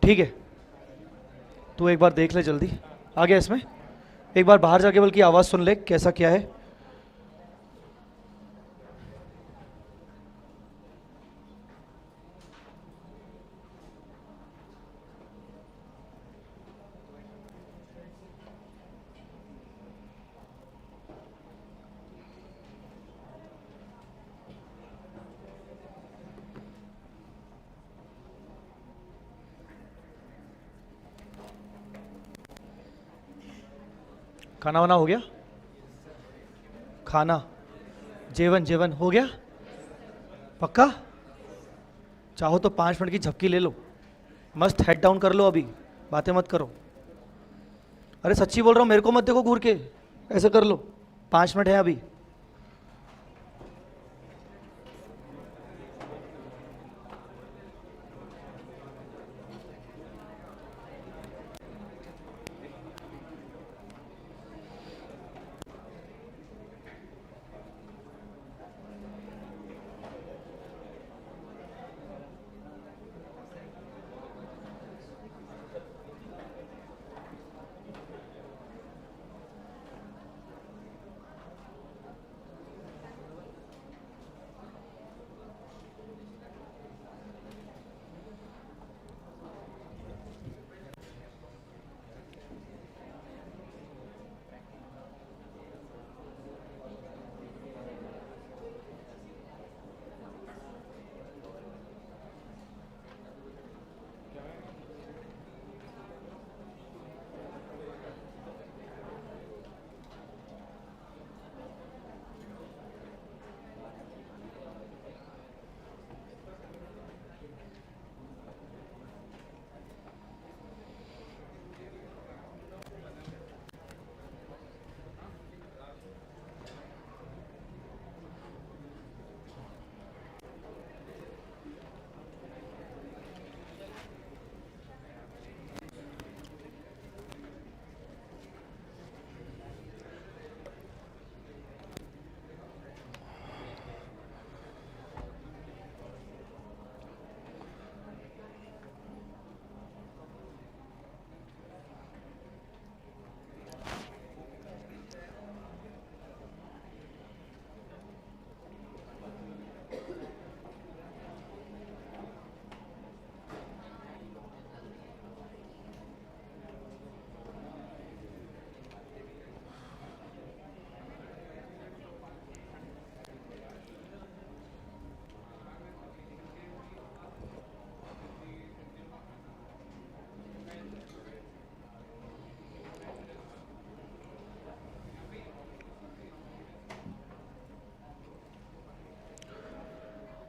ठीक है, तू एक बार देख ले जल्दी आ गया इसमें, एक बार बाहर जाके बल्कि आवाज़ सुन ले कैसा क्या है। खाना वाना हो गया? खाना जेवन जेवन हो गया पक्का? चाहो तो 5 मिनट की झपकी ले लो, मस्त हेड डाउन कर लो, अभी बातें मत करो। अरे सच्ची बोल रहा हूँ, मेरे को मत देखो घूर के, ऐसे कर लो, 5 मिनट है अभी।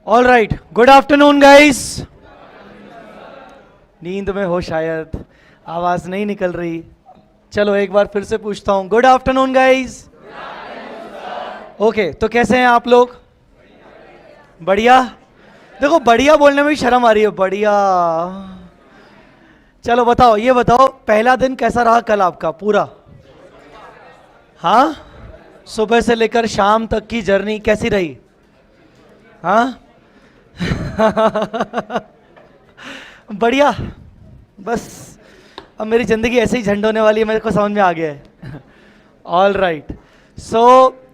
All right, good afternoon guys. नींद में हो शायद, आवाज नहीं निकल रही। चलो एक बार फिर से पूछता हूं, गुड आफ्टरनून गाइस। ओके, तो कैसे हैं आप लोग? बढ़िया। देखो बढ़िया बोलने में भी शर्म आ रही है, बढ़िया। चलो बताओ, ये बताओ पहला दिन कैसा रहा कल आपका पूरा? हाँ, सुबह से लेकर शाम तक की जर्नी कैसी रही? हाँ बढ़िया। बस अब मेरी ज़िंदगी ऐसे ही झंड होने वाली है, मेरे को समझ में आ गया है। ऑल राइट, सो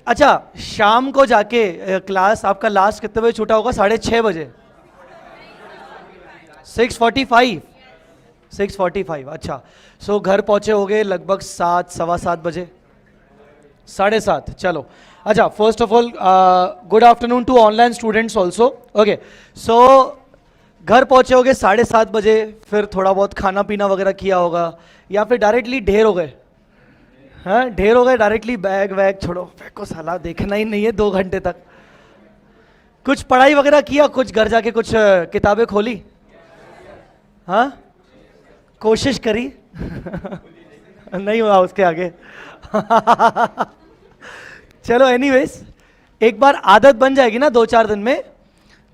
अच्छा, शाम को जाके क्लास आपका लास्ट कितने बजे छूटा होगा? 6:30 बजे? 6:45? 6:45, अच्छा। सो घर पहुँचे होगे लगभग 7, सवा 7 बजे, 7:30। चलो अच्छा, first of all good afternoon to online students also. Okay, so घर पहुंचे होगे 7:30 बजे, फिर थोड़ा बहुत खाना पीना वगैरह किया होगा, या फिर डायरेक्टली ढेर हो गए? हाँ, ढेर हो गए डायरेक्टली, बैग वैग छोड़ो, फेंको साला, देखना ही नहीं है 2 घंटे तक। कुछ पढ़ाई वगैरह किया, कुछ घर जाके कुछ किताबें खोली? हाँ, कोशिश करी नहीं हुआ उसके आगे चलो एनीवेज, एक बार आदत बन जाएगी ना 2-4 दिन में,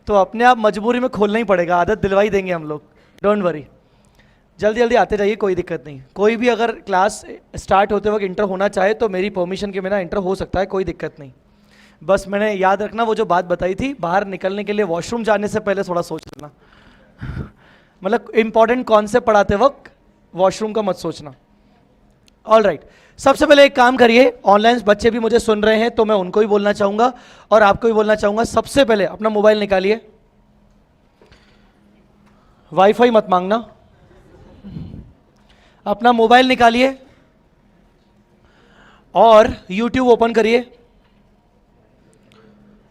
तो अपने आप मजबूरी में खोलना ही पड़ेगा। आदत दिलवाई देंगे हम लोग, डोंट वरी। जल्दी जल्दी आते जाइए, कोई दिक्कत नहीं। कोई भी अगर क्लास स्टार्ट होते वक्त इंटर होना चाहे तो मेरी परमिशन के बिना इंटर हो सकता है, कोई दिक्कत नहीं। बस मैंने याद रखना वो जो बात बताई थी, बाहर निकलने के लिए वॉशरूम जाने से पहले थोड़ा सोच लेना मतलब इंपॉर्टेंट कॉन्सेप्ट पढ़ाते वक्त वॉशरूम का मत सोचना। ऑल राइट, सबसे पहले एक काम करिए, ऑनलाइन बच्चे भी मुझे सुन रहे हैं तो मैं उनको भी बोलना चाहूंगा और आपको भी बोलना चाहूंगा। सबसे पहले अपना मोबाइल निकालिए, वाईफाई मत मांगना, अपना मोबाइल निकालिए और यूट्यूब ओपन करिए।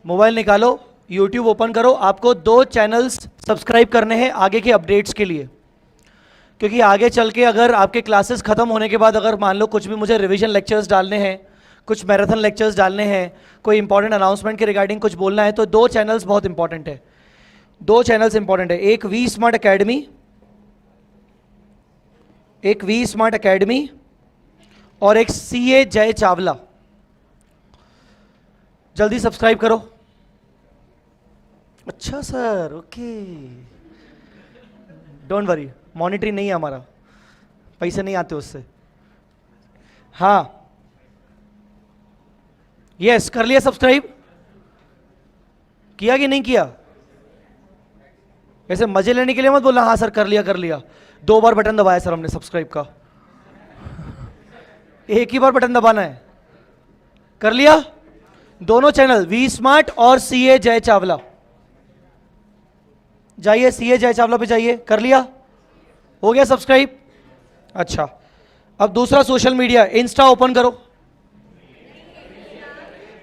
मोबाइल निकालो, यूट्यूब ओपन करो। आपको 2 चैनल्स सब्सक्राइब करने हैं आगे के अपडेट्स के लिए, क्योंकि आगे चल के अगर आपके क्लासेस खत्म होने के बाद अगर मान लो कुछ भी मुझे रिवीजन लेक्चर्स डालने हैं, कुछ मैराथन लेक्चर्स डालने हैं, कोई इंपॉर्टेंट अनाउंसमेंट के रिगार्डिंग कुछ बोलना है, तो 2 चैनल्स बहुत इंपॉर्टेंट है। 2 चैनल्स इंपॉर्टेंट है, एक वी स्मार्ट अकेडमी और एक सीए जय चावला। जल्दी सब्सक्राइब करो। अच्छा sir, okay, don't worry, monitoring नहीं है हमारा, पैसे नहीं आते उससे। हाँ, यस, कर लिया सब्सक्राइब? किया कि नहीं किया? ऐसे मजे लेने के लिए मत बोलना हाँ सर कर लिया। 2 बार बटन दबाया सर हमने सब्सक्राइब का, एक ही बार बटन दबाना है। कर लिया? दोनों चैनल वी स्मार्ट और सीए जय चावला, जाइए सीए जय चावला पे जाइए। कर लिया? हो गया सब्सक्राइब? अच्छा, अब दूसरा सोशल मीडिया, इंस्टा ओपन करो।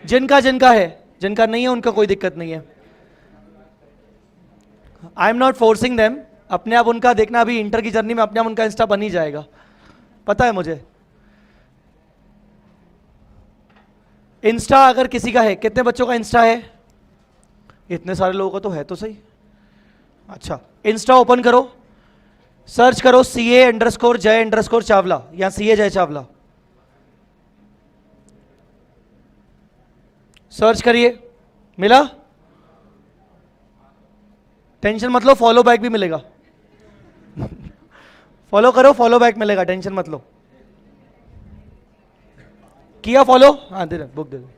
जिनका है, जिनका नहीं है उनका कोई दिक्कत नहीं है। I am not forcing them, अपने आप उनका देखना, अभी इंटर की जर्नी में अपने आप उनका इंस्टा बन ही जाएगा, पता है मुझे। इंस्टा अगर किसी का है, कितने बच्चों का इंस्टा है? इतने सारे लोगों का तो है तो सही। अच्छा, इंस्टा ओपन करो, सर्च करो CA_Jay_चावला या CA जय चावला, सर्च करिए। मिला? टेंशन मत लो, फॉलो बैक भी मिलेगा। फॉलो करो, फॉलो बैक मिलेगा, टेंशन मत लो। किया फॉलो? हाँ दे दे, बुक दे दो।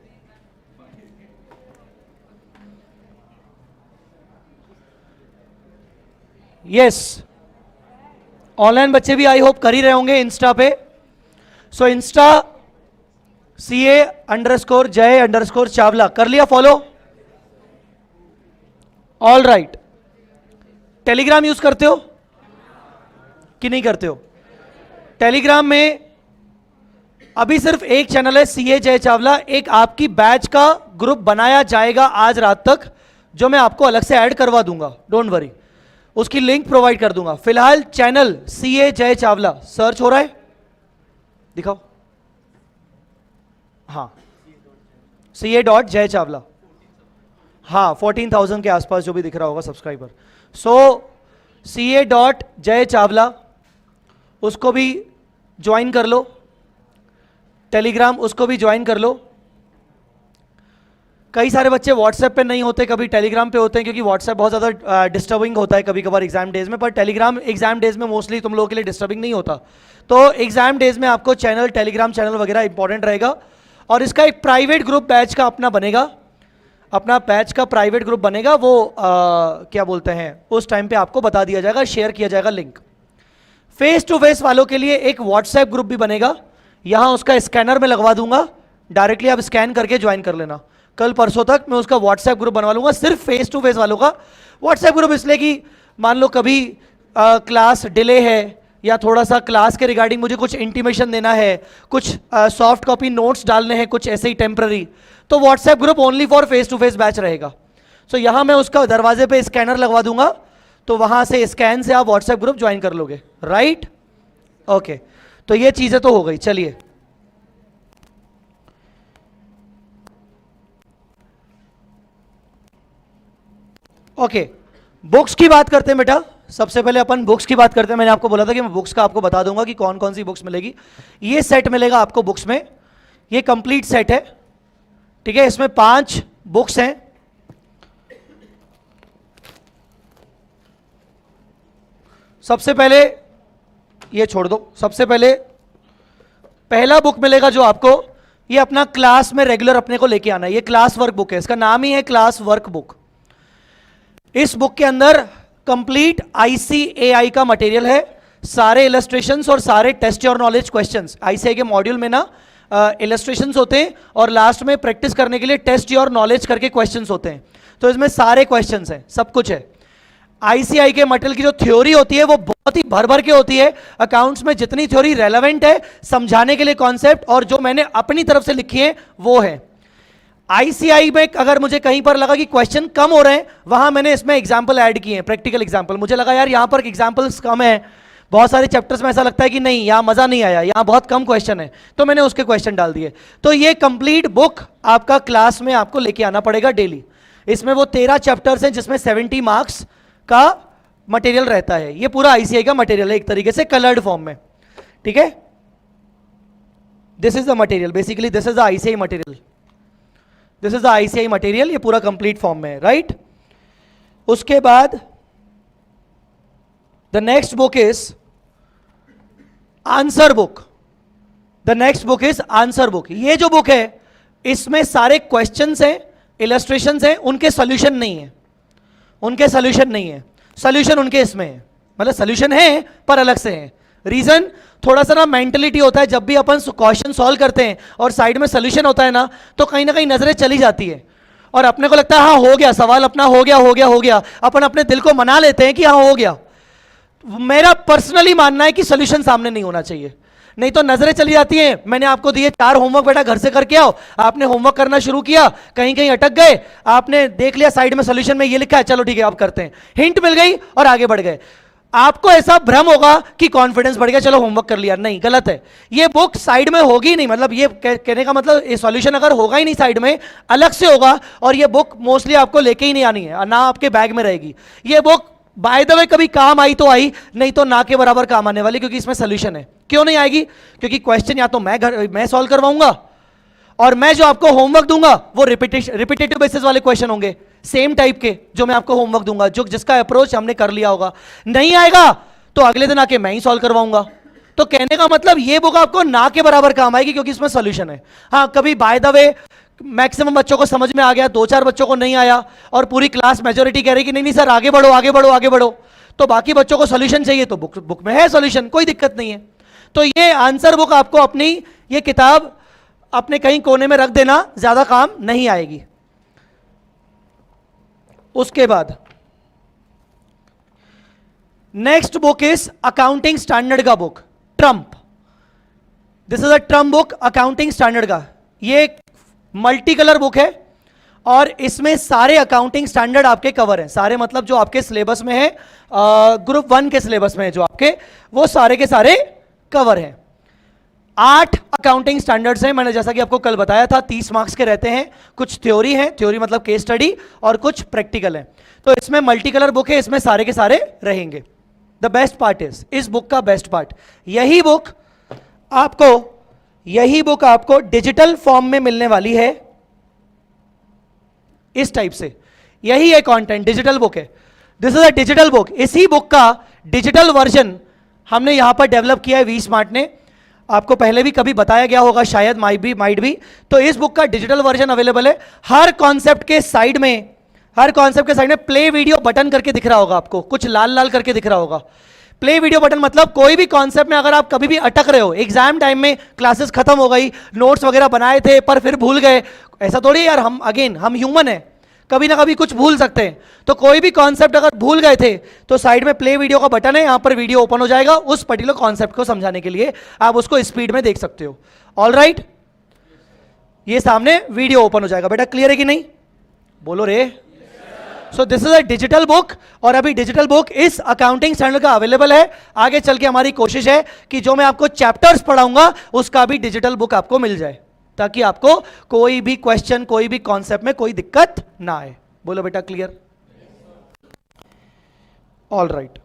यस, ऑनलाइन बच्चे भी आई होप कर ही रहे होंगे इंस्टा पे। सो इंस्टा CA_Jay_चावला कर लिया follow? All right. Telegram use करते हो कि नहीं करते हो? टेलीग्राम में अभी सिर्फ एक चैनल है CA जय चावला, एक आपकी बैच का ग्रुप बनाया जाएगा आज रात तक, जो मैं आपको अलग से ऐड करवा दूंगा, डोंट वरी, उसकी लिंक प्रोवाइड कर दूंगा। फिलहाल चैनल CA जय चावला सर्च हो रहा है, दिखाओ। हाँ, CA.Jay चावला, हाँ 14,000 के आसपास जो भी दिख रहा होगा सब्सक्राइबर। सो CA.Jay चावला, उसको भी ज्वाइन कर लो। टेलीग्राम, उसको भी ज्वाइन कर लो। कई सारे बच्चे व्हाट्सएप पे नहीं होते, कभी टेलीग्राम पे होते हैं, क्योंकि व्हाट्सएप बहुत ज़्यादा डिस्टर्बिंग होता है कभी कभार एग्जाम डेज में, पर टेलीग्राम एग्जाम डेज में मोस्टली तुम लोगों के लिए डिस्टर्बिंग नहीं होता। तो एग्जाम डेज में आपको चैनल, टेलीग्राम चैनल वगैरह इंपॉर्टेंट रहेगा। और इसका एक प्राइवेट ग्रुप बैच का अपना बनेगा, अपना बैच का प्राइवेट ग्रुप बनेगा, वो क्या बोलते हैं, उस टाइम पे आपको बता दिया जाएगा, शेयर किया जाएगा लिंक। फेस टू फेस वालों के लिए एक व्हाट्सएप ग्रुप भी बनेगा, यहां उसका स्कैनर में लगवा दूंगा, डायरेक्टली आप स्कैन करके ज्वाइन कर लेना। कल परसों तक मैं उसका व्हाट्सएप ग्रुप बनवा लूंगा, सिर्फ फेस टू फेस वालों का व्हाट्सएप ग्रुप। इसलिए कि मान लो कभी क्लास डिले है या थोड़ा सा क्लास के रिगार्डिंग मुझे कुछ इंटीमेशन देना है, कुछ सॉफ्ट कॉपी नोट्स डालने हैं, कुछ ऐसे ही टेम्पररी, तो WhatsApp group only for face to face batch रहेगा। सो यहां मैं उसका दरवाजे पे स्कैनर लगवा दूंगा, तो वहां से स्कैन से आप व्हाट्सएप ग्रुप ज्वाइन कर लोगे, राइट? ओके, तो ये चीजें तो हो गई। चलिए ओके, बुक्स की बात करते हैं बेटा। सबसे पहले अपन बुक्स की बात करते हैं। मैंने आपको बोला था कि मैं बुक्स का आपको बता दूंगा कि कौन कौन सी बुक्स मिलेगी। ये सेट मिलेगा आपको बुक्स में, ये कंप्लीट सेट है, ठीक है। इसमें 5 बुक्स हैं। सबसे पहले ये छोड़ दो, सबसे पहले पहला बुक मिलेगा जो आपको, ये अपना क्लास में रेगुलर अपने को लेके आना है। ये क्लास वर्क बुक है, इसका नाम ही है क्लास वर्क बुक। इस बुक के अंदर कंप्लीट ICAI का मटेरियल है, सारे इलस्ट्रेशंस और सारे test your knowledge questions. ICAI के मॉड्यूल में ना इलस्ट्रेशंस होते हैं और लास्ट में प्रैक्टिस करने के लिए टेस्ट योर नॉलेज करके क्वेश्चंस होते हैं। तो इसमें सारे क्वेश्चंस हैं, सब कुछ है। ICAI के मटेरियल की जो थ्योरी होती है वो बहुत ही भर भर के होती है। अकाउंट्स में जितनी थ्योरी रेलेवेंट है समझाने के लिए कॉन्सेप्ट, और जो मैंने अपनी तरफ से लिखी है वो है। ICAI में अगर मुझे कहीं पर लगा कि क्वेश्चन कम हो रहे हैं, वहां मैंने इसमें एग्जाम्पल ऐड किए हैं, प्रैक्टिकल एग्जाम्पल। मुझे लगा यार यहां पर एग्जाम्पल्स कम है, बहुत सारे चैप्टर्स में ऐसा लगता है कि नहीं यहां मजा नहीं आया, यहां बहुत कम क्वेश्चन है, तो मैंने उसके क्वेश्चन डाल दिए। तो ये कंप्लीट बुक आपका क्लास में आपको लेके आना पड़ेगा डेली। इसमें वो 13 चैप्टर्स हैं जिसमें 70 मार्क्स का मटेरियल रहता है। ये पूरा ICAI का मटेरियल है एक तरीके से कलर्ड फॉर्म में, ठीक है। This is the material, basically this is the ICAI material, this is the ICAI material, ये पूरा कंप्लीट फॉर्म में है, राइट। उसके बाद the next book is answer book. The next book is answer book. ये जो बुक है इसमें सारे क्वेश्चंस हैं, इलस्ट्रेशंस हैं, उनके सॉल्यूशन नहीं है, उनके सॉल्यूशन नहीं है। सॉल्यूशन उनके इसमें है, मतलब सॉल्यूशन है पर अलग से है। रीजन थोड़ा सा ना मेंटलिटी होता है, जब भी अपन क्वेश्चन सॉल्व करते हैं और साइड में सॉल्यूशन होता है ना कहीं नजरें चली जाती है और अपने को लगता है हाँ हो गया, सवाल अपना हो गया हो गया हो गया, अपन अपने दिल को मना लेते हैं कि हाँ हो गया। मेरा पर्सनली मानना है कि सॉल्यूशन सामने नहीं होना चाहिए, नहीं तो नजरें चली जाती हैं। मैंने आपको दिए 4 होमवर्क, बेटा घर से करके आओ, आपने होमवर्क करना शुरू किया, कहीं कहीं अटक गए, आपने देख लिया साइड में सॉल्यूशन में ये लिखा है, चलो ठीक है आप करते हैं, हिंट मिल गई और आगे बढ़ गए। आपको ऐसा भ्रम होगा कि कॉन्फिडेंस बढ़ गया, चलो होमवर्क कर लिया, नहीं, गलत है। ये बुक साइड में होगी नहीं, मतलब ये कहने का मतलब ये सॉल्यूशन अगर होगा ही नहीं साइड में, अलग से होगा, और ये बुक मोस्टली आपको लेके ही नहीं आनी है, ना आपके बैग में रहेगी। ये बुक बाय द वे कभी काम आई तो आई, नहीं तो ना के बराबर काम आने वाली, क्योंकि इसमें सॉल्यूशन है। क्यों नहीं आएगी? क्योंकि क्वेश्चन या तो मैं सॉल्व करवाऊंगा, और मैं जो आपको होमवर्क दूंगा वो रिपीटेटिव बेसिस वाले क्वेश्चन होंगे, सेम टाइप के, जो मैं आपको होमवर्क दूंगा, जो जिसका अप्रोच हमने कर लिया होगा। नहीं आएगा तो अगले दिन आके मैं ही सॉल्व करवाऊंगा। तो कहने का मतलब ये बुक आपको ना के बराबर काम आएगी, क्योंकि इसमें सॉल्यूशन है। हाँ, कभी बाय द वे मैक्सिमम बच्चों को समझ में आ गया, 2-4 बच्चों को नहीं आया, और पूरी क्लास मेजोरिटी कह रही कि नहीं नहीं सर आगे बढ़ो आगे बढ़ो आगे बढ़ो, तो बाकी बच्चों को सॉल्यूशन चाहिए, तो बुक में है सॉल्यूशन, कोई दिक्कत नहीं है। तो ये आंसर बुक आपको अपनी ये किताब अपने कहीं कोने में रख देना, ज्यादा काम नहीं आएगी। उसके बाद next book is accounting standard का book, Trump. This is a Trump book accounting standard का। ये मल्टी कलर बुक है और इसमें सारे अकाउंटिंग स्टैंडर्ड आपके कवर हैं, सारे मतलब जो आपके सिलेबस में है, ग्रुप 1 के सिलेबस में है जो आपके, वो सारे के सारे कवर हैं। 8 अकाउंटिंग स्टैंडर्ड्स हैं, मैंने जैसा कि आपको कल बताया था 30 मार्क्स के रहते हैं, कुछ थ्योरी है, थ्योरी मतलब केस स्टडी, और कुछ प्रैक्टिकल है। तो इसमें मल्टी कलर बुक है, इसमें सारे के सारे रहेंगे। द बेस्ट पार्ट इज, इस बुक का बेस्ट पार्ट, यही बुक आपको डिजिटल फॉर्म में मिलने वाली है, इस टाइप से। यही है कंटेंट, डिजिटल बुक है, this is a digital book. इसी बुक का डिजिटल वर्जन हमने यहां पर डेवलप किया है वी स्मार्ट ने, आपको पहले भी कभी बताया गया होगा शायद, माइट भी। तो इस बुक का डिजिटल वर्जन अवेलेबल है। हर कॉन्सेप्ट के साइड में प्ले वीडियो बटन करके दिख रहा होगा आपको, कुछ लाल लाल करके दिख रहा होगा। प्ले वीडियो बटन मतलब कोई भी कॉन्सेप्ट में अगर आप कभी भी अटक रहे हो, एग्जाम टाइम में क्लासेस खत्म हो गई, नोट्स वगैरह बनाए थे पर फिर भूल गए, ऐसा थोड़ी यार, हम ह्यूमन है, कभी ना कभी कुछ भूल सकते हैं। तो कोई भी कॉन्सेप्ट अगर भूल गए थे तो साइड में प्ले वीडियो का बटन है, यहां पर वीडियो ओपन हो जाएगा, उस पर्टिकुलर कॉन्सेप्ट को समझाने के लिए आप उसको स्पीड में देख सकते हो। ऑल राइट, ये सामने वीडियो ओपन हो जाएगा। बेटा क्लियर है कि नहीं? बोलो रे। So this is a digital book, और अभी डिजिटल बुक इस अकाउंटिंग स्टैंडर्ड का अवेलेबल है। आगे चल के हमारी कोशिश है कि जो मैं आपको चैप्टर्स पढ़ाऊंगा उसका भी डिजिटल बुक आपको मिल जाए, ताकि आपको कोई भी क्वेश्चन, कोई भी कॉन्सेप्ट में कोई दिक्कत ना आए। बोलो बेटा clear? All right,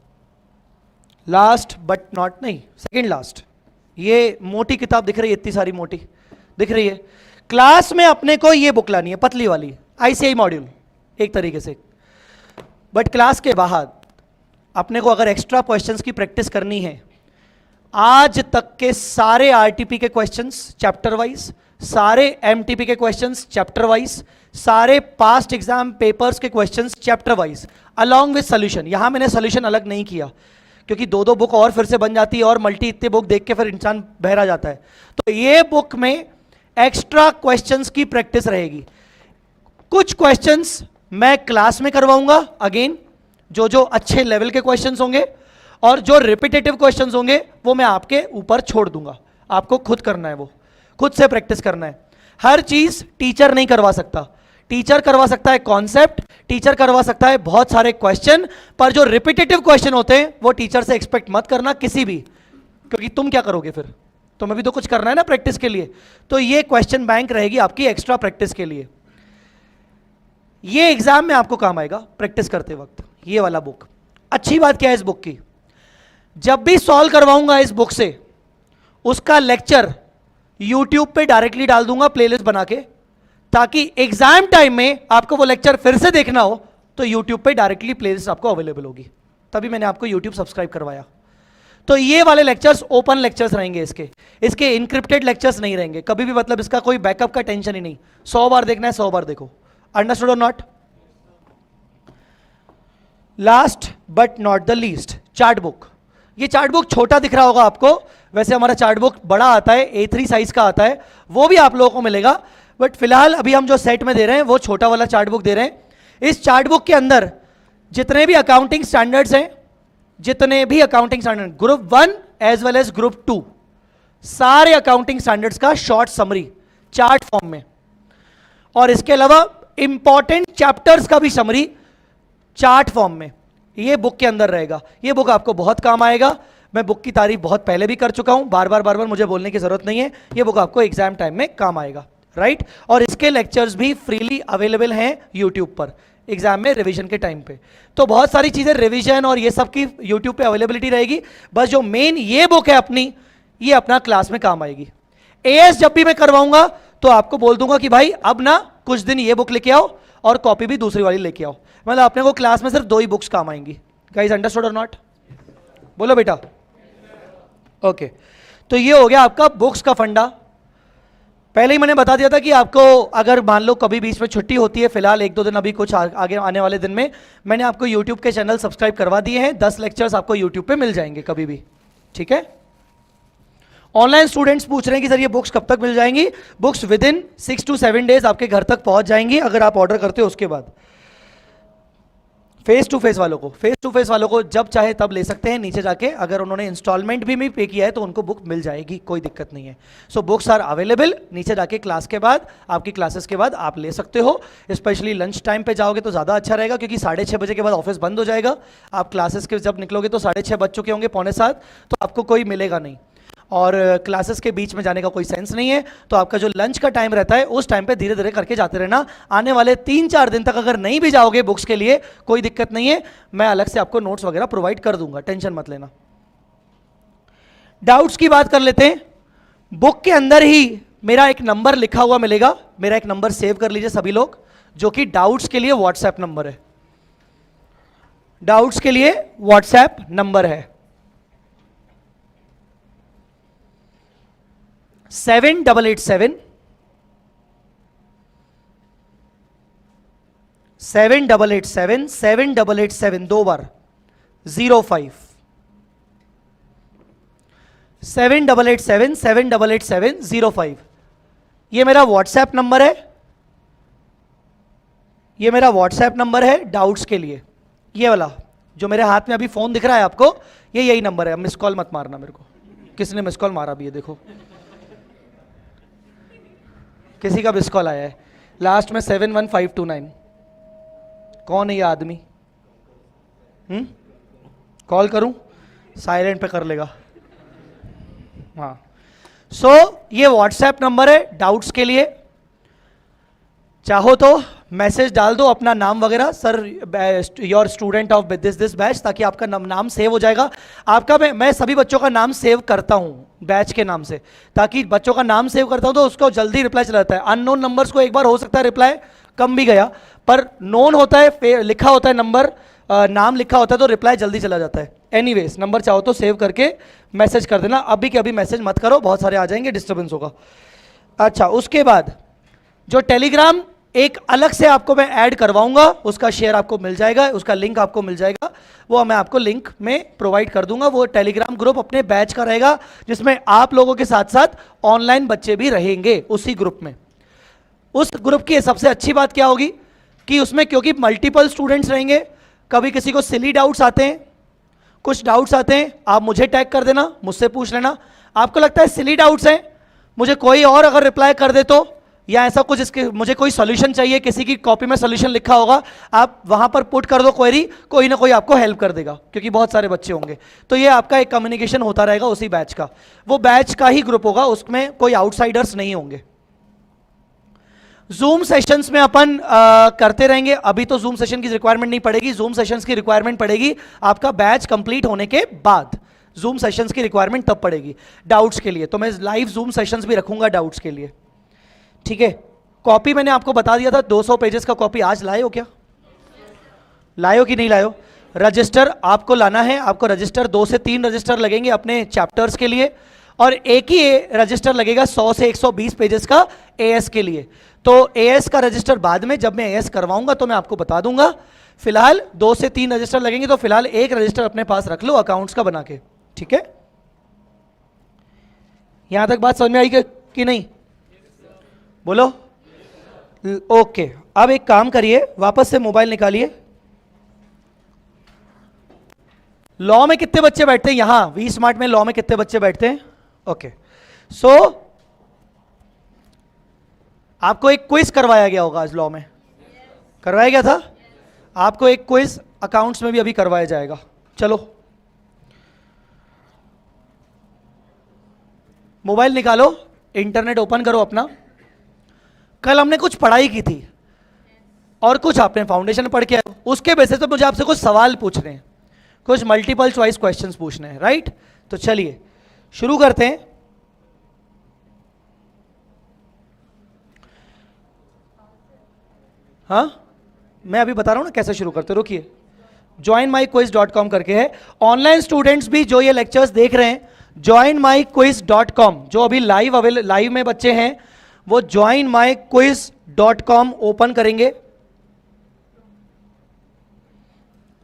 last but not, नहीं सेकंड लास्ट, ये मोटी किताब दिख रही है, इतनी सारी मोटी दिख रही है। क्लास में अपने को ये बुक लानी है, पतली वाली, ICAI मॉड्यूल एक तरीके से। बट क्लास के बाहर अपने को अगर एक्स्ट्रा क्वेश्चंस की प्रैक्टिस करनी है, आज तक के सारे RTP के क्वेश्चंस चैप्टर वाइज सारे एमटीपी के क्वेश्चंस चैप्टर वाइज, सारे पास्ट एग्जाम पेपर्स के questions chapter wise along with solution. यहां मैंने सॉल्यूशन अलग नहीं किया क्योंकि दो दो बुक और फिर से बन जाती है और मल्टी इतने बुक देख के फिर इंसान बहरा जाता है। तो ये बुक में एक्स्ट्रा क्वेश्चंस की प्रैक्टिस रहेगी। कुछ क्वेश्चंस मैं क्लास में करवाऊंगा अगेन, जो जो अच्छे लेवल के क्वेश्चंस होंगे, और जो रिपीटेटिव क्वेश्चंस होंगे वो मैं आपके ऊपर छोड़ दूंगा। आपको खुद करना है, वो खुद से प्रैक्टिस करना है। हर चीज टीचर नहीं करवा सकता। टीचर करवा सकता है कॉन्सेप्ट, टीचर करवा सकता है बहुत सारे क्वेश्चन, पर जो रिपीटेटिव क्वेश्चन होते हैं वो टीचर से एक्सपेक्ट मत करना किसी भी, क्योंकि तुम क्या करोगे फिर, तुम्हें भी तो कुछ करना है ना प्रैक्टिस के लिए। तो ये क्वेश्चन बैंक रहेगी आपकी एक्स्ट्रा प्रैक्टिस के लिए। ये एग्जाम में आपको काम आएगा प्रैक्टिस करते वक्त, ये वाला बुक। अच्छी बात क्या है इस बुक की, जब भी सॉल्व करवाऊंगा इस बुक से उसका लेक्चर यूट्यूब पे डायरेक्टली डाल दूंगा प्लेलिस्ट बना के, ताकि एग्जाम टाइम में आपको वो लेक्चर फिर से देखना हो तो यूट्यूब पे डायरेक्टली प्लेलिस्ट आपको अवेलेबल होगी। तभी मैंने आपको यूट्यूब सब्सक्राइब करवाया। तो ये वाले लेक्चर्स ओपन लेक्चर्स रहेंगे, इसके इनक्रिप्टेड लेक्चर्स नहीं रहेंगे कभी भी, मतलब इसका कोई बैकअप का टेंशन ही नहीं। 100 बार देखना है 100 बार देखो। Understood or not? Last but not the least, chart book. ये चार्ट बुक छोटा दिख रहा होगा आपको, वैसे हमारा चार्ट बुक बड़ा आता है, A3 साइज का आता है, वो भी आप लोगों को मिलेगा। बट फिलहाल अभी हम जो सेट में दे रहे हैं वो छोटा वाला चार्ट बुक दे रहे हैं। इस चार्ट बुक के अंदर जितने भी अकाउंटिंग स्टैंडर्ड्स हैं, जितने भी accounting standard group 1 as well as group 2, सारे अकाउंटिंग स्टैंडर्ड्स का शॉर्ट समरी चार्ट फॉर्म में, और इसके अलावा इंपॉर्टेंट चैप्टर्स का भी समरी चार्ट फॉर्म में ये बुक के अंदर रहेगा। ये बुक आपको बहुत काम आएगा। मैं बुक की तारीफ बहुत पहले भी कर चुका हूं, बार बार मुझे बोलने की जरूरत नहीं है। ये बुक आपको एग्जाम टाइम में काम आएगा, राइट? और इसके लेक्चर्स भी फ्रीली अवेलेबल हैं यूट्यूब पर एग्जाम में रिवीजन के टाइम पे। तो बहुत सारी चीजें रिवीजन और ये सब की यूट्यूब पे अवेलेबिलिटी रहेगी। बस जो मेन ये बुक है अपनी, ये अपना क्लास में काम आएगी। एएस जब भी मैं करवाऊंगा तो आपको बोल दूंगा कि भाई अब ना कुछ दिन ये बुक लेके आओ और कॉपी भी दूसरी वाली लेके आओ, मतलब अपने को क्लास में सिर्फ 2 ही बुक्स काम आएंगी। Guys understood or not? बोलो बेटा। ओके, तो ये हो गया आपका बुक्स का फंडा। पहले ही मैंने बता दिया था कि आपको अगर मान लो कभी बीच में छुट्टी होती है, फिलहाल 1-2 दिन अभी कुछ आगे आने वाले दिन में मैंने आपको यूट्यूब के चैनल सब्सक्राइब करवा दिए हैं। 10 लेक्चर्स आपको यूट्यूब पे मिल जाएंगे कभी भी, ठीक है? ऑनलाइन स्टूडेंट्स पूछ रहे हैं कि सर ये बुक्स कब तक मिल जाएंगी? Books with in 6 to 7 days आपके घर तक पहुंच जाएंगी अगर आप ऑर्डर करते हो उसके बाद। फेस टू फेस वालों को जब चाहे तब ले सकते हैं नीचे जाके, अगर उन्होंने इंस्टॉलमेंट भी पे किया है तो उनको बुक मिल जाएगी, कोई दिक्कत नहीं है। सो बुक्स आर अवेलेबल, नीचे जाके क्लास के बाद, आपकी क्लासेस के बाद आप ले सकते हो। स्पेशली लंच टाइम पे जाओगे तो ज़्यादा अच्छा रहेगा, क्योंकि 6:30 बजे के बाद ऑफिस बंद हो जाएगा। आप क्लासेस के जब निकलोगे तो 6:30 बज चुके होंगे, 6:45, तो आपको कोई मिलेगा नहीं, और क्लासेस के बीच में जाने का कोई सेंस नहीं है। तो आपका जो लंच का टाइम रहता है उस टाइम पे धीरे धीरे करके जाते रहना। आने वाले 3-4 दिन तक अगर नहीं भी जाओगे बुक्स के लिए कोई दिक्कत नहीं है, मैं अलग से आपको नोट्स वगैरह प्रोवाइड कर दूंगा, टेंशन मत लेना। डाउट्स की बात कर लेते हैं। बुक के अंदर ही मेरा एक नंबर लिखा हुआ मिलेगा, मेरा एक नंबर सेव कर लीजिए सभी लोग, जो कि डाउट्स के लिए व्हाट्सएप नंबर है। डाउट्स के लिए व्हाट्सएप नंबर है 7887 7887 7887 2 बार 05 7887 7887 05। ये मेरा व्हाट्सएप नंबर है, ये मेरा व्हाट्सएप नंबर है डाउट्स के लिए। ये वाला जो मेरे हाथ में अभी फोन दिख रहा है आपको, ये यही नंबर है। मिस कॉल मत मारना मेरे को, किसने मिस कॉल मारा भी है देखो, किसी का मिस कॉल आया है लास्ट में 71529। कौन है ये आदमी? कॉल करूं? साइलेंट पे कर लेगा। हाँ, सो ये व्हाट्सएप नंबर है डाउट्स के लिए। चाहो तो मैसेज डाल दो अपना नाम वगैरह, sir your student of this batch, ताकि आपका नाम सेव हो जाएगा। आपका मैं सभी बच्चों का नाम सेव करता हूं बैच के नाम से, ताकि बच्चों का नाम सेव करता हूं तो उसको जल्दी रिप्लाई चला जाता है। अननोन नंबर्स को एक बार हो सकता है रिप्लाई कम भी गया, पर नोन होता है, लिखा होता है नंबर, नाम लिखा होता है तो रिप्लाई जल्दी चला जाता है। एनीवेज नंबर चाहो तो सेव करके मैसेज कर देना। अभी के अभी मैसेज मत करो, बहुत सारे आ जाएंगे, डिस्टर्बेंस होगा। अच्छा, उसके बाद जो टेलीग्राम एक अलग से आपको मैं ऐड करवाऊंगा, उसका शेयर आपको मिल जाएगा, उसका लिंक आपको मिल जाएगा, वो मैं आपको लिंक में प्रोवाइड कर दूंगा। वो टेलीग्राम ग्रुप अपने बैच का रहेगा, जिसमें आप लोगों के साथ साथ ऑनलाइन बच्चे भी रहेंगे उसी ग्रुप में। उस ग्रुप की सबसे अच्छी बात क्या होगी कि उसमें क्योंकि मल्टीपल स्टूडेंट्स रहेंगे, कभी किसी को सिली डाउट्स आते हैं, कुछ डाउट्स आते हैं, आप मुझे टैग कर देना, मुझसे पूछ लेना। आपको लगता है सिली डाउट्स हैं, मुझे कोई और अगर रिप्लाई कर दे तो, या ऐसा कुछ इसके मुझे कोई सॉल्यूशन चाहिए, किसी की कॉपी में सॉल्यूशन लिखा होगा, आप वहां पर पुट कर दो क्वेरी, कोई ना कोई आपको हेल्प कर देगा, क्योंकि बहुत सारे बच्चे होंगे। तो ये आपका एक कम्युनिकेशन होता रहेगा उसी बैच का, वो बैच का ही ग्रुप होगा, उसमें कोई आउटसाइडर्स नहीं होंगे। जूम सेशंस में अपन करते रहेंगे। अभी तो जूम सेशन की रिक्वायरमेंट नहीं पड़ेगी, जूम सेशंस की रिक्वायरमेंट पड़ेगी आपका बैच कंप्लीट होने के बाद। जूम सेशंस की रिक्वायरमेंट तब पड़ेगी डाउट्स के लिए, तो मैं लाइव जूम सेशंस भी रखूंगा डाउट्स के लिए, ठीक है। कॉपी मैंने आपको बता दिया था, 200 पेजेस का कॉपी आज लाए हो क्या? लाए हो कि नहीं लाए हो? रजिस्टर आपको लाना है, आपको रजिस्टर 2 से 3 रजिस्टर लगेंगे अपने चैप्टर्स के लिए, और एक ही रजिस्टर लगेगा 100 से 120 पेजेस का एएस के लिए। तो एएस का रजिस्टर बाद में जब मैं एएस करवाऊंगा तो मैं आपको बता दूंगा। फिलहाल 2 से 3 रजिस्टर लगेंगे, तो फिलहाल एक रजिस्टर अपने पास रख लो अकाउंट्स का बना के, ठीक है। यहां तक बात समझ में आई कि नहीं? बोलो। ओके, अब एक काम करिए, वापस से मोबाइल निकालिए। लॉ में कितने बच्चे बैठते हैं यहां? वी स्मार्ट में लॉ में कितने बच्चे बैठते हैं? ओके, सो आपको एक क्विज करवाया गया होगा आज लॉ में, करवाया गया था? आपको एक क्विज अकाउंट्स में भी अभी करवाया जाएगा। चलो मोबाइल निकालो, इंटरनेट ओपन करो अपना। कल हमने कुछ पढ़ाई की थी और कुछ आपने फाउंडेशन पढ़ के आए, उसके बेसिस पे मुझे आपसे कुछ सवाल पूछने हैं, कुछ मल्टीपल चॉइस क्वेश्चंस पूछने हैं, राइट? तो चलिए शुरू करते हैं। हाँ, मैं अभी बता रहा हूं ना कैसे शुरू करते, रुकिए। joinmyquiz.com करके है, ऑनलाइन स्टूडेंट्स भी जो ये लेक्चर्स देख रहे हैं, joinmyquiz.com, जो अभी लाइव में बच्चे हैं वो joinmyquiz.com ओपन करेंगे।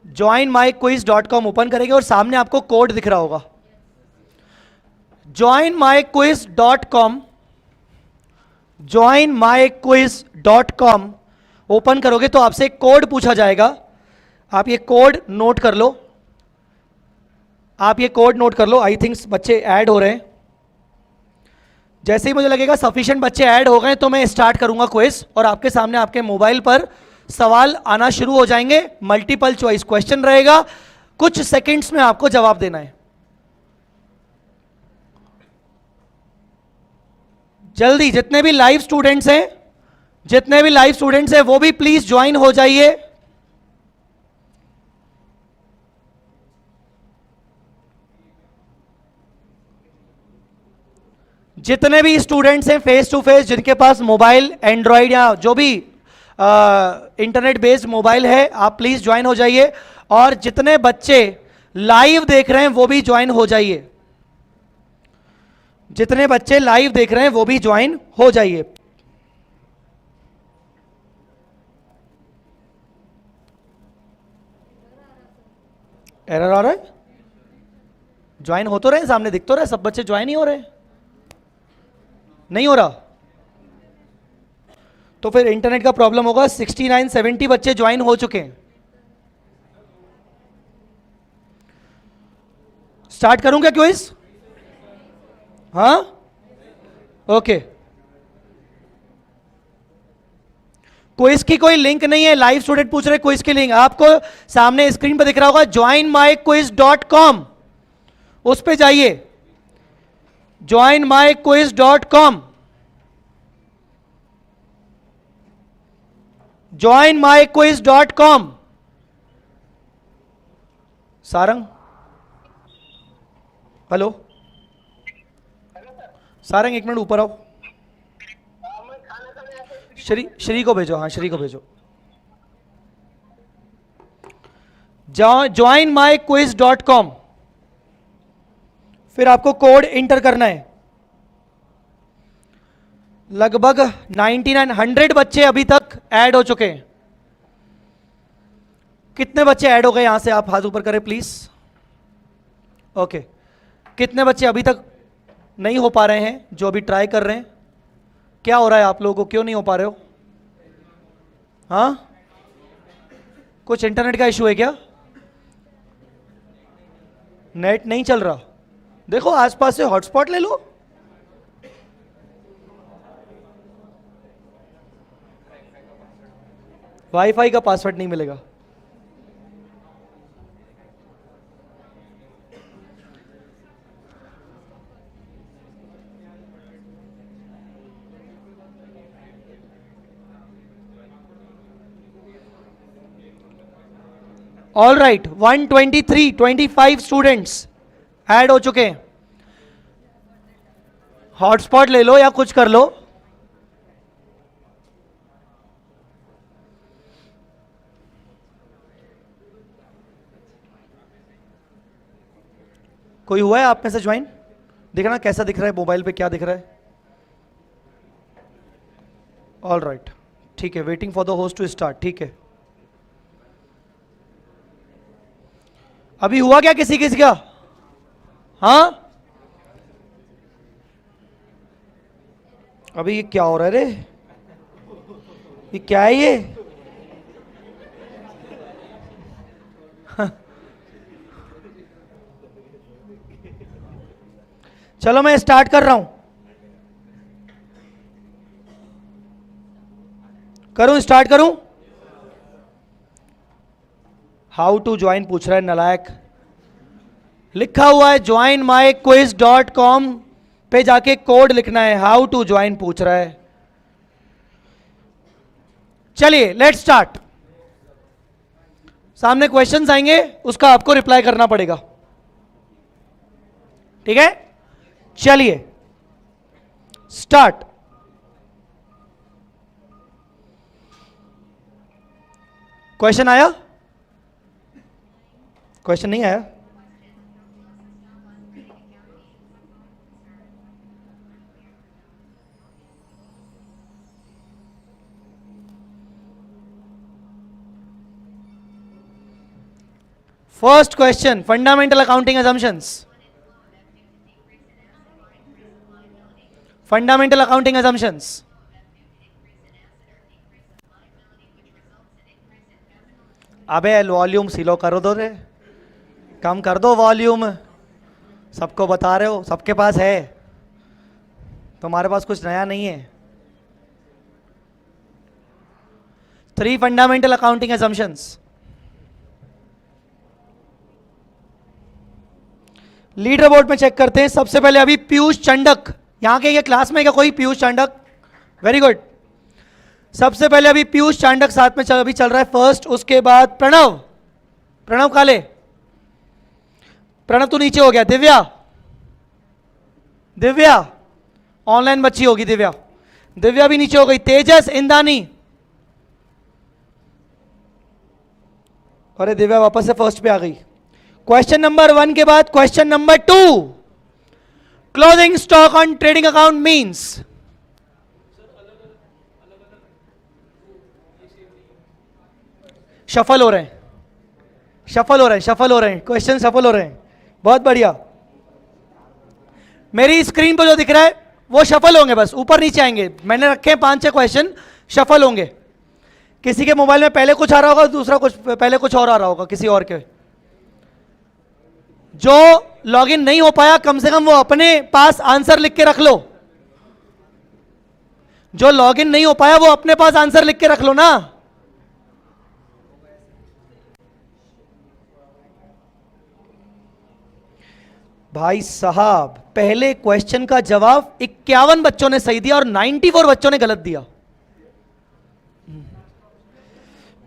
joinmyquiz.com ओपन करेंगे और सामने आपको कोड दिख रहा होगा, joinmyquiz.com ओपन करोगे तो आपसे एक कोड पूछा जाएगा। आप ये कोड नोट कर लो, आई थिंक बच्चे ऐड हो रहे हैं। जैसे ही मुझे लगेगा सफिशिएंट बच्चे ऐड हो गए तो मैं स्टार्ट करूंगा क्विज, और आपके सामने आपके मोबाइल पर सवाल आना शुरू हो जाएंगे। मल्टीपल चॉइस क्वेश्चन रहेगा, कुछ सेकंड्स में आपको जवाब देना है। जल्दी, जितने भी लाइव स्टूडेंट्स हैं वो भी प्लीज ज्वाइन हो जाइए। जितने भी स्टूडेंट्स हैं फेस टू फेस, जिनके पास मोबाइल एंड्रॉइड या जो भी इंटरनेट बेस्ड मोबाइल है, आप प्लीज ज्वाइन हो जाइए। और जितने बच्चे लाइव देख रहे हैं वो भी ज्वाइन हो जाइए, जितने बच्चे लाइव देख रहे हैं वो भी ज्वाइन हो जाइए। एरर आ रहा है? ज्वाइन हो तो रहे हैं, सामने दिख तो रहा है, सब बच्चे ज्वाइन ही हो रहे हैं। नहीं हो रहा तो फिर इंटरनेट का प्रॉब्लम होगा। 69-70 बच्चे ज्वाइन हो चुके हैं। स्टार्ट करूं क्या क्विज? हाँ, ओके। क्विज की कोई लिंक नहीं है, लाइव स्टूडेंट पूछ रहे क्विज की लिंक आपको सामने स्क्रीन पर दिख रहा होगा, joinmyquiz.com, उस पे जाइए, joinmyquiz.com, joinmyquiz.com। Sarang, hello Sarang, एक मिनट ऊपर आओ। श्री को भेजो, हाँ श्री को भेजो। joinmyquiz.com, फिर आपको कोड इंटर करना है। लगभग 99 बच्चे अभी तक ऐड हो चुके हैं। कितने बच्चे ऐड हो गए यहां से, आप हाथ ऊपर करें प्लीज। ओके, कितने बच्चे अभी तक नहीं हो पा रहे हैं, जो अभी ट्राई कर रहे हैं? क्या हो रहा है आप लोगों को, क्यों नहीं हो पा रहे हो? हाँ, कुछ इंटरनेट का इशू है क्या? नेट नहीं चल रहा? देखो आसपास से हॉटस्पॉट ले लो। वाईफाई का पासवर्ड नहीं मिलेगा। ऑल राइट, 123 स्टूडेंट्स ऐड हो चुके हैं। हॉटस्पॉट ले लो या कुछ कर लो। कोई हुआ है आप में से ज्वाइन? देखना कैसा दिख रहा है मोबाइल पे, क्या दिख रहा है? ऑल राइट, ठीक है, waiting for the host to start. ठीक है, अभी हुआ क्या किसी किसी का? हाँ, अभी ये क्या हो रहा है रे? ये क्या है ये? चलो मैं स्टार्ट कर रहा हूं, स्टार्ट करूं? हाउ टू ज्वाइन पूछ रहा है नलायक। लिखा हुआ है joinmyquiz.com पे जाके कोड लिखना है। हाउ टू ज्वाइन पूछ रहा है। चलिए लेट्स स्टार्ट। सामने क्वेश्चंस आएंगे, उसका आपको रिप्लाई करना पड़ेगा, ठीक है? चलिए स्टार्ट। क्वेश्चन आया? क्वेश्चन नहीं आया? First question, fundamental accounting assumptions। Fundamental accounting assumptions। अबे वॉल्यूम सिलो कर दो रे, कम कर दो वॉल्यूम। सबको बता रहे हो, सबके पास है, तुम्हारे पास कुछ नया नहीं है। 3 fundamental accounting assumptions। Leader board में चेक करते हैं। सबसे पहले अभी पीयूष चंडक, यहां के ये क्लास में क्या कोई पीयूष चांडक? Very good. सबसे पहले अभी पीयूष चांडक साथ में अभी चल रहा है फर्स्ट। उसके बाद प्रणव, प्रणव काले, प्रणव तो नीचे हो गया। दिव्या, दिव्या ऑनलाइन बच्ची होगी दिव्या, दिव्या भी नीचे हो गई। तेजस इंदानी, अरे दिव्या वापस से फर्स्ट पे आ गई। क्वेश्चन नंबर 1 के बाद question number 2, closing stock on trading account means. Shuffle हो रहे हैं, शफल हो रहे हैं, शफल हो रहे हैं, क्वेश्चन शफल हो रहे हैं। बहुत बढ़िया। मेरी स्क्रीन पर जो दिख रहा है वो शफल होंगे, बस ऊपर नीचे आएंगे। मैंने रखे हैं 5-6 क्वेश्चन, शफल होंगे। किसी के मोबाइल में पहले कुछ आ रहा होगा, दूसरा कुछ पहले कुछ और आ रहा होगा किसी और के। जो लॉगिन नहीं हो पाया कम से कम वो अपने पास आंसर लिख के रख लो। जो लॉगिन नहीं हो पाया वो अपने पास आंसर लिख के रख लो ना। भाई साहब, पहले क्वेश्चन का जवाब 51 बच्चों ने सही दिया और 94 बच्चों ने गलत दिया।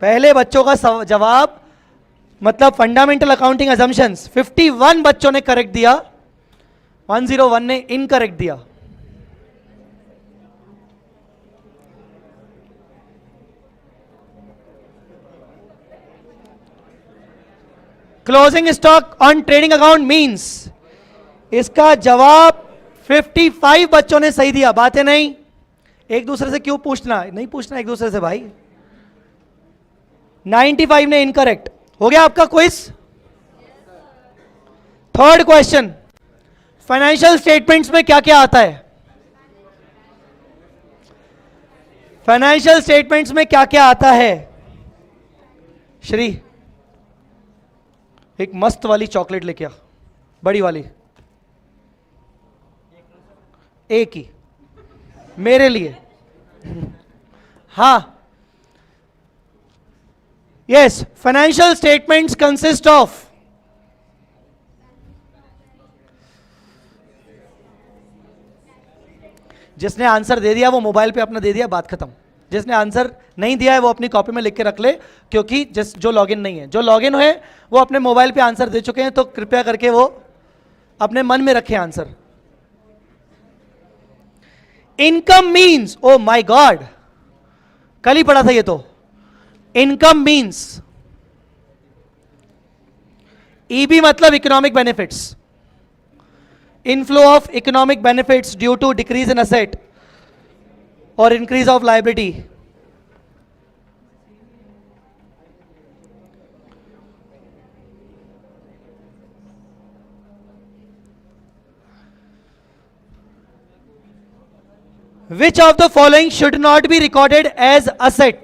पहले बच्चों का जवाब मतलब फंडामेंटल अकाउंटिंग असम्पशंस 51 बच्चों ने करेक्ट दिया, 101 ने इनकरेक्ट दिया। Closing stock on trading account means, इसका जवाब 55 बच्चों ने सही दिया। बातें नहीं, एक दूसरे से क्यों पूछना, नहीं पूछना एक दूसरे से भाई। 95 ने इनकरेक्ट। हो गया आपका quiz. Third question, financial statements में क्या क्या आता है? फाइनेंशियल स्टेटमेंट्स में क्या क्या आता है? श्री एक मस्त वाली चॉकलेट लेके आ, बड़ी वाली, एक ही मेरे लिए। हाँ, yes, financial statements consist of, जिसने आंसर दे दिया वो मोबाइल पे अपना दे दिया, बात खत्म। जिसने आंसर नहीं दिया है वो अपनी कॉपी में लिख के रख ले, क्योंकि जो लॉगिन नहीं है, जो लॉगिन है वो अपने मोबाइल पे आंसर दे चुके हैं, तो कृपया करके वो अपने मन में रखें answer. Income means, oh my god, कल ही पढ़ा था ये तो। इनकम मीन्स, ईबी मतलब economic benefits, inflow of economic benefits due to decrease in asset और increase of liability. Which of the following should not be recorded as asset?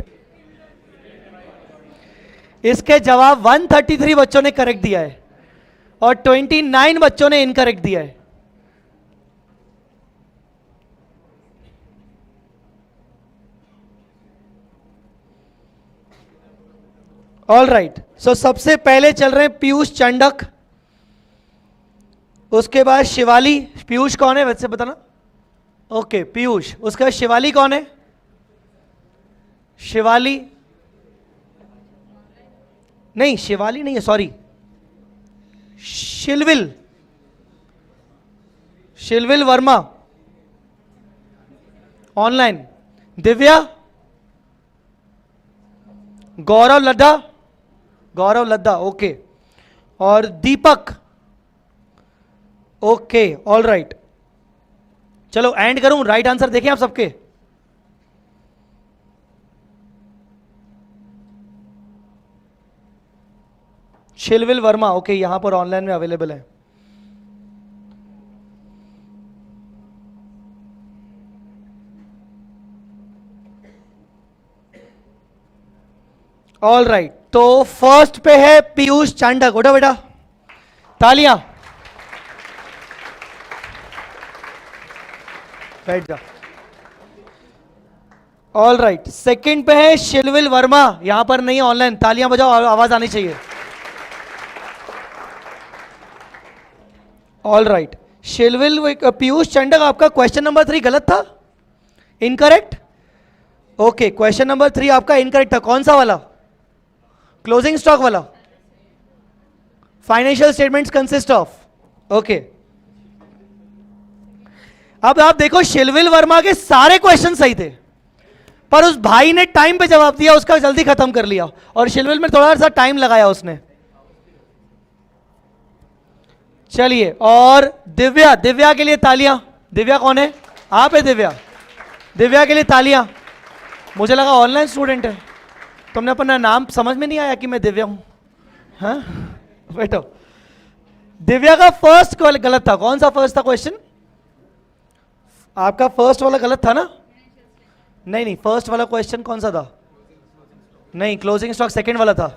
इसके जवाब 133 बच्चों ने करेक्ट दिया है और 29 बच्चों ने इनकरेक्ट दिया है। ऑल राइट, सो सबसे पहले चल रहे हैं पीयूष चंडक, उसके बाद शिवाली। पीयूष कौन है वैसे बताना? ओके पीयूष, उसके बाद शिवाली कौन है? शिवाली नहीं, शिवाली नहीं है, सॉरी, शिलविल, शिलविल वर्मा ऑनलाइन। दिव्या, गौरव लद्दा, गौरव लद्दा, ओके, और दीपक, ओके, ऑल राइट। चलो एंड करूं, राइट आंसर देखें आप सबके। शिलविल वर्मा, ओके, यहां पर ऑनलाइन में अवेलेबल है। ऑल राइट, तो फर्स्ट पे है पीयूष चांडक, उठो बेटा, तालियां, बैठ जा। ऑल राइट, सेकंड पे है शिलविल वर्मा, यहां पर नहीं है, ऑनलाइन, तालियां बजाओ, आवाज आनी चाहिए। ऑल राइट, शिलविल, पीयूष चंडक, आपका क्वेश्चन नंबर 3 गलत था, इनकरेक्ट। ओके, क्वेश्चन नंबर 3 आपका इनकरेक्ट था। कौन सा वाला? क्लोजिंग स्टॉक वाला। Financial statements consist of, okay. अब आप देखो, शिलविल वर्मा के सारे क्वेश्चन सही थे, पर उस भाई ने टाइम पे जवाब दिया, उसका जल्दी खत्म कर लिया, और शिलविल में थोड़ा सा टाइम लगाया उसने। चलिए, और दिव्या, दिव्या के लिए तालियां। दिव्या कौन है? आप है दिव्या, दिव्या के लिए तालियां। मुझे लगा ऑनलाइन स्टूडेंट है, तुमने अपना नाम समझ में नहीं आया कि मैं दिव्या हूं? हाँ बैठो। दिव्या का फर्स्ट गलत था। कौन सा फर्स्ट था क्वेश्चन? आपका फर्स्ट वाला गलत था ना? नहीं नहीं, फर्स्ट वाला क्वेश्चन कौन सा था? नहीं, क्लोजिंग स्टॉक सेकंड वाला था।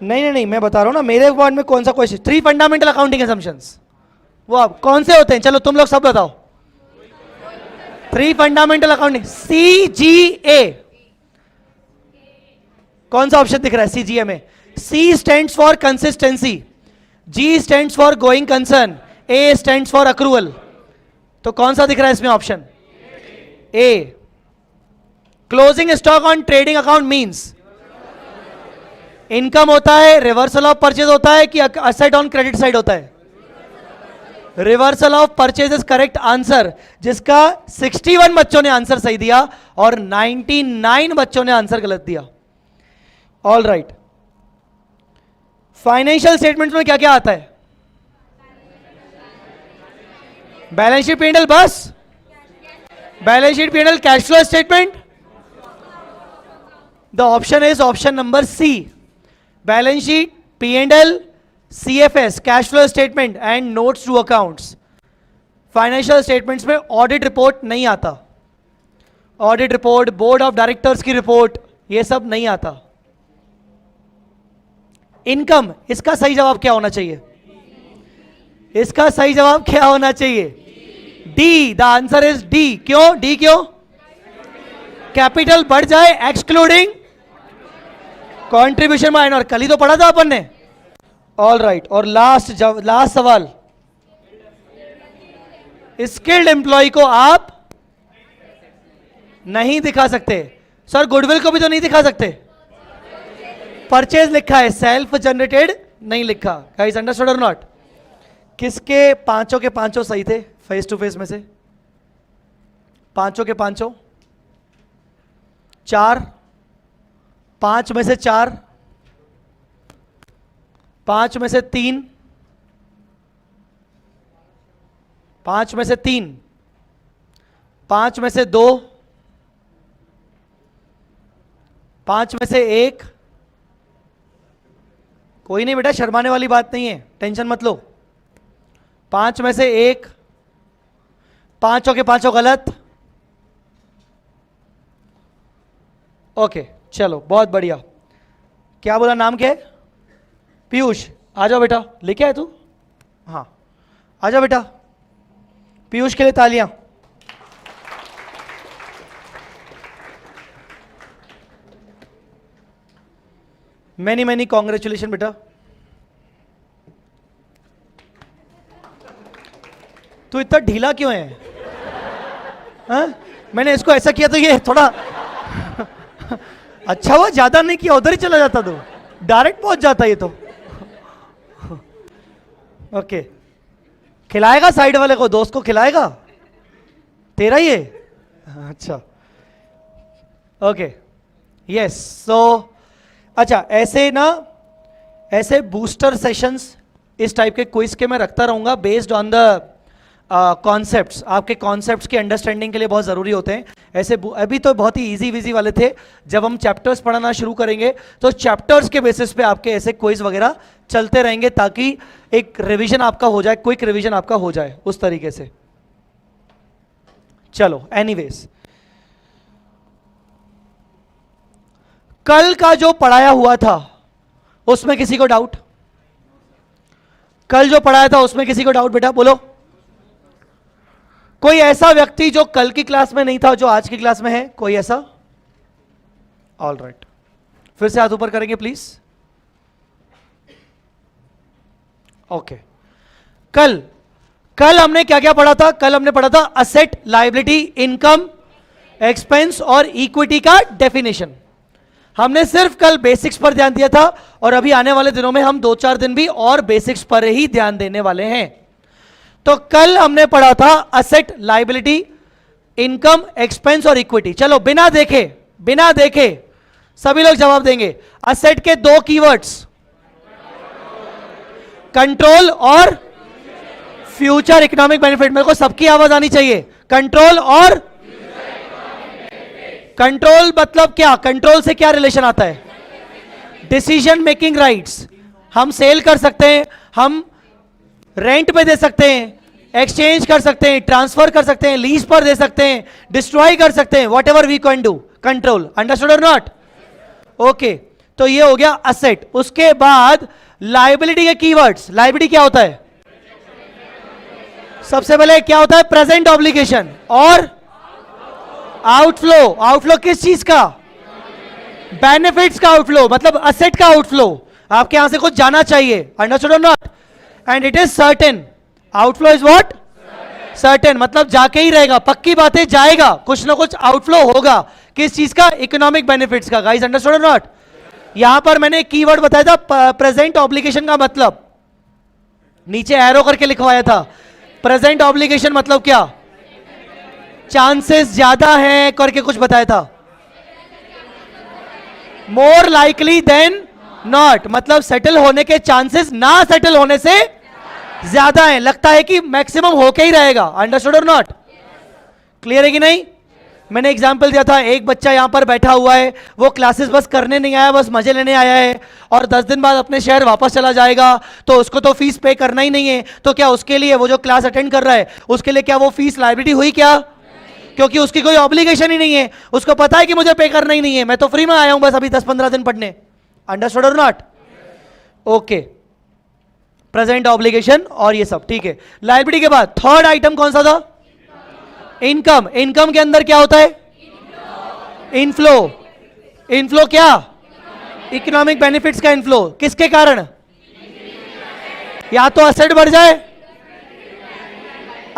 नहीं नहीं नहीं, मैं बता रहा हूं ना, मेरे वर्ड में कौन सा क्वेश्चन? 3 फंडामेंटल अकाउंटिंग असम्पशंस, वो आप कौन से होते हैं? चलो तुम लोग सब बताओ। 3 फंडामेंटल अकाउंटिंग, CGA, कौन सा ऑप्शन दिख रहा है CGA में? C stands for consistency, G stands for going concern, A stands for accrual. तो कौन सा दिख रहा है इसमें option? A। Closing stock on trading account means income होता है, रिवर्सल ऑफ परचेज होता है, कि असेट ऑन क्रेडिट साइड होता है? Reversal of purchase is correct answer, जिसका 61 बच्चों ने आंसर सही दिया और 99 बच्चों ने आंसर गलत दिया। ऑल राइट, फाइनेंशियल स्टेटमेंट्स में क्या क्या आता है? बैलेंस शीट, P&L, बस balance sheet, P&L, cash flow statement. The option is option number C. Balance sheet, P&L, CFS, cash flow statement and notes to accounts. Financial statements में audit report नहीं आता. Audit report, board of directors की report, ये सब नहीं आता. Income, इसका सही जवाब क्या होना चाहिए? इसका सही जवाब क्या होना चाहिए? D. The answer is D. क्यों? डी क्यों? कैपिटल बढ़ जाए एक्सक्लूडिंग कॉन्ट्रीब्यूशन माइनर. कल ही तो पढ़ा था अपन ने. All right. और लास्ट सवाल, स्किल्ड एम्प्लॉय को आप नहीं दिखा सकते. सर गुडविल को भी तो नहीं दिखा सकते. परचेज लिखा है, सेल्फ जनरेटेड नहीं लिखा. Guys understood or not? किसके पांचों के पांचों सही थे फेस टू फेस में से? पांचों के पांचों? चार. पांच में से चार. पांच में से तीन. पांच में से तीन. पांच में से दो. पांच में से एक. कोई नहीं बेटा, शर्माने वाली बात नहीं है, टेंशन मत लो. पांच में से एक. पांचों के पांचों गलत. ओके चलो बहुत बढ़िया. क्या बोला, नाम क्या है? पीयूष. आ जाओ बेटा. लेके आए तू? हाँ आ जाओ बेटा. पीयूष के लिए तालियां. मैनी मैनी कॉन्ग्रेचुलेशन बेटा. तू इतना ढीला क्यों है? हाँ? मैंने इसको ऐसा किया तो ये थोड़ा अच्छा हुआ ज्यादा नहीं किया, उधर ही चला जाता तो डायरेक्ट पहुंच जाता ये तो. ओके. खिलाएगा साइड वाले को, दोस्त को खिलाएगा? तेरा ही है? अच्छा ओके यस. सो अच्छा, ऐसे ना, ऐसे बूस्टर सेशंस इस टाइप के क्विज के मैं रखता रहूंगा बेस्ड ऑन द कॉन्सेप्ट्स. आपके कॉन्सेप्ट्स की अंडरस्टैंडिंग के लिए बहुत ज़रूरी होते हैं ऐसे. अभी तो बहुत ही इजी विजी वाले थे. जब हम चैप्टर्स पढ़ाना शुरू करेंगे तो चैप्टर्स के बेसिस पे आपके ऐसे क्विज वगैरह चलते रहेंगे ताकि एक रिवीजन आपका हो जाए, क्विक रिवीजन आपका हो जाए उस तरीके से. चलो एनीवेज, कल का जो पढ़ाया हुआ था उसमें किसी को डाउट? कल जो पढ़ाया था उसमें किसी को डाउट? बेटा बोलो. कोई ऐसा व्यक्ति जो कल की क्लास में नहीं था जो आज की क्लास में है? कोई ऐसा? All right. फिर से हाथ ऊपर करेंगे प्लीज. ओके. कल हमने क्या क्या पढ़ा था? कल हमने पढ़ा था असेट, लायबिलिटी, इनकम, एक्सपेंस और इक्विटी का डेफिनेशन. हमने सिर्फ कल बेसिक्स पर ध्यान दिया था और अभी आने वाले दिनों में हम 2-4 दिन भी और बेसिक्स पर ही ध्यान देने वाले हैं. तो कल हमने पढ़ा था असेट, लायबिलिटी, इनकम, एक्सपेंस और इक्विटी. चलो बिना देखे सभी लोग जवाब देंगे. असेट के दो कीवर्ड्स, कंट्रोल और फ्यूचर इकोनॉमिक बेनिफिट. मेरे को सबकी आवाज आनी चाहिए. कंट्रोल और कंट्रोल मतलब क्या? कंट्रोल से क्या रिलेशन आता है? Decision making rights. हम सेल कर सकते हैं, हम रेंट पे दे सकते हैं, एक्सचेंज कर सकते हैं, ट्रांसफर कर सकते हैं, लीज पर दे सकते हैं, डिस्ट्रॉय कर सकते हैं, whatever we can do. Control. Understood or not? Okay. तो ये हो गया असेट. उसके बाद लायबिलिटी के कीवर्ड्स. लायबिलिटी क्या होता है? सबसे पहले क्या होता है? प्रेजेंट ऑब्लिगेशन और आउटफ्लो. आउटफ्लो किस चीज का? बेनिफिट्स का आउटफ्लो, मतलब असेट का आउटफ्लो. आपके यहां से कुछ जाना चाहिए. Understood or not? And it is certain. Outflow is what? Certain. मतलब जाके ही रहेगा, पक्की बात है, जाएगा, कुछ ना कुछ आउटफ्लो होगा. किस चीज का? इकोनॉमिक बेनिफिट्स का. Guys understood or not? यहां पर मैंने कीवर्ड बताया था प्रेजेंट ऑब्लिगेशन का मतलब, नीचे एरो करके लिखवाया था. प्रेजेंट ऑब्लिगेशन मतलब क्या? चांसेस ज्यादा हैं करके कुछ बताया था. मोर लाइकली देन नॉट, मतलब सेटल होने के चांसेस ना सेटल होने से ज्यादा है. लगता है कि मैक्सिमम होके ही रहेगा. Understood or not? क्लियर है कि नहीं? मैंने एग्जाम्पल दिया था, एक बच्चा यहां पर बैठा हुआ है, वो क्लासेस बस करने नहीं आया, बस मजे लेने आया है, और 10 दिन बाद अपने शहर वापस चला जाएगा, तो उसको तो फीस पे करना ही नहीं है, तो क्या उसके लिए, वो जो क्लास अटेंड कर रहा है, उसके लिए क्या वो फीस लाइबिलिटी हुई क्या? क्योंकि उसकी कोई ऑब्लिगेशन ही नहीं है, उसको पता है कि मुझे पे करना ही नहीं है, मैं तो फ्री में आया हूं बस अभी 10-15 दिन पढ़ने। Understood or not? Okay, present obligation और ये सब ठीक है। लाइबिलिटी के बाद थर्ड आइटम कौन सा था? इनकम। इनकम के अंदर क्या होता है? इनफ्लो। इनफ्लो क्या? इकोनॉमिक बेनिफिट्स का इनफ्लो। किसके कारण? या तो असेट बढ़ जाए,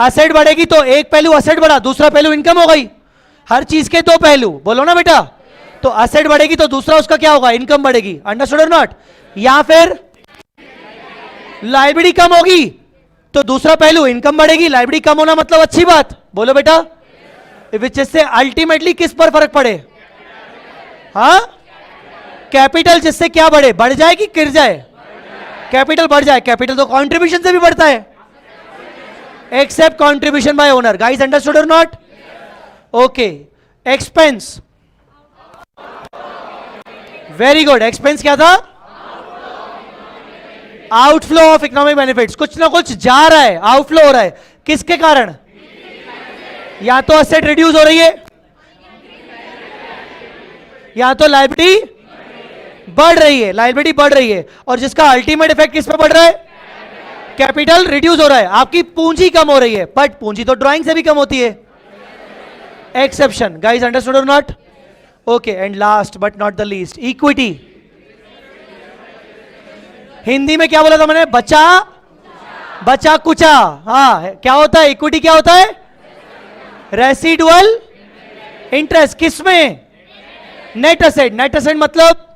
असेट बढ़ेगी तो एक पहलू असेट बढ़ा, दूसरा पहलू इनकम हो गई। हर चीज के दो पहलू, बोलो ना बेटा। तो असेट बढ़ेगी तो दूसरा उसका क्या होगा? इनकम बढ़ेगी। Understood or not? या फिर लाइबिलिटी कम होगी तो दूसरा पहलू इनकम बढ़ेगी। लाइबिलिटी कम होना मतलब अच्छी बात, बोलो बेटा। विच से अल्टीमेटली किस पर फर्क पड़े? हाँ, कैपिटल। जिससे क्या बढ़े? बढ़ जाए कि गिर जाए? कैपिटल बढ़ जाए। कैपिटल तो कंट्रीब्यूशन से भी बढ़ता है, except contribution by owner. Guys understood or not? Okay, expense. Very good. Expense क्या था? Outflow of economic benefits. कुछ ना कुछ जा रहा है, आउटफ्लो हो रहा है। किसके कारण? या तो असेट रिड्यूस हो रही है, या तो लायबिलिटी बढ़ रही है। लायबिलिटी बढ़ रही है और जिसका अल्टीमेट इफेक्ट किस पे पड़ रहा है? कैपिटल रिड्यूस हो रहा है, आपकी पूंजी कम हो रही है। बट पूंजी तो ड्राइंग से भी कम होती है। Exception. Guys understood or not? Okay, and last but not the least, equity. Hindi में क्या बोला था मैंने? बचा बचा कुचा। हाँ, क्या होता है? इक्विटी क्या होता है? Residual interest. किसमें? Net asset. नेट असेट मतलब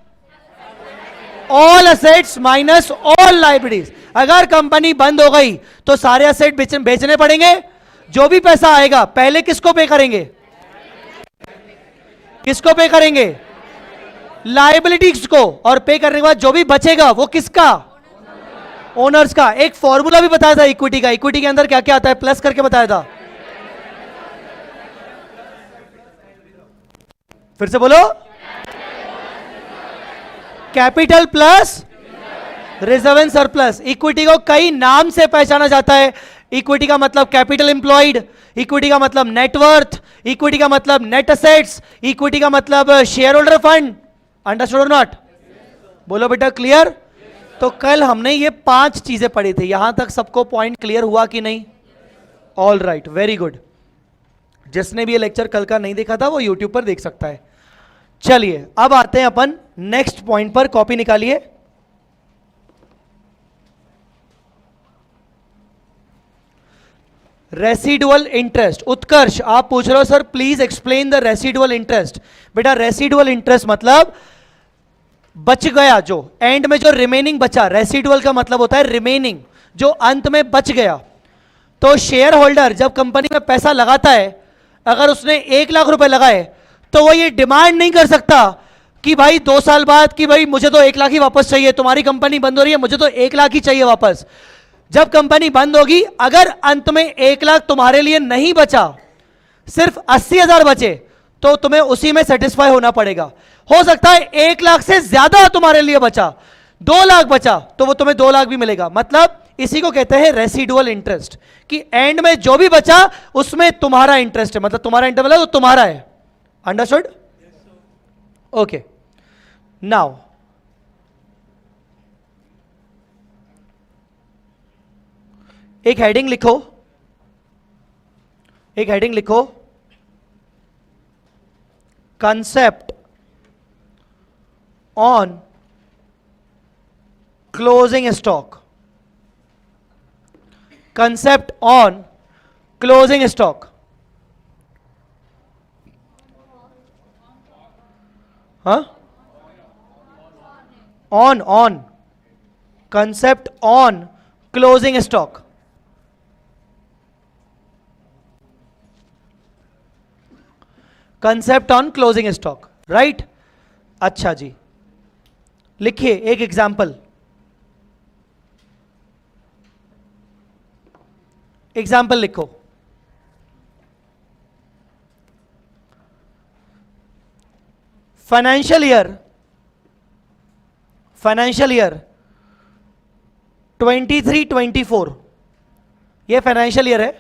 all assets minus all liabilities. अगर कंपनी बंद हो गई तो सारे असेट बेचने पड़ेंगे। जो भी पैसा आएगा पहले किसको पे करेंगे? किसको पे करेंगे? लायबिलिटीज को। और पे करने के बाद जो भी बचेगा वो किसका? ओनर्स का। एक फॉर्मूला भी बताया था इक्विटी का। इक्विटी के अंदर क्या क्या आता है प्लस करके बताया था। फिर से बोलो। Capital plus reserve and surplus. Equity को कई नाम से पहचाना जाता है। इक्विटी का मतलब कैपिटल एम्प्लॉयड, इक्विटी का मतलब नेटवर्थ, इक्विटी का मतलब नेट असेट्स, इक्विटी का मतलब share holder fund. Understood or not? बोलो बेटा, क्लियर? तो कल हमने ये 5 चीजें पढ़ी थी। यहां तक सबको पॉइंट क्लियर हुआ कि नहीं? All right, very good. जिसने भी ये लेक्चर कल का नहीं देखा था वो यूट्यूब पर देख सकता है। चलिए अब आते हैं अपन नेक्स्ट पॉइंट पर। कॉपी निकालिए। Residual interest. उत्कर्ष, आप पूछ रहे हो sir please explain the residual interest. बेटा रेसिडुअल इंटरेस्ट मतलब बच गया, जो एंड में जो रिमेनिंग बचा। रेसिडुअल का मतलब होता है रिमेनिंग, जो अंत में बच गया। तो शेयर होल्डर जब कंपनी में पैसा लगाता है, अगर उसने 1 लाख रुपए लगाए तो वो ये डिमांड नहीं कर सकता कि भाई 2 साल बाद कि भाई मुझे तो 1 लाख ही वापस चाहिए, तुम्हारी कंपनी बंद हो रही है, मुझे तो 1 लाख ही चाहिए वापस। जब कंपनी बंद होगी, अगर अंत में 1 लाख तुम्हारे लिए नहीं बचा, सिर्फ 80,000 बचे, तो तुम्हें उसी में सेटिस्फाई होना पड़ेगा। हो सकता है 1 लाख से ज्यादा तुम्हारे लिए बचा, 2 लाख बचा, तो वो तुम्हें 2 लाख भी मिलेगा। मतलब इसी को कहते हैं रेसिडुअल इंटरेस्ट, कि एंड में जो भी बचा उसमें तुम्हारा इंटरेस्ट है। मतलब तुम्हारा इंटरेस्ट मतलब तो तुम्हारा है। अंडरस्टूड? ओके, नाउ एक हेडिंग लिखो, एक हेडिंग लिखो, concept on closing stock. Concept on closing stock. हाँ, on concept on closing stock. Concept on closing stock, right? अच्छा जी, लिखिए एक एग्जाम्पल। एग्जाम्पल लिखो। फाइनेंशियल ईयर 23-24, ये फाइनेंशियल ईयर है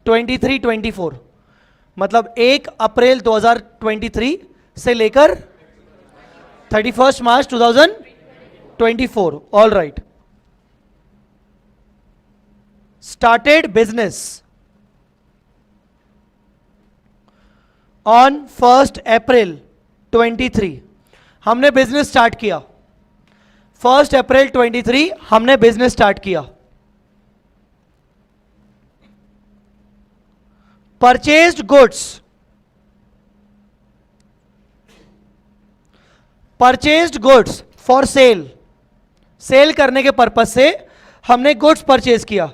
23-24, मतलब 1 अप्रैल 2023 से लेकर 31 March 2024. All right. Started business on 1 April 23, हमने बिजनेस स्टार्ट किया 1 अप्रैल 23, हमने बिजनेस स्टार्ट किया. Purchased goods, purchased goods for sale, sale करने के पर्पज से हमने गुड्स परचेज किया.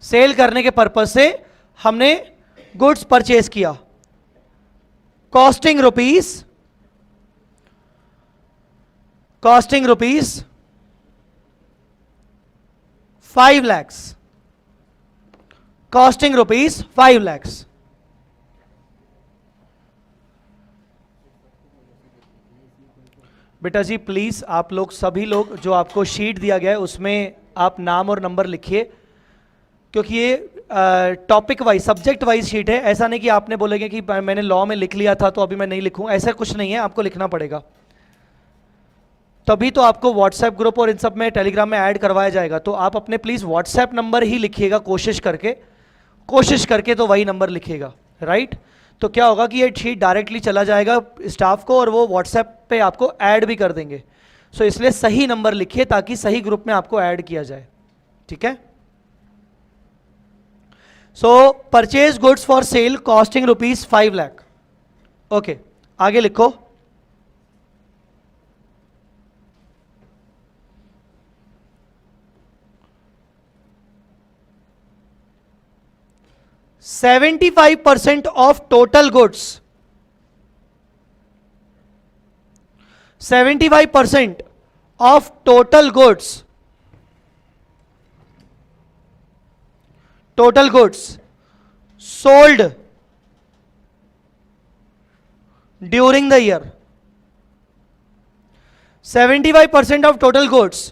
सेल करने के पर्पज से हमने गुड्स परचेज किया. Costing rupees 5 lakhs, costing rupees 5 lakhs. बेटा जी प्लीज आप लोग सभी लोग जो आपको शीट दिया गया है उसमें आप नाम और नंबर लिखिए, क्योंकि ये topic wise subject wise sheet है. ऐसा नहीं कि आपने बोलेंगे कि मैंने लॉ में लिख लिया था तो अभी मैं नहीं लिखूं, ऐसा कुछ नहीं है, आपको लिखना पड़ेगा. तभी तो आपको व्हाट्सएप ग्रुप और इन सब में टेलीग्राम में ऐड करवाया जाएगा. तो आप अपने प्लीज व्हाट्सएप नंबर ही लिखिएगा, कोशिश करके तो वही नंबर लिखिएगा. राइट. तो क्या होगा कि ये शीट डायरेक्टली चला जाएगा स्टाफ को और वो व्हाट्सएप पे आपको ऐड भी कर देंगे. सो इसलिए सही नंबर लिखिए ताकि सही ग्रुप में आपको ऐड किया जाए. ठीक है. सो purchase goods for cell costing rupees 5 lakh. Okay, आगे लिखो. %75 of total goods, 75% of total goods sold during the year, 75% of total goods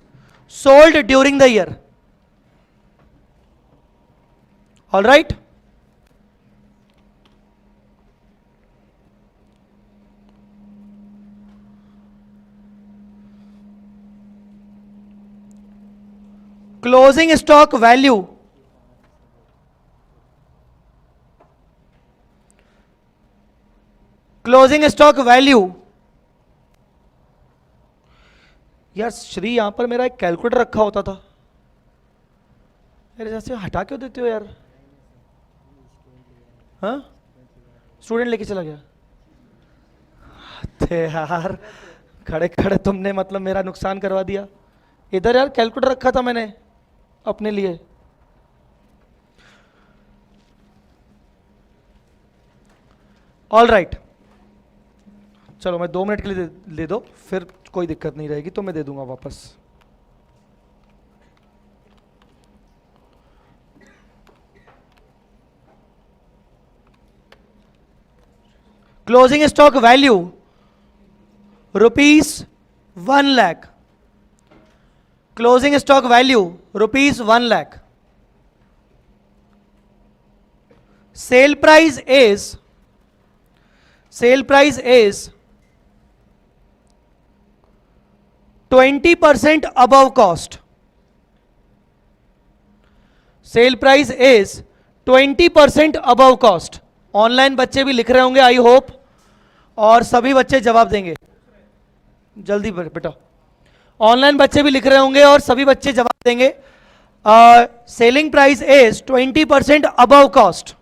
sold during the year. All right. Closing stock value, closing stock value. यार श्री यहां पर मेरा एक calculator रखा होता था, मेरे जैसे हटा क्यों देते हो यार? हाँ, स्टूडेंट लेके चला गया. थे यार, खड़े खड़े तुमने मतलब मेरा नुकसान करवा दिया. इधर यार कैलकुलेटर रखा था मैंने अपने लिए. All right. चलो मैं 2 मिनट के लिए दे दो, फिर कोई दिक्कत नहीं रहेगी तो मैं दे दूंगा वापस. Closing stock value ₹1 lakh. Closing stock value ₹1 lakh. Sale price is 20% above cost. Sale price is 20% above cost. Online बच्चे भी लिख रहे होंगे आई होप, और सभी बच्चे जवाब देंगे. जल्दी बेटा, ऑनलाइन बच्चे भी लिख रहे होंगे और सभी बच्चे जवाब देंगे. Selling price is 20% above cost.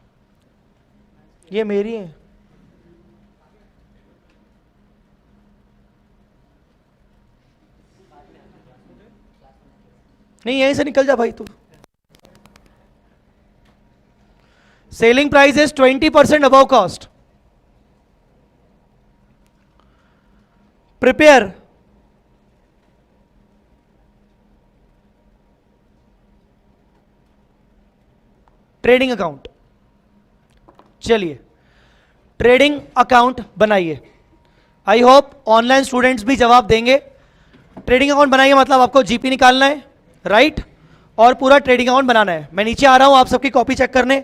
ये मेरी है. नहीं, यहीं से निकल जा भाई तू. Selling price is 20% above cost. Prepare trading account. चलिए, ट्रेडिंग अकाउंट बनाइए। आई होप ऑनलाइन स्टूडेंट्स भी जवाब देंगे। ट्रेडिंग अकाउंट बनाइए मतलब आपको जीपी निकालना है, राइट, और पूरा ट्रेडिंग अकाउंट बनाना है। मैं नीचे आ रहा हूं आप सबकी कॉपी चेक करने।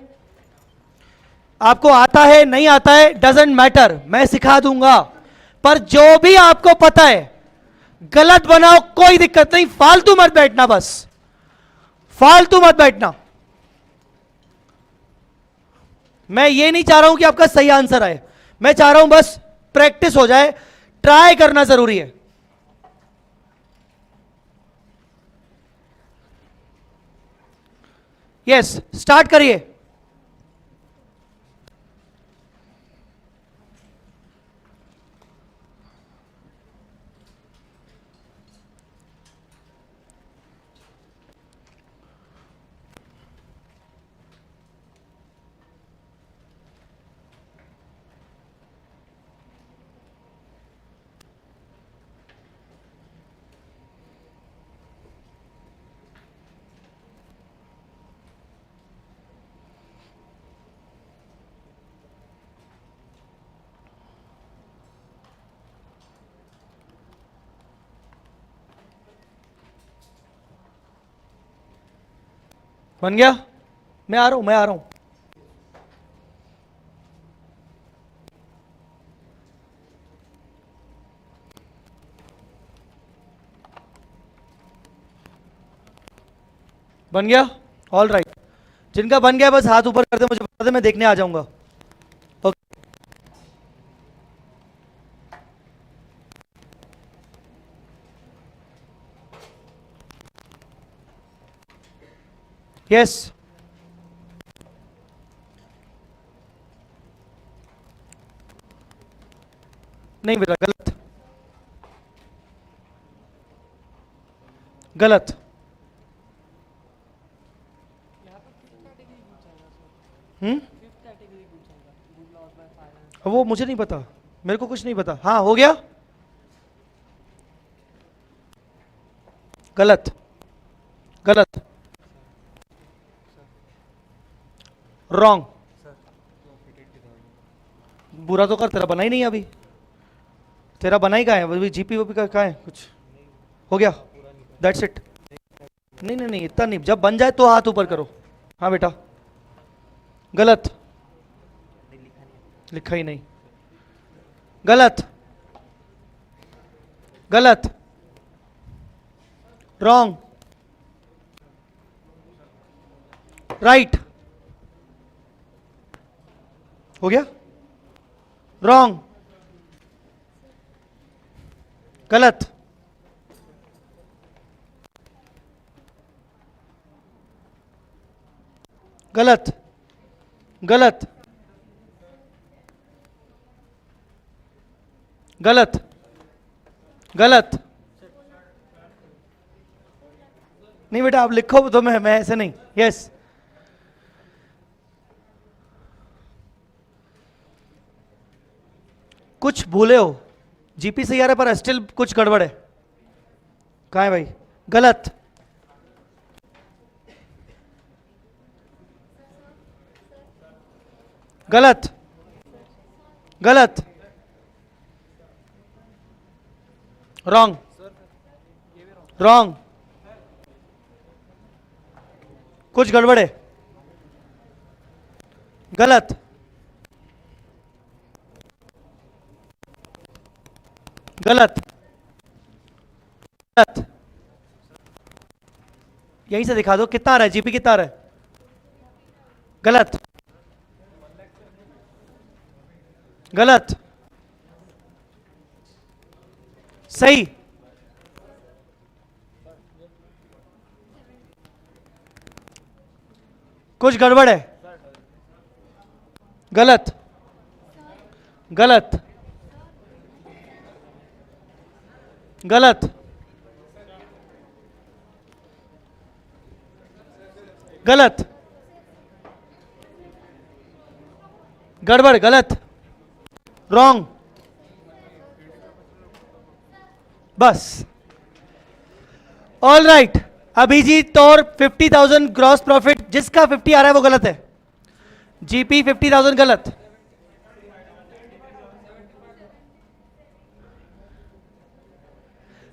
आपको आता है नहीं आता है डजेंट मैटर, मैं सिखा दूंगा, पर जो भी आपको पता है गलत बनाओ, कोई दिक्कत नहीं, फालतू मत बैठना, बस फालतू मत बैठना। मैं ये नहीं चाह रहा हूं कि आपका सही आंसर आए, मैं चाह रहा हूं बस प्रैक्टिस हो जाए, ट्राई करना जरूरी है। यस, स्टार्ट करिए। बन गया? मैं आ रहा हूं, मैं आ रहा हूं। बन गया? All right. जिनका बन गया बस हाथ ऊपर कर दे, मुझे बता दे, मैं देखने आ जाऊंगा। ओके, यस, नहीं बेटा, गलत गलत। वो मुझे नहीं पता, मेरे को कुछ नहीं पता। हाँ, हो गया? गलत गलत, रॉन्ग। बुरा तो कर, तेरा बना ही नहीं है अभी, तेरा बना ही कहाँ है अभी? जीपी वोपी का कहाँ है कुछ? हो गया, दैट्स इट। नहीं नहीं नहीं, इतना नहीं, जब बन जाए तो हाथ ऊपर करो। हाँ बेटा, गलत, लिखा ही नहीं, गलत गलत, रॉन्ग, राइट, हो गया, रॉन्ग, गलत, गलत गलत गलत गलत। नहीं बेटा, आप लिखो तो मैं ऐसे नहीं। यस, कुछ भूले हो, जीपी सही आ रहा है पर स्टिल कुछ गड़बड़ है। कहाँ है भाई? गलत गलत गलत, रॉन्ग रॉन्ग, कुछ गड़बड़ है, गलत गलत गलत। यहीं से दिखा दो कितना आ रहा है, जीपी कितना आ रहा है? गलत गलत, सही, कुछ गड़बड़ है, गलत गलत गलत गलत, गड़बड़, गलत, रॉन्ग, बस। ऑल राइट, अभिजीत और 50,000 ग्रॉस प्रॉफिट, जिसका 50 आ रहा है वो गलत है। जीपी 50,000 गलत,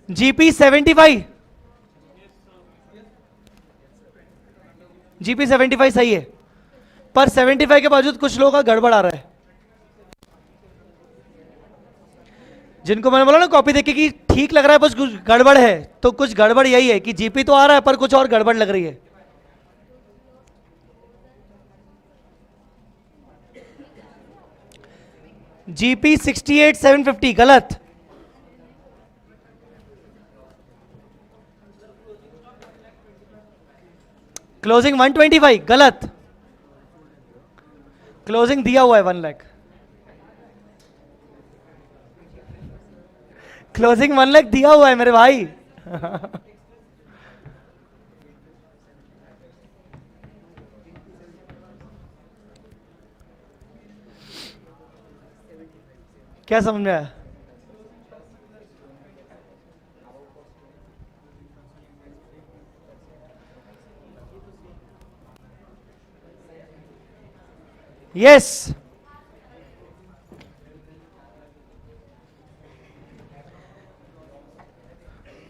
जीपी 75, जीपी 75 सही है, पर 75 के बावजूद कुछ लोगों का गड़बड़ आ रहा है। जिनको मैंने बोला ना कॉपी देखे कि ठीक लग रहा है बस कुछ गड़बड़ है, तो कुछ गड़बड़ यही है कि जीपी तो आ रहा है पर कुछ और गड़बड़ लग रही है। जीपी 68,750 गलत। क्लोजिंग 125 गलत। क्लोजिंग दिया हुआ है 1 लाख। क्लोजिंग 1 लाख दिया हुआ है मेरे भाई। क्या समझ में आया? Yes,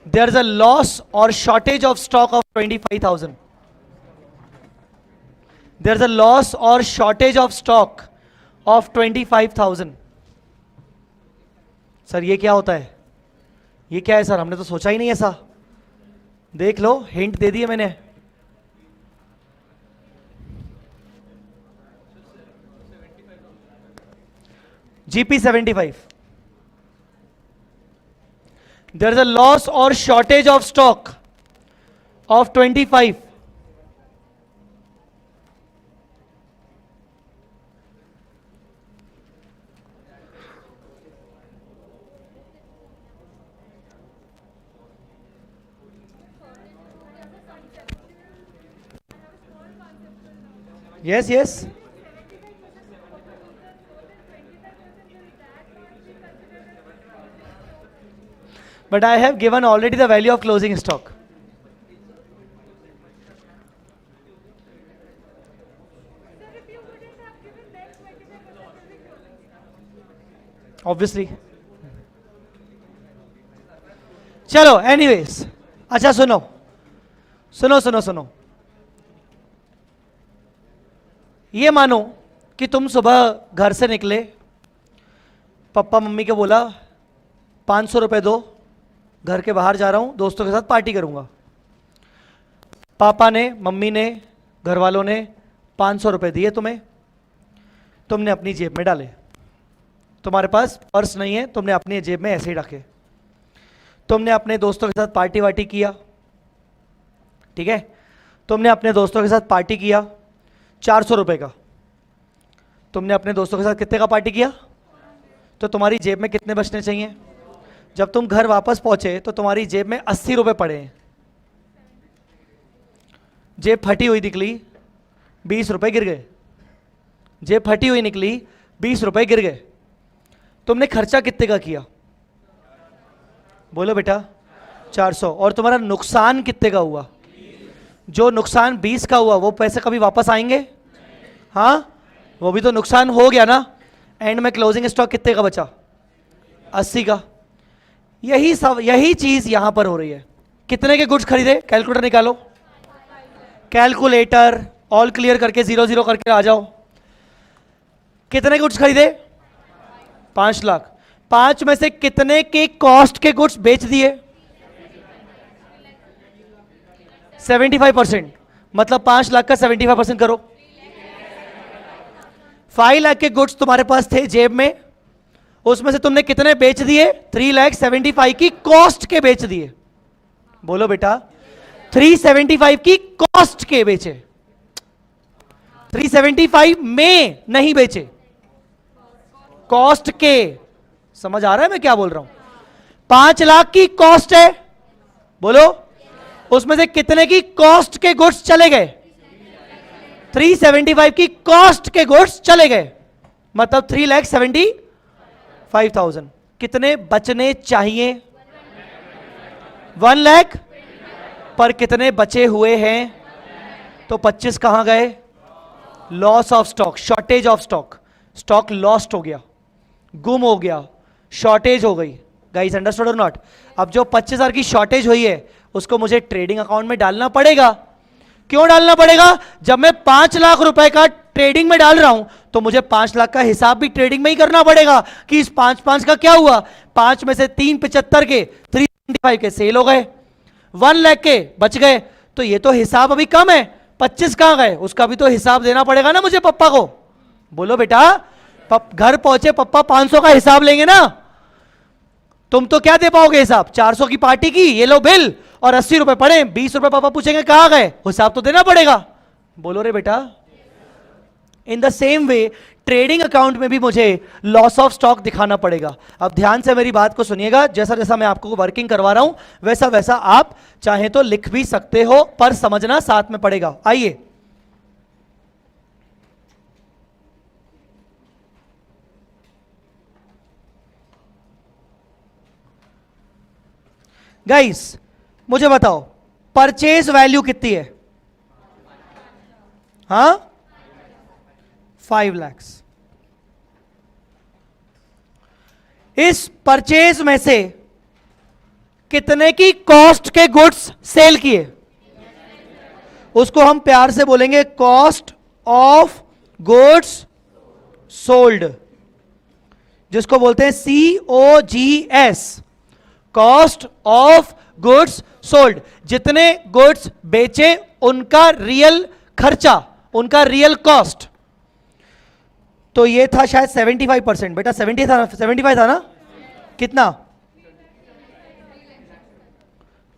there is a loss or shortage of stock of 25,000. There is a loss or shortage of stock of 25,000. Sir ये क्या होता है? ये क्या है सर? हमने तो सोचा ही नहीं ऐसा। देख लो, हिंट दे दिए मैंने। GP 75. There is a loss or shortage of stock of 25. Yes, yes. But I have given already the value of closing stock. Obviously. चलो एनीवेज, अच्छा सुनो सुनो सुनो सुनो, ये मानो कि तुम सुबह घर से निकले, पापा मम्मी को बोला 500 रुपए दो, घर के बाहर जा रहा हूं, दोस्तों के साथ पार्टी करूंगा। पापा ने, मम्मी ने, घर वालों ने 500 रुपए दिए तुम्हें, तुमने अपनी जेब में डाले। तुम्हारे पास पर्स नहीं है, तुमने अपनी जेब में ऐसे ही रखे। तुमने अपने दोस्तों के साथ पार्टी वार्टी किया, ठीक है, तुमने अपने दोस्तों के साथ पार्टी किया 400 रुपए का। तुमने अपने दोस्तों के साथ कितने का पार्टी किया? तो तुम्हारी जेब में कितने बचने चाहिए? जब तुम घर वापस पहुंचे तो तुम्हारी जेब में 80 रुपए पड़े हैं। जेब फटी हुई निकली, 20 रुपए गिर गए। जेब फटी हुई निकली, 20 रुपए गिर गए। तुमने खर्चा कितने का किया? बोलो बेटा 400। और तुम्हारा नुकसान कितने का हुआ? जो नुकसान 20 का हुआ वो पैसे कभी वापस आएंगे? हाँ, वो भी तो नुकसान हो गया ना। एंड में क्लोजिंग स्टॉक कितने का बचा? 80 का। यही चीज यहां पर हो रही है। कितने के गुड्स खरीदे? कैलकुलेटर निकालो, कैलकुलेटर ऑल क्लियर करके 0 करके आ जाओ। कितने गुड्स खरीदे? 5 लाख। 5 में से कितने के कॉस्ट के गुड्स बेच दिए? 75%। मतलब 5 लाख का 75% करो। 5 लाख के गुड्स तुम्हारे पास थे जेब में, उसमें से तुमने कितने बेच दिए? 3,75,000 की कॉस्ट के बेच दिए। बोलो बेटा 375 की कॉस्ट के बेचे, 375 में नहीं बेचे, कॉस्ट के। समझ आ रहा है मैं क्या बोल रहा हूं? 5 लाख की कॉस्ट है, बोलो उसमें से कितने की कॉस्ट के गुड्स चले गए? 375 की कॉस्ट के गुड्स चले गए, मतलब 3,75,000। कितने बचने चाहिए? 1 लाख। पर कितने बचे हुए हैं? तो 25 कहां गए? Loss of stock, shortage of stock. Stock lost हो गया, गुम हो गया, शॉर्टेज हो गई, गाइस अंडरस्टूड और नॉट? अब जो 25,000 की शॉर्टेज हुई है उसको मुझे ट्रेडिंग अकाउंट में डालना पड़ेगा। क्यों डालना पड़ेगा? जब मैं 5 लाख रुपए का ट्रेडिंग में डाल रहा हूं तो मुझे 5 लाख का हिसाब भी ट्रेडिंग में ही करना पड़ेगा कि इस 5 का क्या हुआ। 5 में से 375 के 375 के सेल हो गए, 1 लाख के बच गए, तो ये तो हिसाब अभी कम है। 25 कहां गए उसका भी तो हिसाब देना पड़ेगा ना मुझे पप्पा को। बोलो बेटा, घर पहुंचे पप्पा 500 का हिसाब लेंगे ना, तुम तो क्या दे पाओगे हिसाब? 400 की पार्टी की, ये लो बिल, और 80 रुपए पड़े, 20 रुपए पापा पूछेंगे कहां गए, हिसाब तो देना पड़ेगा। बोलो रे बेटा। In the same way trading account में भी मुझे लॉस ऑफ स्टॉक दिखाना पड़ेगा। अब ध्यान से मेरी बात को सुनिएगा, जैसा जैसा मैं आपको वर्किंग करवा रहा हूं वैसा वैसा आप चाहे तो लिख भी सकते हो, पर समझना साथ में पड़ेगा। आइए, गाइस मुझे बताओ परचेज वैल्यू कितनी है? हां, 5 लाख। इस परचेज में से कितने की कॉस्ट के गुड्स सेल किए? उसको हम प्यार से बोलेंगे कॉस्ट ऑफ गुड्स सोल्ड, जिसको बोलते हैं COGS, cost of goods sold. जितने गुड्स बेचे उनका रियल खर्चा, उनका रियल कॉस्ट। तो ये था शायद 75%। बेटा 70 था, 75 था ना? कितना?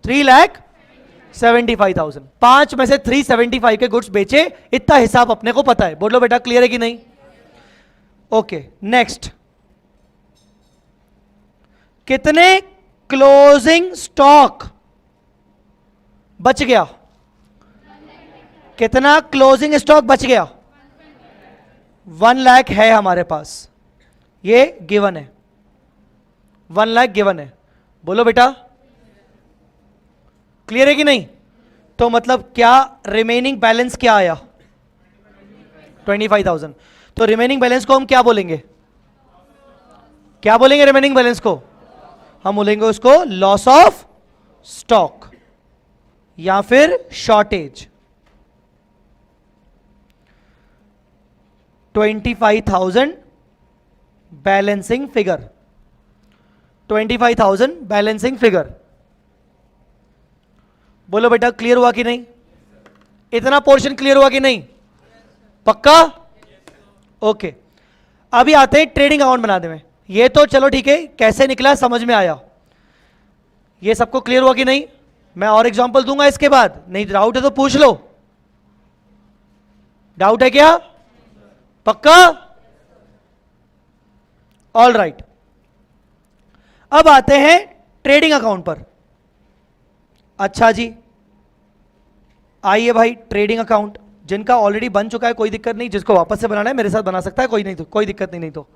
3,75,000। 5 में से 375 के गुड्स बेचे, इतना हिसाब अपने को पता है। बोलो बेटा, क्लियर है कि नहीं? Okay, next. कितने क्लोजिंग स्टॉक बच गया? कितना क्लोजिंग स्टॉक बच गया? 1 लाख है हमारे पास, ये गिवन है, 1 लाख गिवन है। बोलो बेटा, क्लियर है कि नहीं? तो मतलब क्या रिमेनिंग बैलेंस क्या आया? 25,000। तो रिमेनिंग बैलेंस को हम क्या बोलेंगे? क्या बोलेंगे रिमेनिंग बैलेंस को? हम बोलेंगे उसको लॉस ऑफ स्टॉक या फिर shortage. 25,000 balancing figure, 25,000 balancing figure. बोलो बेटा, क्लियर हुआ कि नहीं? इतना पोर्शन क्लियर हुआ कि नहीं? पक्का? ओके, अभी आते हैं ट्रेडिंग अकाउंट बनाने में। ये तो चलो ठीक है, कैसे निकला समझ में आया। ये सबको क्लियर हुआ कि नहीं? मैं और एग्जांपल दूंगा इसके बाद, नहीं डाउट है तो पूछ लो। डाउट है क्या? पक्का? All right. अब आते हैं ट्रेडिंग अकाउंट पर। अच्छा जी, आइए भाई, ट्रेडिंग अकाउंट जिनका ऑलरेडी बन चुका है कोई दिक्कत नहीं, जिसको वापस से बनाना है मेरे साथ बना सकता है, कोई नहीं तो कोई दिक्कत नहीं। नहीं तो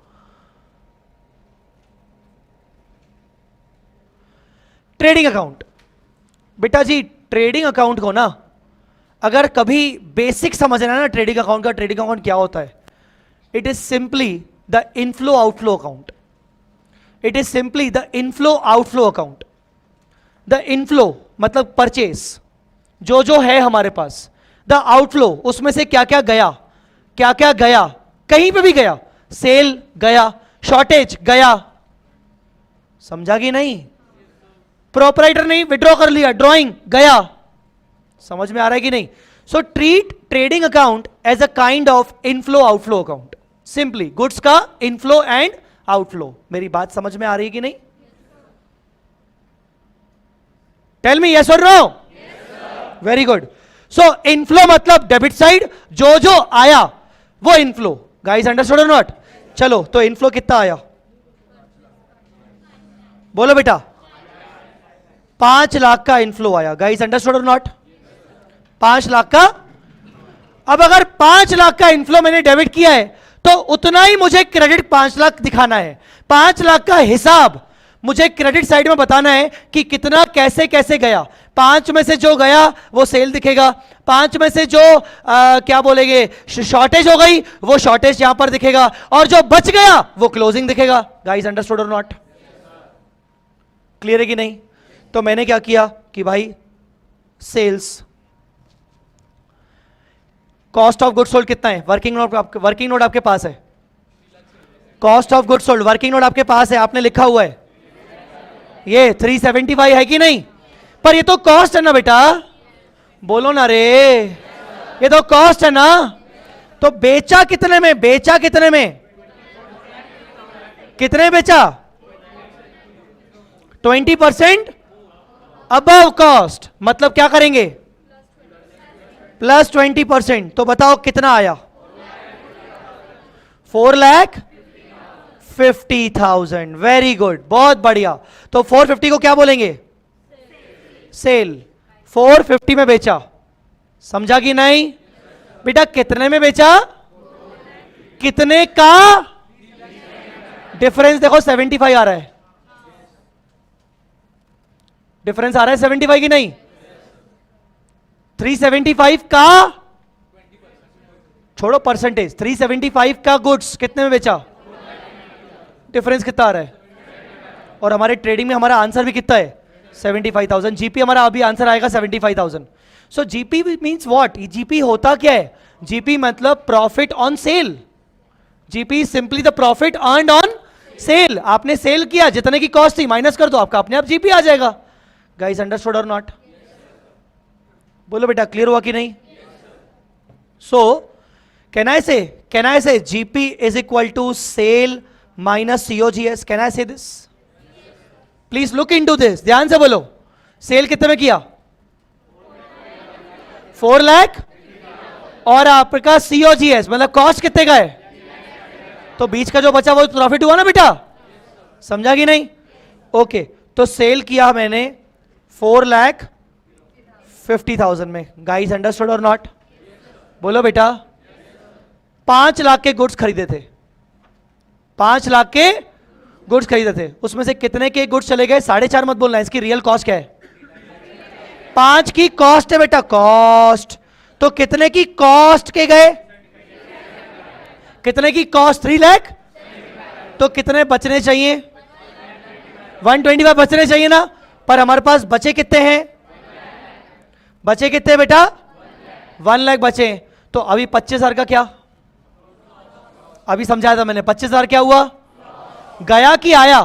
ट्रेडिंग अकाउंट, बेटा जी ट्रेडिंग अकाउंट को ना अगर कभी बेसिक समझना है ना ट्रेडिंग अकाउंट का, ट्रेडिंग अकाउंट क्या होता है? It is simply the inflow outflow account. It is simply the inflow outflow account. The inflow मतलब परचेस, जो जो है हमारे पास। द आउटफ्लो, उसमें से क्या क्या गया, क्या क्या गया, कहीं पे भी गया, सेल गया, शॉर्टेज गया। समझा कि नहीं? प्रोपराइटर नहीं, विड्रॉ कर लिया, ड्रॉइंग गया। समझ में आ रहा है कि नहीं? So treat trading account as a kind of inflow outflow account. Simply goods का इनफ्लो एंड आउटफ्लो। मेरी बात समझ में आ रही है कि नहीं? Tell me yes or no? Very good. So inflow मतलब डेबिट साइड, जो जो आया वो inflow. Guys understood or not? चलो, तो इनफ्लो कितना आया? बोलो बेटा, 5 लाख का इनफ्लो आया। Guys understood or not? 5 lakh का। अब अगर 5 लाख का इनफ्लो मैंने डेबिट किया है तो उतना ही मुझे क्रेडिट 5 लाख दिखाना है। 5 लाख का हिसाब मुझे क्रेडिट साइड में बताना है कि कितना कैसे कैसे गया। 5 में से जो गया वो सेल दिखेगा, 5 में से जो क्या बोलेंगे शॉर्टेज हो गई वो शॉर्टेज यहां पर दिखेगा, और जो बच गया वो क्लोजिंग दिखेगा। Guys understood or not? Clear है कि नहीं? तो मैंने क्या किया कि भाई sales, cost of goods sold कितना है? वर्किंग नोट आपके पास है, cost of goods sold working note आपके पास है, आपने लिखा हुआ है ये 375 है कि नहीं? पर ये तो कॉस्ट है ना बेटा, बोलो ना रे, ये तो कॉस्ट है ना। तो बेचा कितने में? बेचा कितने में? कितने बेचा? 20% अबव कॉस्ट, मतलब क्या करेंगे? प्लस 20%। तो बताओ कितना आया? 4,50,000। वेरी गुड, बहुत बढ़िया। तो 450 को क्या बोलेंगे? सेल। 450 में बेचा, समझा कि नहीं? बेटा कितने में बेचा? कितने का डिफरेंस देखो, 75 आ रहा है, डिफरेंस आ रहा है 75 की नहीं? 375 का, छोड़ो परसेंटेज, 375 का गुड्स कितने में बेचा? डिफरेंस कितना आ रहा है? और हमारे ट्रेडिंग में हमारा आंसर भी कितना है? 75,000। जीपी हमारा अभी आंसर आएगा 75,000। सो जीपी मींस व्हाट? जीपी होता क्या है? जीपी मतलब profit on sale. GP simply the profit earned on sale. आपने सेल किया, जितने की कॉस्ट थी माइनस कर दो, आपका अपने आप जीपी आ जाएगा। Guys understood or not? बोलो बेटा, क्लियर हुआ कि नहीं? सो can I say GP is equal to sale minus COGS? Can I say this? Please look into this, ध्यान से बोलो। सेल कितने में किया? 4 लाख, और आपका सीओजीएस मतलब कॉस्ट कितने का है? तो बीच का जो बचा वो प्रॉफिट हुआ ना बेटा, समझा कि नहीं? ओके, तो सेल किया मैंने 4,50,000 में। Guys understood or not? बोलो बेटा। 5 लाख के गुड्स खरीदे थे, 5 लाख के गुड्स खरीदे थे, उसमें से कितने के गुड्स चले गए? 4.5 मत बोलना, इसकी रियल कॉस्ट क्या है? 5 की कॉस्ट है बेटा, कॉस्ट। तो कितने की कॉस्ट के गए? कितने की कॉस्ट? 3 लाख। तो कितने बचने चाहिए? 125 बचने चाहिए ना, पर हमारे पास बचे कितने हैं? बचे कितने बेटा? 1 लाख बचे। तो अभी 25,000 का क्या? अभी समझाया था मैंने, 25,000 क्या हुआ? गया कि आया?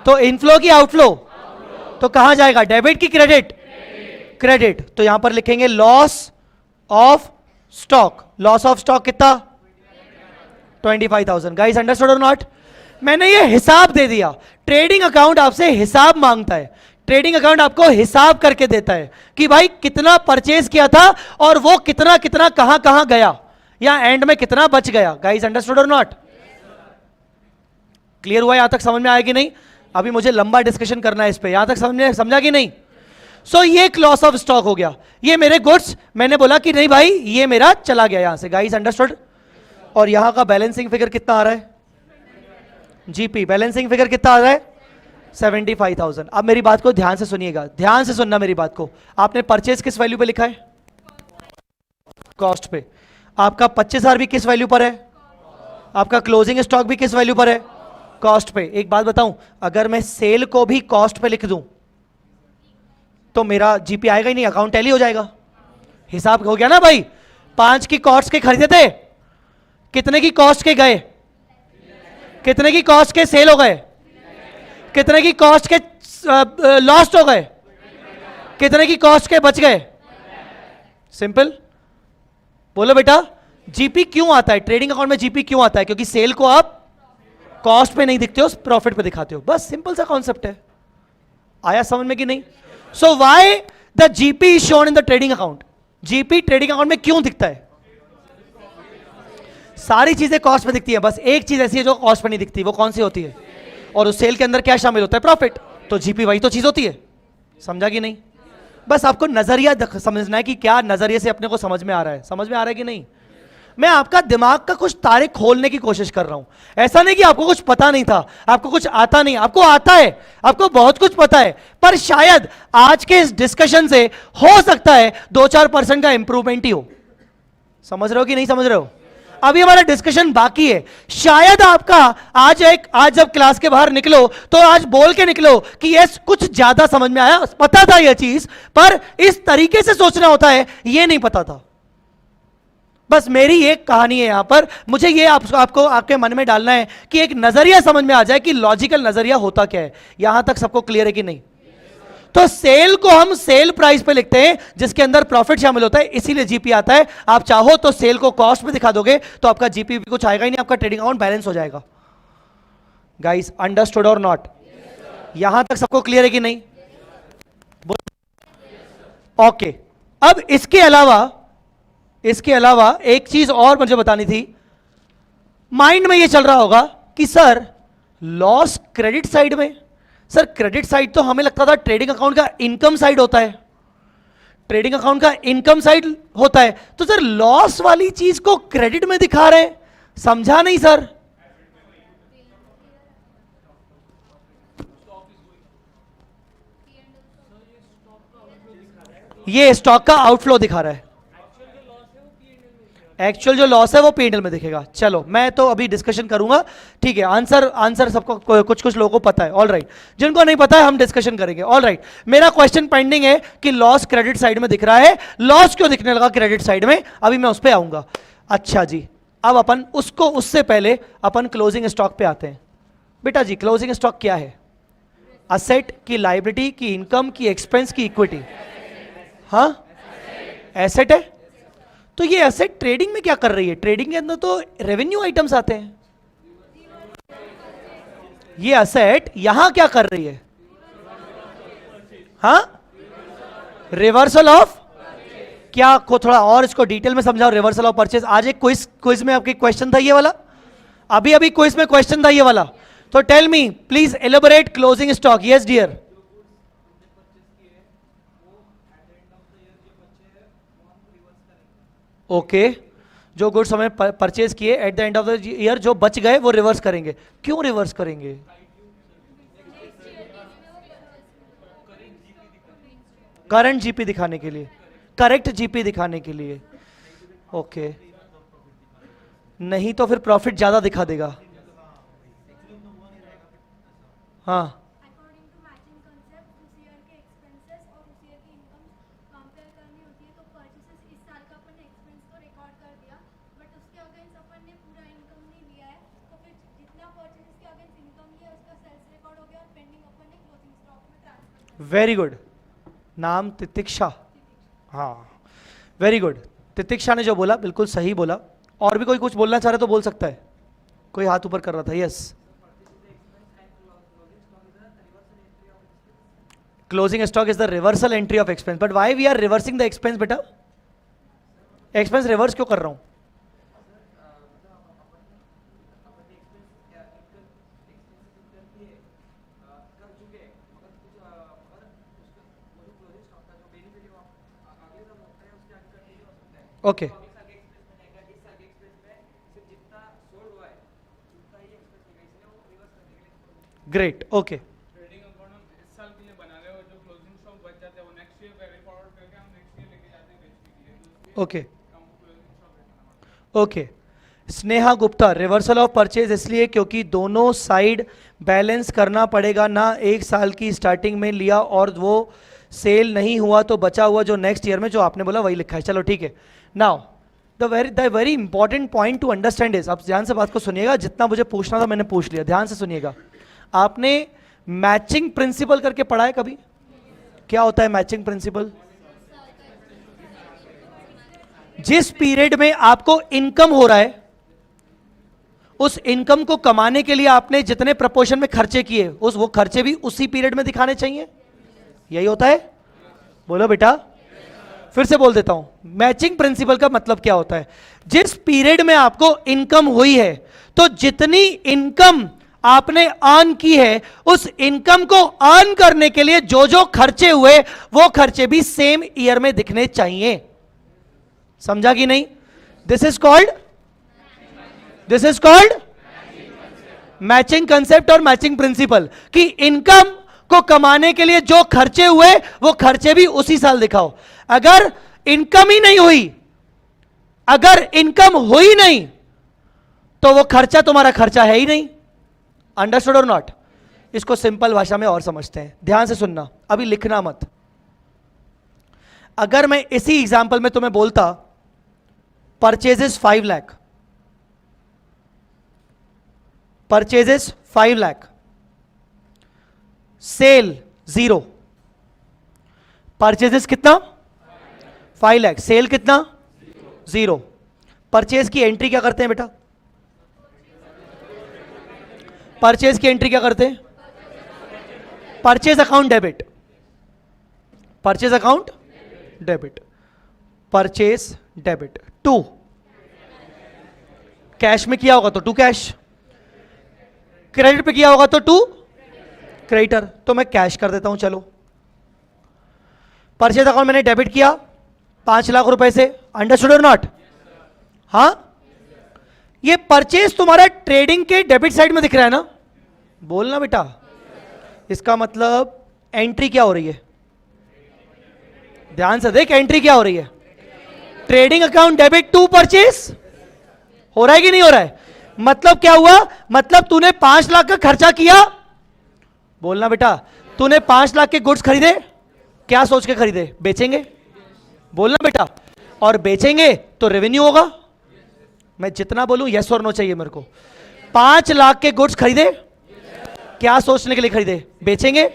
तो इनफ्लो की आउटफ्लो? तो कहां जाएगा? डेबिट की क्रेडिट? क्रेडिट। तो यहां पर लिखेंगे loss of stock. Loss of stock कितना? 25,000। Guys understood or not? मैंने ये हिसाब दे दिया। ट्रेडिंग अकाउंट आपसे हिसाब मांगता है, ट्रेडिंग अकाउंट आपको हिसाब करके देता है कि भाई कितना परचेज किया था और वो कितना कितना कहां कहां गया, या एंड में कितना बच गया। Guys understood or not? Clear हुआ? यहां तक समझ में आया कि नहीं? अभी मुझे लंबा डिस्कशन करना है इस पे, यहां तक समझा कि नहीं? सो ये एक लॉस ऑफ स्टॉक हो गया। ये मेरे गुड्स, मैंने बोला कि नहीं भाई ये मेरा चला गया यहां से। Guys understood? और यहां का बैलेंसिंग फिगर कितना आ रहा है? जीपी बैलेंसिंग फिगर कितना आ रहा है? 75,000। अब मेरी बात को ध्यान से सुनिएगा, ध्यान से सुनना मेरी बात को। आपने परचेज किस वैल्यू पे लिखा है? कॉस्ट पे। आपका 25,000 भी किस वैल्यू पर है? आपका क्लोजिंग स्टॉक भी किस वैल्यू पर है? कॉस्ट पे। एक बात बताऊं, अगर मैं सेल को भी कॉस्ट पे लिख दूं तो मेरा जीपी आएगा ही नहीं, अकाउंट टैली हो जाएगा। हिसाब हो गया ना भाई। 5 की कॉस्ट के खरीदे थे, कितने की कॉस्ट के गए? कितने की कॉस्ट के सेल हो गए? कितने की कॉस्ट के लॉस्ट हो गए? कितने की कॉस्ट के बच गए? सिंपल। बोलो बेटा, जीपी क्यों आता है ट्रेडिंग अकाउंट में? जीपी क्यों आता है? क्योंकि सेल को आप कॉस्ट पे नहीं दिखते हो, प्रॉफिट पे दिखाते हो। बस सिंपल सा कॉन्सेप्ट है। आया समझ में कि नहीं? So why the GP is shown in the trading account? GP trading account में क्यों दिखता है? सारी चीजें कॉस्ट पे दिखती है, बस एक चीज ऐसी है जो कॉस्ट पे नहीं दिखती। वो कौन सी होती है? और उस सेल के अंदर क्या शामिल होता है? प्रॉफिट। तो जीपी वही तो चीज होती है। समझा कि नहीं? बस आपको नजरिया समझना है कि क्या नजरिए से अपने को समझ में आ रहा है। समझ में आ रहा है कि नहीं? मैं आपका दिमाग का कुछ तारे खोलने की कोशिश कर रहा हूं। ऐसा नहीं कि आपको कुछ पता नहीं था, आपको कुछ आता नहीं, आपको आता है, आपको बहुत कुछ पता है, पर शायद आज के इस डिस्कशन से हो सकता है 2-4% का इंप्रूवमेंट ही हो। समझ रहे हो कि नहीं समझ रहे हो? अभी हमारा डिस्कशन बाकी है। शायद आपका आज जब क्लास के बाहर निकलो तो आज बोल के निकलो कि यस कुछ ज्यादा समझ में आया, पता था यह चीज, पर इस तरीके से सोचना होता है यह नहीं पता था। बस मेरी एक कहानी है यहां पर, मुझे ये आपको आपके मन में डालना है कि एक नजरिया समझ में आ जाए कि लॉजिकल नजरिया होता क्या है। यहां तक सबको क्लियर है कि नहीं? तो सेल को हम सेल प्राइस पे लिखते हैं जिसके अंदर प्रॉफिट शामिल होता है, इसीलिए जीपी आता है। आप चाहो तो सेल को कॉस्ट पे दिखा दोगे तो आपका जीपी कुछ आएगा ही नहीं, आपका ट्रेडिंग अकाउंट बैलेंस हो जाएगा। Guys understood or not? यहां तक सबको क्लियर है कि नहीं? ओके, अब इसके अलावा एक चीज और मुझे बतानी थी। माइंड में यह चल रहा होगा कि सर लॉस क्रेडिट साइड में, सर क्रेडिट साइड तो हमें लगता था ट्रेडिंग अकाउंट का इनकम साइड होता है, ट्रेडिंग अकाउंट का इनकम साइड होता है, तो सर लॉस वाली चीज को क्रेडिट में दिखा रहे हैं, समझा नहीं सर? ये स्टॉक का आउटफ्लो दिखा रहा है, एक्चुअल जो लॉस है वो पीएनएल में दिखेगा। चलो मैं तो अभी डिस्कशन करूंगा, ठीक है? आंसर सबको कुछ लोगों को पता है, ऑल राइट। जिनको नहीं पता है हम डिस्कशन करेंगे, ऑल राइट। मेरा क्वेश्चन पेंडिंग है कि लॉस क्रेडिट साइड में दिख रहा है, लॉस क्यों दिखने लगा क्रेडिट साइड में, अभी मैं उस पर आऊंगा। अच्छा जी, अब अपन उससे पहले अपन क्लोजिंग स्टॉक पे आते हैं। बेटा जी क्लोजिंग स्टॉक क्या है? असेट की, लाइबिलिटी की, इनकम की, एक्सपेंस की, इक्विटी? हाँ एसेट है। तो ये एसेट ट्रेडिंग में क्या कर रही है? ट्रेडिंग के अंदर तो रेवेन्यू आइटम्स आते हैं, ये एसेट यहां क्या कर रही है? हाँ रिवर्सल ऑफ, क्या को थोड़ा और इसको डिटेल में समझाओ। रिवर्सल ऑफ परचेज, आज एक क्विज में आपकी क्वेश्चन था ये वाला, अभी क्विज में क्वेश्चन था ये वाला। तो tell me please elaborate closing stock. Yes dear. Okay, जो गुड्स हमें परचेज किए at the end of the year जो बच गए वो रिवर्स करेंगे। क्यों रिवर्स करेंगे? करंट जीपी दिखाने के लिए, करेक्ट जीपी दिखाने के लिए। ओके, नहीं तो फिर प्रॉफिट ज्यादा दिखा देगा। हाँ वेरी गुड, नाम तितिक्षा। हाँ वेरी गुड, तितिक्षा ने जो बोला बिल्कुल सही बोला। और भी कोई कुछ बोलना चाह रहा तो बोल सकता है। कोई हाथ ऊपर कर रहा था, yes. Closing stock is the reversal entry of expense, but why we are reversing the expense? बेटा एक्सपेंस रिवर्स क्यों कर रहा हूं? Okay great, okay okay okay. Sneha Gupta, reversal of purchase इसलिए क्योंकि दोनों साइड बैलेंस करना पड़ेगा ना, एक साल की स्टार्टिंग में लिया और वो सेल नहीं हुआ तो बचा हुआ जो नेक्स्ट ईयर में, जो आपने बोला वही लिखा है। चलो ठीक है। Now the very important point two understand is, आप ध्यान से बात को सुनिएगा, जितना मुझे पूछना था मैंने पूछ लिया, ध्यान से सुनिएगा। आपने मैचिंग प्रिंसिपल करके पढ़ा है कभी? क्या होता है मैचिंग प्रिंसिपल? जिस पीरियड में आपको इनकम हो रहा है, उस इनकम को कमाने के लिए आपने जितने प्रपोर्शन में खर्चे किए, वो खर्चे भी उसी पीरियड में दिखाने चाहिए। यही होता है? बोलो बेटा। फिर से बोल देता हूं, मैचिंग प्रिंसिपल का मतलब क्या होता है? जिस पीरियड में आपको इनकम हुई है, तो जितनी इनकम आपने अर्न की है, उस इनकम को अर्न करने के लिए जो जो खर्चे हुए, वो खर्चे भी सेम ईयर में दिखने चाहिए। समझा कि नहीं? This is called matching concept और मैचिंग प्रिंसिपल, कि इनकम को कमाने के लिए जो खर्चे हुए वो खर्चे भी उसी साल दिखाओ। अगर इनकम ही नहीं हुई, अगर इनकम हुई नहीं, तो वो खर्चा तुम्हारा खर्चा है ही नहीं। Understood or not? इसको सिंपल भाषा में और समझते हैं, ध्यान से सुनना, अभी लिखना मत। अगर मैं इसी एग्जांपल में तुम्हें बोलता purchases 5 lakh, purchases 5 lakh, sale 0, purchases कितना 5 लाख, सेल कितना 0। परचेज की एंट्री क्या करते हैं बेटा? परचेज की एंट्री क्या करते हैं? Purchase account debit, purchase account debit, purchase debit. 2 cash में किया होगा तो 2 कैश, क्रेडिट पे किया होगा तो 2 क्रेडिटर। तो मैं कैश कर देता हूं, चलो। परचेज अकाउंट मैंने डेबिट किया 5 लाख रुपए से, अंडरस्टूड और नॉट? हाँ, ये परचेज तुम्हारा ट्रेडिंग के डेबिट साइड में दिख रहा है ना? बोलना बेटा। इसका मतलब एंट्री क्या हो रही है? ध्यान से देख, एंट्री क्या हो रही है? Trading account debit to purchase हो रहा है कि नहीं हो रहा है? मतलब क्या हुआ? मतलब तूने 5 लाख का खर्चा किया। बोलना बेटा। तूने 5 लाख के गुड्स खरीदे, क्या सोच के खरीदे? बेचेंगे। बोलना बेटा। और बेचेंगे तो रेवेन्यू होगा। मैं जितना बोलूं यस और नो चाहिए मेरे को। 5 लाख के गुड्स खरीदे, क्या सोचने के लिए खरीदे? बेचेंगे।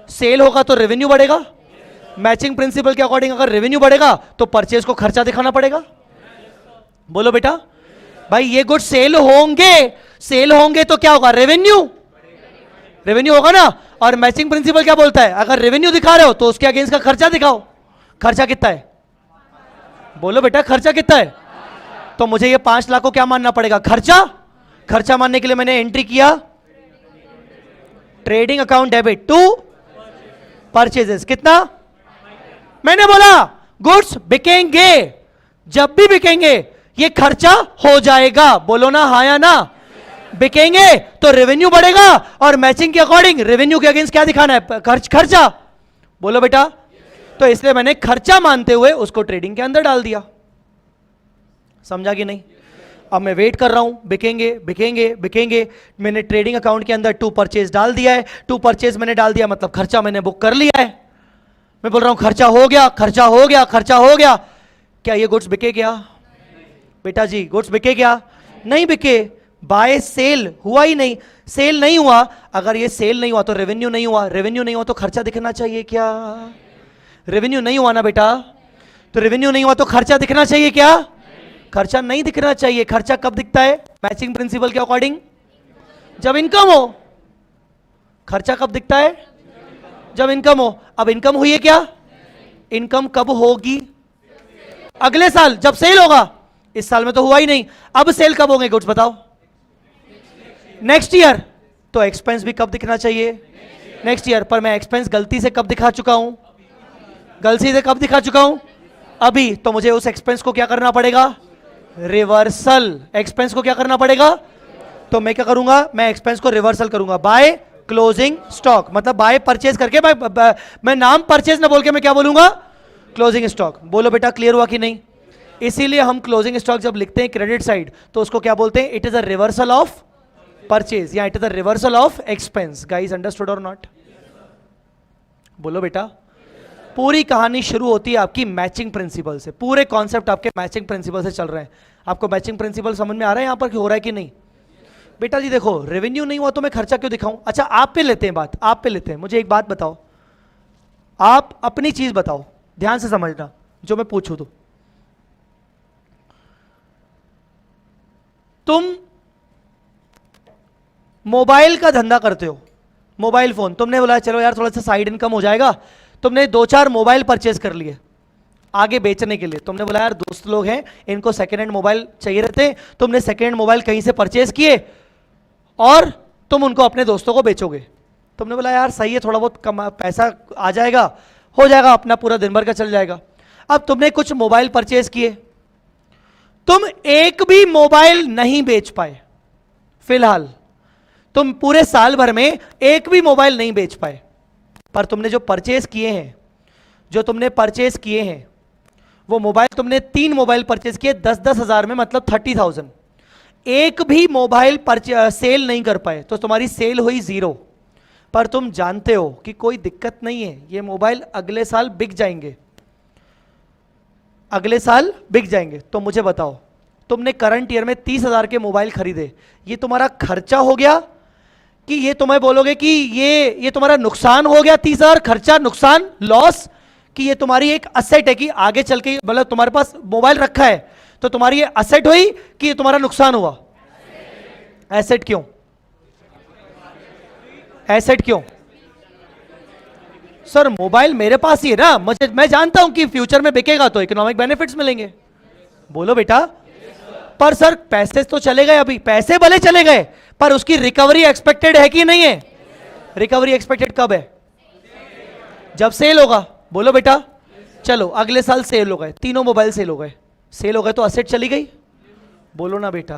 सेल होगा तो रेवेन्यू बढ़ेगा। मैचिंग प्रिंसिपल के अकॉर्डिंग अगर रेवेन्यू बढ़ेगा तो परचेज को खर्चा दिखाना पड़ेगा। बोलो बेटा। भाई ये गुड्स सेल होंगे, सेल होंगे तो क्या होगा? रेवेन्यू, रेवेन्यू होगा ना। और मैचिंग प्रिंसिपल क्या बोलता है? अगर रेवेन्यू दिखा रहे हो तो उसके अगेंस्ट का खर्चा दिखाओ। खर्चा कितना है? बोलो बेटा, खर्चा कितना है? तो मुझे ये 5 लाख को क्या मानना पड़ेगा? खर्चा। खर्चा मानने के लिए मैंने एंट्री किया trading account debit to purchases. कितना? मैंने बोला गुड्स बिकेंगे, जब भी बिकेंगे ये खर्चा हो जाएगा। बोलो ना हाँ या ना। बिकेंगे तो रेवेन्यू बढ़ेगा और मैचिंग के अकॉर्डिंग रेवेन्यू के अगेंस्ट क्या दिखाना है? खर्चा। बोलो बेटा। तो इसलिए मैंने खर्चा मानते हुए उसको ट्रेडिंग के अंदर डाल दिया। समझा कि नहीं? अब मैं वेट कर रहा हूं, बिकेंगे बिकेंगे बिकेंगे। मैंने ट्रेडिंग अकाउंट के अंदर टू परचेज डाल दिया है। टू परचेज मैंने डाल दिया मतलब खर्चा मैंने बुक कर लिया है। मैं बोल रहा हूं खर्चा हो गया, खर्चा हो गया, खर्चा हो गया। क्या ये गुड्स बिके क्या? बेटा जी गुड्स बिके क्या? नहीं बिके। बाय सेल हुआ ही नहीं। सेल नहीं हुआ। अगर ये सेल नहीं हुआ तो रेवेन्यू नहीं हुआ। रेवेन्यू नहीं हुआ तो खर्चा दिखना चाहिए क्या? रेवेन्यू नहीं हुआ ना बेटा। तो रेवेन्यू नहीं हुआ तो खर्चा दिखना चाहिए क्या? खर्चा नहीं दिखना चाहिए। खर्चा कब दिखता है मैचिंग प्रिंसिपल के अकॉर्डिंग? जब इनकम हो। खर्चा कब दिखता है? जब इनकम हो। अब इनकम हुई है क्या? इनकम कब होगी? अगले साल जब सेल होगा। इस साल में तो हुआ ही नहीं। अब सेल कब होंगे गुड्स बताओ? Next year. तो एक्सपेंस भी कब दिखना चाहिए? Next year. पर मैं एक्सपेंस गलती से कब दिखा चुका हूं? गलती से कब दिखा चुका हूं? अभी। तो मुझे उस एक्सपेंस को क्या करना पड़ेगा? रिवर्सल। एक्सपेंस को क्या करना पड़ेगा? तो मैं क्या करूंगा? मैं एक्सपेंस को रिवर्सल करूंगा बाय क्लोजिंग स्टॉक। मतलब बाय परचेज करके मैं नाम परचेज ना बोल के मैं क्या बोलूंगा? Closing stock. बोलो बेटा क्लियर हुआ कि नहीं? इसीलिए हम क्लोजिंग स्टॉक जब लिखते हैं क्रेडिट साइड तो उसको क्या बोलते हैं? It is a reversal of purchase या it is a reversal of expense. Guys understood or not? बोलो बेटा। पूरी कहानी शुरू होती है आपकी मैचिंग प्रिंसिपल से। पूरे कॉन्सेप्ट आपके मैचिंग प्रिंसिपल से चल रहे हैं। आपको मैचिंग प्रिंसिपल समझ में आ रहा है यहां पर कि हो रहा है कि नहीं? बेटा जी देखो, रेवेन्यू नहीं हुआ तो मैं खर्चा क्यों दिखाऊं? अच्छा आप पे लेते हैं बात, आप पे लेते हैं। मुझे एक बात बताओ, आप अपनी चीज बताओ, ध्यान से समझना जो मैं पूछूं तो। तुम मोबाइल का धंधा करते हो, मोबाइल फोन। तुमने बोला चलो यार थोड़ा सा साइड इनकम हो जाएगा। तुमने 2-4 मोबाइल परचेज कर लिए आगे बेचने के लिए। तुमने बोला यार दोस्त लोग हैं इनको सेकेंड हैंड मोबाइल चाहिए रहते हैं। तुमने सेकेंड हैंड मोबाइल कहीं से परचेज किए और तुम उनको अपने दोस्तों को बेचोगे। तुमने बोला यार सही है, थोड़ा बहुत कम पैसा आ जाएगा, हो जाएगा, अपना पूरा दिन भर का चल जाएगा। अब तुमने कुछ मोबाइल परचेज किए, तुम एक भी मोबाइल नहीं बेच पाए। फिलहाल तुम पूरे साल भर में एक भी मोबाइल नहीं बेच पाए। पर तुमने जो परचेज किए हैं, जो तुमने परचेज किए हैं वो मोबाइल, तुमने 3 मोबाइल परचेज किए 10-10 हजार में, मतलब 30,000। एक भी मोबाइल सेल नहीं कर पाए तो तुम्हारी सेल हुई 0। पर तुम जानते हो कि कोई दिक्कत नहीं है, ये मोबाइल अगले साल बिक जाएंगे, अगले साल बिक जाएंगे। तो मुझे बताओ, तुमने करंट ईयर में 30,000 के मोबाइल खरीदे, ये तुम्हारा खर्चा हो गया कि ये तुम्हें बोलोगे कि ये तुम्हारा नुकसान हो गया? 30,000 खर्चा, नुकसान, लॉस, कि ये तुम्हारी एक असेट है कि आगे चल के मतलब तुम्हारे पास मोबाइल रखा है तो तुम्हारी ये असेट हुई कि ये तुम्हारा नुकसान हुआ? एसेट क्यों? एसेट क्यों? सर मोबाइल मेरे पास ही है ना, मैं जानता हूं कि फ्यूचर में बिकेगा तो इकोनॉमिक बेनिफिट्स मिलेंगे। बोलो बेटा। पर सर पैसे तो चले गए, अभी पैसे भले चले गए पर उसकी रिकवरी एक्सपेक्टेड है कि नहीं है? रिकवरी एक्सपेक्टेड कब है? जब सेल होगा। बोलो बेटा। चलो अगले साल सेल हो गए, तीनों मोबाइल सेल हो गए, सेल हो गए तो असेट चली गई। बोलो ना बेटा।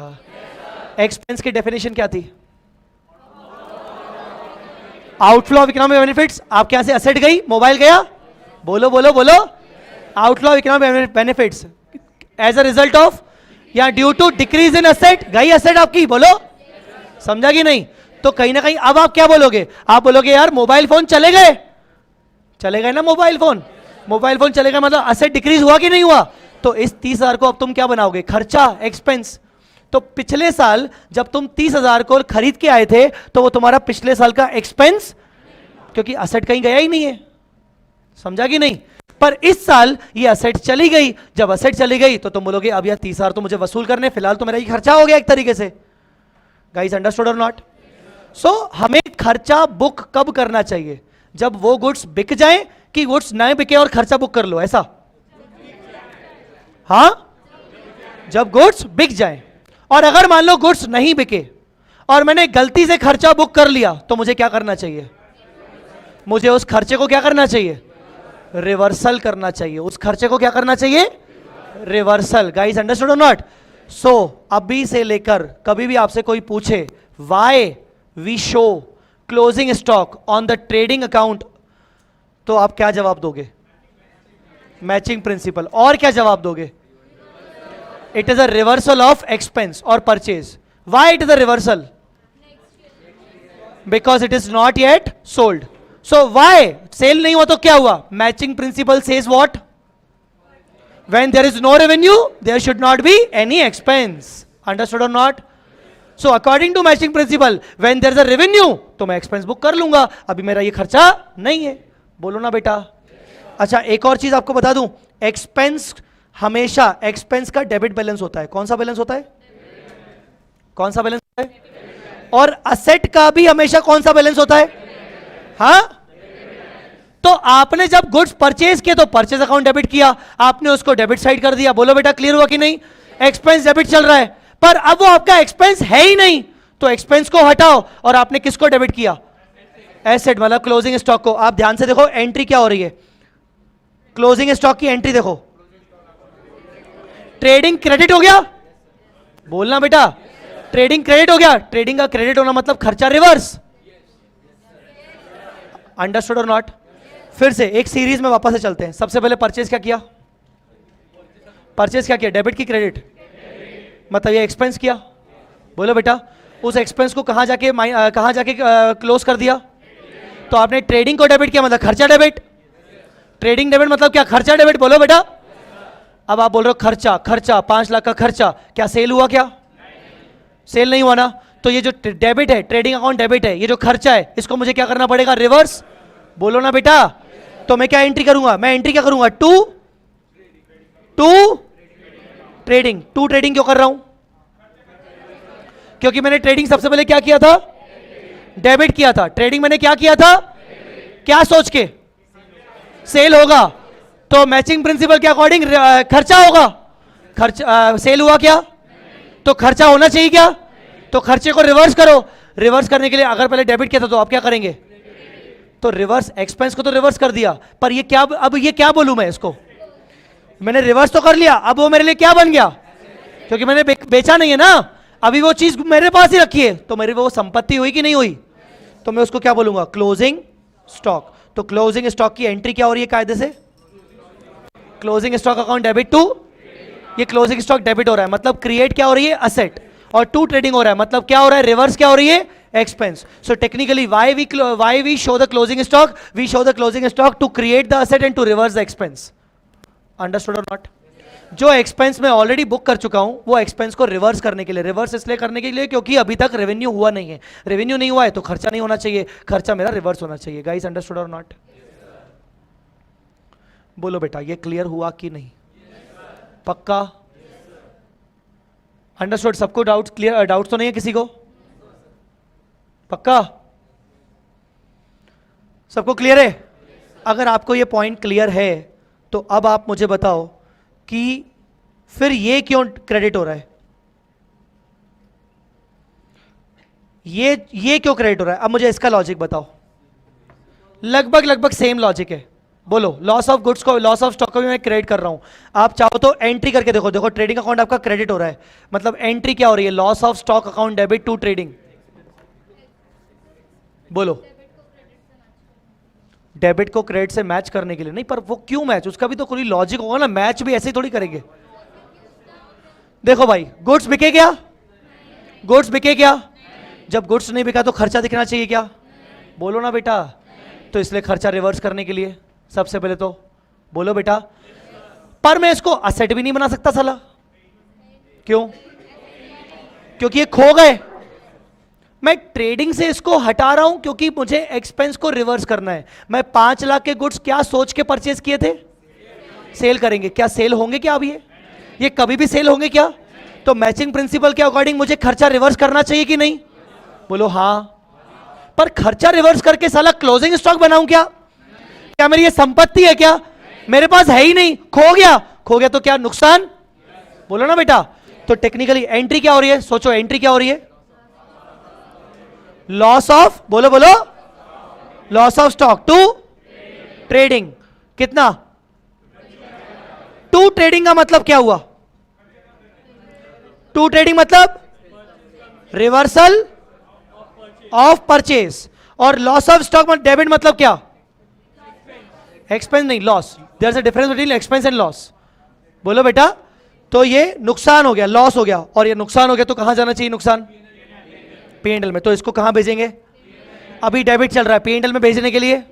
एक्सपेंस की डेफिनेशन क्या थी? Outflow of economic benefits. आपके यहां से असेट गई, मोबाइल गया। बोलो बोलो बोलो। Outflow of economic benefits as a result of या due to decrease in asset, गई असेट आपकी। बोलो, समझा कि नहीं? तो कहीं ना कहीं अब आप क्या बोलोगे? आप बोलोगे यार मोबाइल फोन चले गए, चले गए ना मोबाइल फोन, मोबाइल फोन चले गए मतलब असेट डिक्रीज हुआ कि नहीं हुआ? तो इस 30,000 को अब तुम क्या बनाओगे? खर्चा, एक्सपेंस। तो पिछले साल जब तुम 30,000 को खरीद के आए थे तो वो तुम्हारा पिछले साल का एक्सपेंस, क्योंकि असेट कहीं गया ही नहीं है। समझा कि नहीं? पर इस साल ये असेट चली गई, जब असेट चली गई तो तुम बोलोगे अब यार 30,000 तो मुझे वसूल करने, फिलहाल तो मेरा ये खर्चा हो गया एक तरीके से। Guys understood or not? सो हमें खर्चा बुक कब करना चाहिए? जब वो गुड्स बिक जाएं कि गुड्स नए बिके और खर्चा बुक कर लो, ऐसा? हां, जब गुड्स बिक जाएं। और अगर मान लो गुड्स नहीं बिके और मैंने गलती से खर्चा बुक कर लिया तो मुझे क्या करना चाहिए? मुझे उस खर्चे को क्या करना चाहिए? रिवर्सल करना चाहिए। उस खर्चे को क्या करना चाहिए? Reversal. Guys understood or not? So अभी से लेकर कभी भी आपसे कोई पूछे why we show closing stock on the trading account, तो आप क्या जवाब दोगे? Matching principle. और क्या जवाब दोगे? It is a reversal of expense और purchase. Why it is a reversal? Because it is not yet sold. So why? Sale नहीं हुआ तो क्या हुआ? Matching principle says what? When there is no revenue there should not be any expense. Understood or not? So according to matching principle when there is a revenue तो मैं expense book कर लूंगा, अभी मेरा ये खर्चा नहीं है। बोलो ना बेटा। अच्छा एक और चीज आपको बता दूं, एक्सपेंस हमेशा, एक्सपेंस का डेबिट बैलेंस होता है। कौन सा बैलेंस होता है? कौन सा बैलेंस होता है? और असेट का भी हमेशा कौन सा बैलेंस होता है? हाँ। तो आपने जब गुड्स परचेज किए तो परचेज अकाउंट डेबिट किया, आपने उसको डेबिट साइड कर दिया। बोलो बेटा क्लियर हुआ कि नहीं? एक्सपेंस डेबिट चल रहा है पर अब वो आपका एक्सपेंस है ही नहीं, तो एक्सपेंस को हटाओ और आपने किसको डेबिट किया? एसेट, मतलब क्लोजिंग स्टॉक को। आप ध्यान से देखो एंट्री क्या हो रही है, क्लोजिंग स्टॉक की एंट्री देखो। ट्रेडिंग क्रेडिट हो गया। बोलना बेटा। ट्रेडिंग क्रेडिट हो गया। ट्रेडिंग का क्रेडिट होना मतलब खर्चा रिवर्स। Understood or not? फिर से एक सीरीज में वापस से चलते हैं। सबसे पहले परचेज क्या किया? परचेज क्या किया? डेबिट की क्रेडिट, मतलब ये एक्सपेंस किया। बोलो बेटा। उस एक्सपेंस को कहां जाके क्लोज कर दिया? तो आपने ट्रेडिंग को डेबिट किया मतलब खर्चा डेबिट। ट्रेडिंग डेबिट मतलब क्या? खर्चा डेबिट। बोलो बेटा। अब आप बोल रहे हो खर्चा, खर्चा 5 लाख का खर्चा, क्या सेल हुआ? क्या सेल नहीं हुआ ना? तो ये जो डेबिट है, ट्रेडिंग अकाउंट डेबिट है, ये जो खर्चा है इसको मुझे क्या करना पड़ेगा? रिवर्स। बोलो ना बेटा। तो मैं क्या एंट्री करूंगा? मैं एंट्री क्या करूंगा? To trading. टू ट्रेडिंग क्यों कर रहा हूं? क्योंकि मैंने ट्रेडिंग सबसे पहले क्या किया था? डेबिट किया था। ट्रेडिंग मैंने क्या किया था? क्या सोच के? सेल होगा। तो मैचिंग प्रिंसिपल के अकॉर्डिंग खर्चा होगा। खर्चा सेल हुआ क्या? तो खर्चा होना चाहिए क्या? तो खर्चे को रिवर्स करो। रिवर्स करने के लिए अगर पहले डेबिट किया था तो आप क्या करेंगे? तो रिवर्स। एक्सपेंस को तो रिवर्स कर दिया, पर ये क्या, अब ये क्या बोलूं मैं इसको? मैंने रिवर्स तो कर लिया, अब वो मेरे लिए क्या बन गया? क्योंकि मैंने बेचा नहीं है ना, अभी वो चीज मेरे पास ही रखी है, तो मेरी वो संपत्ति हुई कि नहीं हुई? तो मैं उसको क्या बोलूंगा? Closing stock. तो क्लोजिंग स्टॉक की एंट्री क्या हो रही है कायदे से? Closing stock account debit to, ये क्लोजिंग स्टॉक डेबिट हो रहा है मतलब क्रिएट क्या हो रही है? असेट। और 2 ट्रेडिंग हो रहा है, मतलब क्या हो रहा है, रिवर्स क्या हो रही है, expense. So technically why we show the closing stock, we show the closing stock to create the asset and to reverse the expense. Understood or not? जो एक्सपेंस मैं ऑलरेडी बुक कर चुका हूं वो एक्सपेंस को रिवर्स करने के लिए, रिवर्स इसलिए करने के लिए क्योंकि अभी तक रेवेन्यू हुआ नहीं है. रेवेन्यू नहीं हुआ है तो खर्चा नहीं होना चाहिए, खर्चा मेरा रिवर्स होना चाहिए. Guys understood or not? बोलो बेटा ये क्लियर हुआ कि नहीं? पक्का अंडरस्टूड? सबको डाउट क्लियर? डाउट तो नहीं है किसी को? पक्का सबको क्लियर है? अगर आपको ये पॉइंट क्लियर है तो अब आप मुझे बताओ कि फिर ये क्यों क्रेडिट हो रहा है, ये क्यों क्रेडिट हो रहा है? अब मुझे इसका लॉजिक बताओ. लगभग सेम लॉजिक है. बोलो लॉस ऑफ गुड्स को, लॉस ऑफ स्टॉक को भी मैं क्रेडिट कर रहा हूं. आप चाहो तो एंट्री करके देखो. देखो ट्रेडिंग अकाउंट आपका क्रेडिट हो रहा है, मतलब एंट्री क्या हो रही है, loss of stock account debit to trading. बोलो डेबिट को क्रेडिट से मैच करने के लिए. नहीं पर वो क्यों मैच, उसका भी तो कोई लॉजिक होगा ना. मैच भी ऐसे ही थोड़ी करेंगे. देखो भाई गुड्स बिके क्या, गुड्स बिके क्या? जब गुड्स नहीं बिका तो खर्चा दिखना चाहिए क्या? बोलो ना बेटा. तो इसलिए खर्चा रिवर्स करने के लिए सबसे पहले तो बोलो बेटा. पर मैं इसको असेट भी नहीं बना सकता साला. क्यों? क्योंकि ये खो गए. मैं ट्रेडिंग से इसको हटा रहा हूं क्योंकि मुझे एक्सपेंस को रिवर्स करना है. मैं 5 लाख के गुड्स क्या सोच के परचेज किए थे, सेल करेंगे. क्या सेल होंगे क्या? अब ये कभी भी सेल होंगे क्या? तो मैचिंग प्रिंसिपल के अकॉर्डिंग मुझे खर्चा रिवर्स करना चाहिए कि नहीं? बोलो हां. पर खर्चा रिवर्स करके साला क्लोजिंग स्टॉक बनाऊं क्या? क्या मेरी ये संपत्ति है क्या? मेरे पास है ही नहीं, खो गया. खो गया तो क्या नुकसान? बोलो ना बेटा. तो टेक्निकली एंट्री क्या हो रही है, सोचो एंट्री क्या हो रही है, लॉस ऑफ, बोलो बोलो, loss of stock to trading. कितना? टू ट्रेडिंग का मतलब क्या हुआ? टू ट्रेडिंग मतलब रिवर्सल ऑफ परचेज. और लॉस ऑफ स्टॉक डेबिट मतलब क्या? एक्सपेंस नहीं, loss. There is a difference between expense and loss. बोलो बेटा. तो ये नुकसान हो गया, लॉस हो गया, और ये नुकसान हो गया तो कहां जाना चाहिए नुकसान? P&L में. तो इसको कहां भेजेंगे? अभी डेबिट चल रहा है, P&L में भेजने के लिए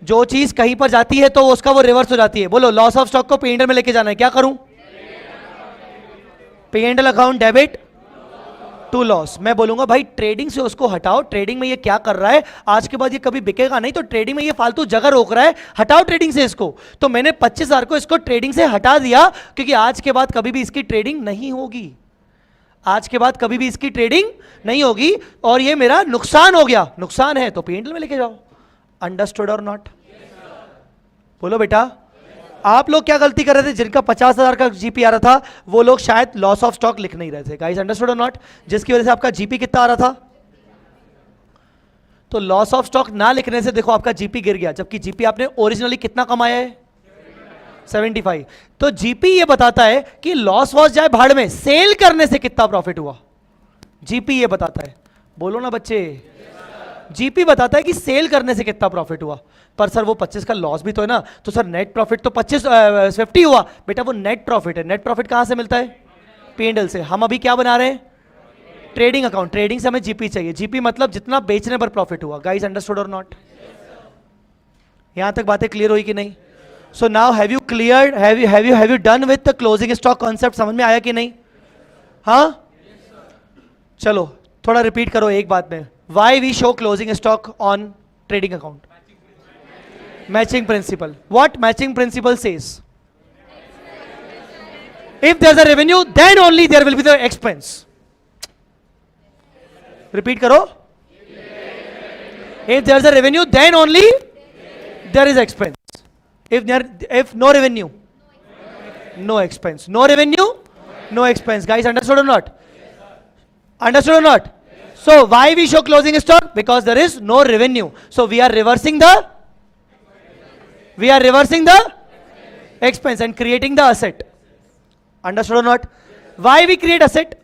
जो चीज कहीं पर जाती है तो उसका वो रिवर्स हो जाती है. बोलो लॉस ऑफ स्टॉक को P&L में लेके जाना है, क्या करूं? P&L account debit to loss. मैं बोलूंगा भाई ट्रेडिंग से उसको हटाओ. ट्रेडिंग में ये क्या कर रहा है, आज के बाद ये कभी बिकेगा नहीं, तो ट्रेडिंग में ये फालतू जगह रोक रहा है, हटाओ ट्रेडिंग से इसको. तो मैंने 25,000 को इसको ट्रेडिंग से हटा दिया क्योंकि आज के बाद कभी भी इसकी ट्रेडिंग नहीं होगी. आज के बाद कभी भी इसकी ट्रेडिंग नहीं होगी और ये मेरा नुकसान हो गया. नुकसान है तो P&L में लेके जाओ. Understood or not? बोलो बेटा. आप लोग क्या गलती कर रहे थे, जिनका 50,000 का जीपी आ रहा था वो लोग शायद लॉस ऑफ स्टॉक लिख नहीं रहे थे. Guys understood or not? जिसकी वजह से आपका जीपी कितना आ रहा था. तो लॉस ऑफ स्टॉक ना लिखने से देखो आपका जीपी गिर गया, जबकि जीपी आपने ओरिजिनली कितना कमाया है, 75. तो जीपी ये बताता है कि लॉस वॉस जाए भाड़ में, सेल करने से कितना प्रॉफिट हुआ. जीपी ये बताता है. बोलो ना बच्चे. जीपी बताता है कि सेल करने से कितना प्रॉफिट हुआ. पर सर वो 25 का लॉस भी तो है ना. तो सर नेट प्रॉफिट तो 50 हुआ. बेटा वो नेट प्रॉफिट है. नेट प्रॉफिट कहां से मिलता है? P&L से. हम अभी क्या बना रहे हैं? Trading account. ट्रेडिंग से हमें जीपी चाहिए. जीपी मतलब जितना बेचने पर प्रॉफिट हुआ. Guys understood or not? यहां तक बातें क्लियर हुई कि नहीं? So now have you cleared, have you done with the closing stock concept? समझ में आया कि नहीं? हाँ? चलो थोड़ा रिपीट करो एक बात में. Why we show closing stock on trading account? Matching principle. What matching principle says? If there's a revenue, then only there will be the expense. Repeat करो. If there's a revenue, then only there is expense. If no revenue, no expense. No revenue, no expense. Guys, understood or not? Understood or not? So why we show closing stock? Because there is no revenue. So we are reversing the expense and creating the asset. Understood or not? Why we create asset?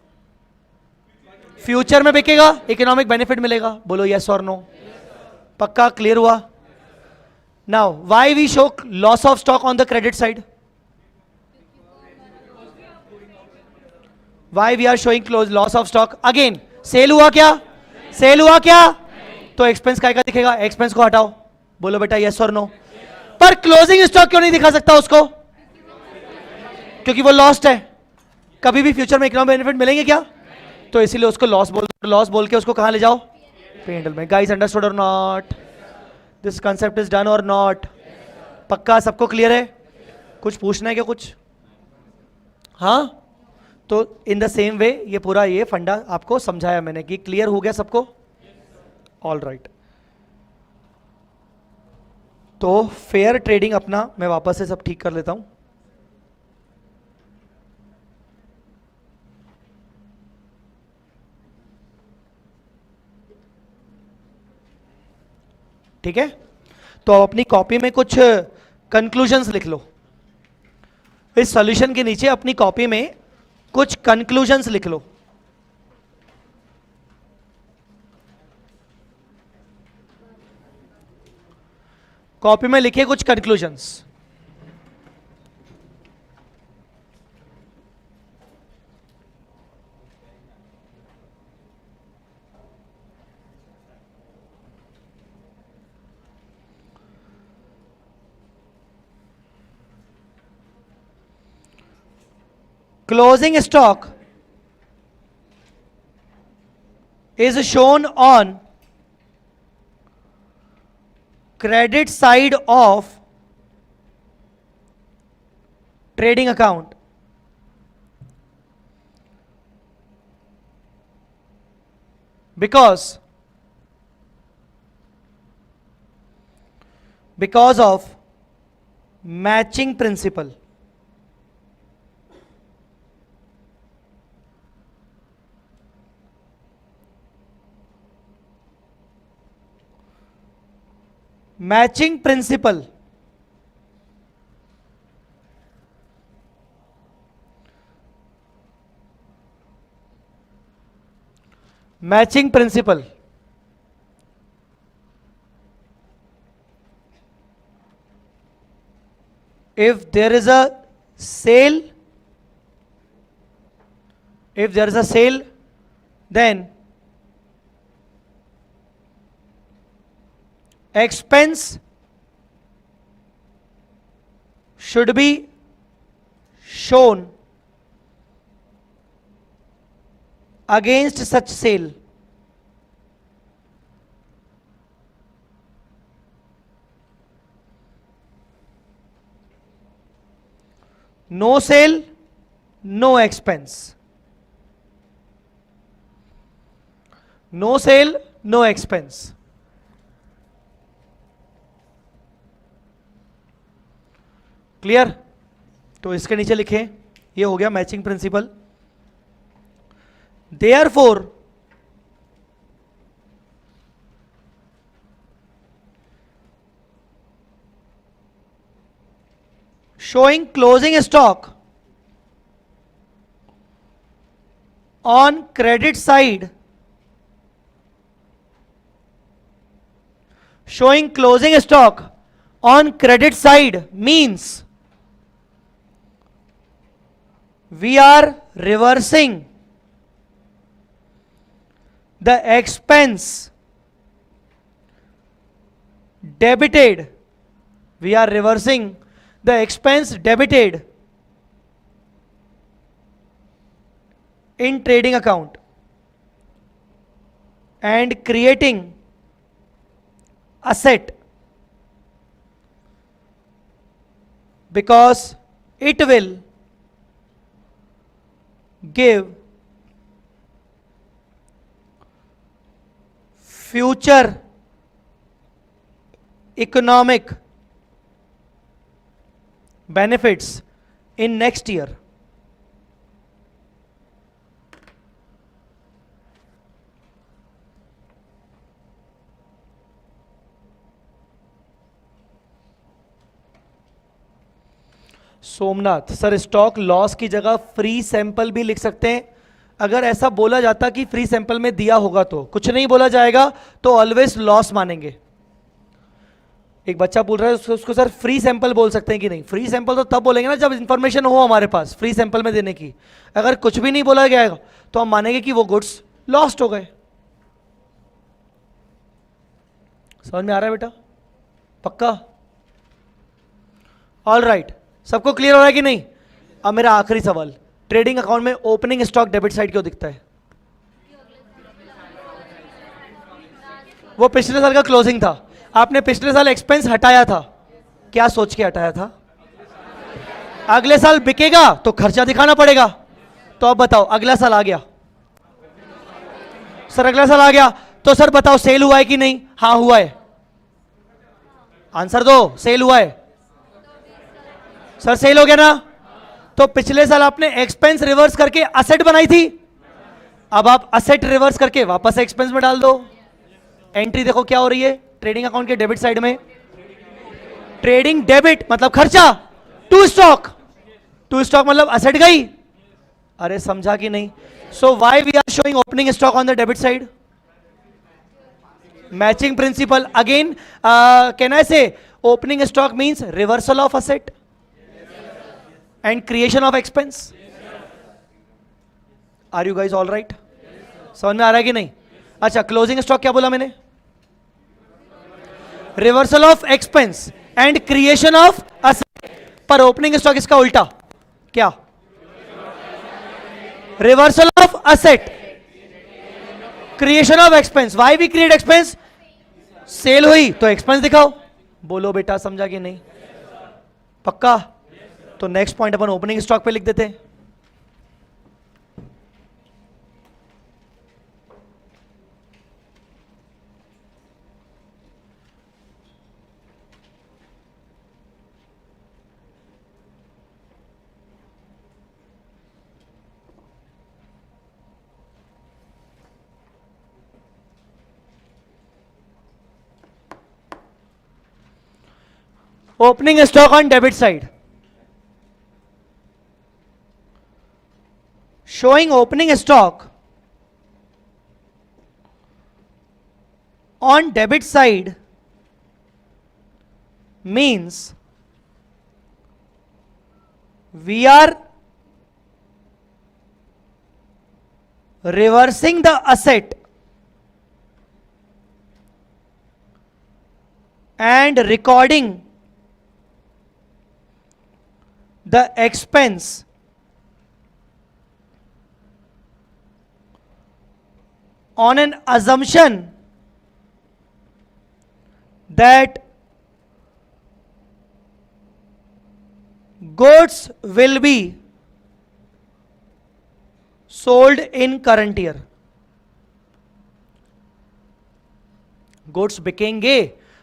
Future में बिकेगा, economic benefit मिलेगा. बोलो yes or no. पक्का clear हुआ? Now, why we show loss of stock on the credit side? Why we are showing close loss of stock? Again sale हुआ क्या? Cell हुआ क्या? तो एक्सपेंस काय का दिखेगा? एक्सपेंस को हटाओ, बोलो बेटा यस और नो। पर क्लोजिंग स्टॉक क्यों नहीं दिखा सकता उसको? क्योंकि वो लॉस्ट है। कभी भी फ्यूचर में इकोनॉमिक बेनिफिट मिलेंगे क्या? तो इसीलिए उसको लॉस बोल के उसको कहां ले जाओ? पेंडल में। Guys understood or not? This concept is done और नॉट? पक्का सबको क्लियर है? कुछ पूछना है क्या कुछ? हाँ, तो इन द सेम वे ये पूरा ये फंडा आपको समझाया मैंने कि क्लियर हो गया सबको? All right. तो फेयर ट्रेडिंग अपना मैं वापस से सब ठीक कर लेता हूं। ठीक है, तो आप अपनी कॉपी में कुछ कंक्लूजन्स लिख लो। इस सॉल्यूशन के नीचे अपनी कॉपी में कुछ कंक्लूजन्स लिख लो। कॉपी में लिखिए कुछ conclusions. Closing stock is shown on credit side of trading account because of matching principle. Matching principal matching principal if there is a sale then expense should be shown against such sale. No sale, no expense. No sale, no expense. Clear? तो इसके नीचे लिखे, ये हो गया matching principal. Therefore showing closing stock on credit side, showing closing stock on credit side means we are reversing the expense debited, we are reversing the expense debited in trading account and creating asset because it will give future economic benefits in next year. Somnath sir, stock loss की जगह free sample भी लिख सकते हैं? अगर ऐसा बोला जाता कि फ्री सैंपल में दिया होगा तो कुछ नहीं बोला जाएगा, तो ऑलवेज लॉस मानेंगे। एक बच्चा पूछ रहा है उसको सर फ्री सैंपल बोल सकते हैं कि नहीं? फ्री सैंपल तो तब बोलेंगे ना जब इंफॉर्मेशन हो हमारे पास फ्री सैंपल में देने की। अगर कुछ भी नहीं बोला गया तो हम मानेंगे कि वो गुड्स लॉस्ट हो गए। समझ में आ रहा है बेटा? पक्का? ऑल राइट, सबको क्लियर हो रहा है कि नहीं? अब मेरा आखिरी सवाल, ट्रेडिंग अकाउंट में ओपनिंग स्टॉक डेबिट साइड क्यों दिखता है? वो पिछले साल का क्लोजिंग था, आपने पिछले साल एक्सपेंस हटाया था, क्या सोच के हटाया था? अगले साल बिकेगा तो खर्चा दिखाना पड़ेगा। तो अब बताओ, अगला साल आ गया सर, अगला साल आ गया तो सर बताओ सेल हुआ है कि नहीं? हाँ हुआ है। आंसर दो, सेल हुआ है सर, सेल हो गया ना? तो पिछले साल आपने एक्सपेंस रिवर्स करके असेट बनाई थी, अब आप असेट रिवर्स करके वापस एक्सपेंस में डाल दो। एंट्री देखो क्या हो रही है ट्रेडिंग अकाउंट के डेबिट साइड में, ट्रेडिंग डेबिट मतलब खर्चा, टू स्टॉक, टू स्टॉक मतलब असेट गई। अरे समझा कि नहीं? So why we are showing opening stock on the debit side? Matching principle again, can I say opening stock means reversal of asset and creation of expense. Are you guys all right? समझ में आ रहा है कि नहीं? अच्छा, closing stock क्या बोला मैंने? Reversal of expense and creation of asset. पर ओपनिंग स्टॉक इसका उल्टा क्या? Reversal of asset, creation of expense. Why we create expense? Sale हुई तो एक्सपेंस दिखाओ। बोलो बेटा, समझा कि नहीं? पक्का? तो नेक्स्ट पॉइंट अपन ओपनिंग स्टॉक पे लिख देते हैं। Opening stock on debit side, showing opening stock on debit side means we are reversing the asset and recording the expense on an assumption that goods will be sold in current year. Goods बिकेंगे,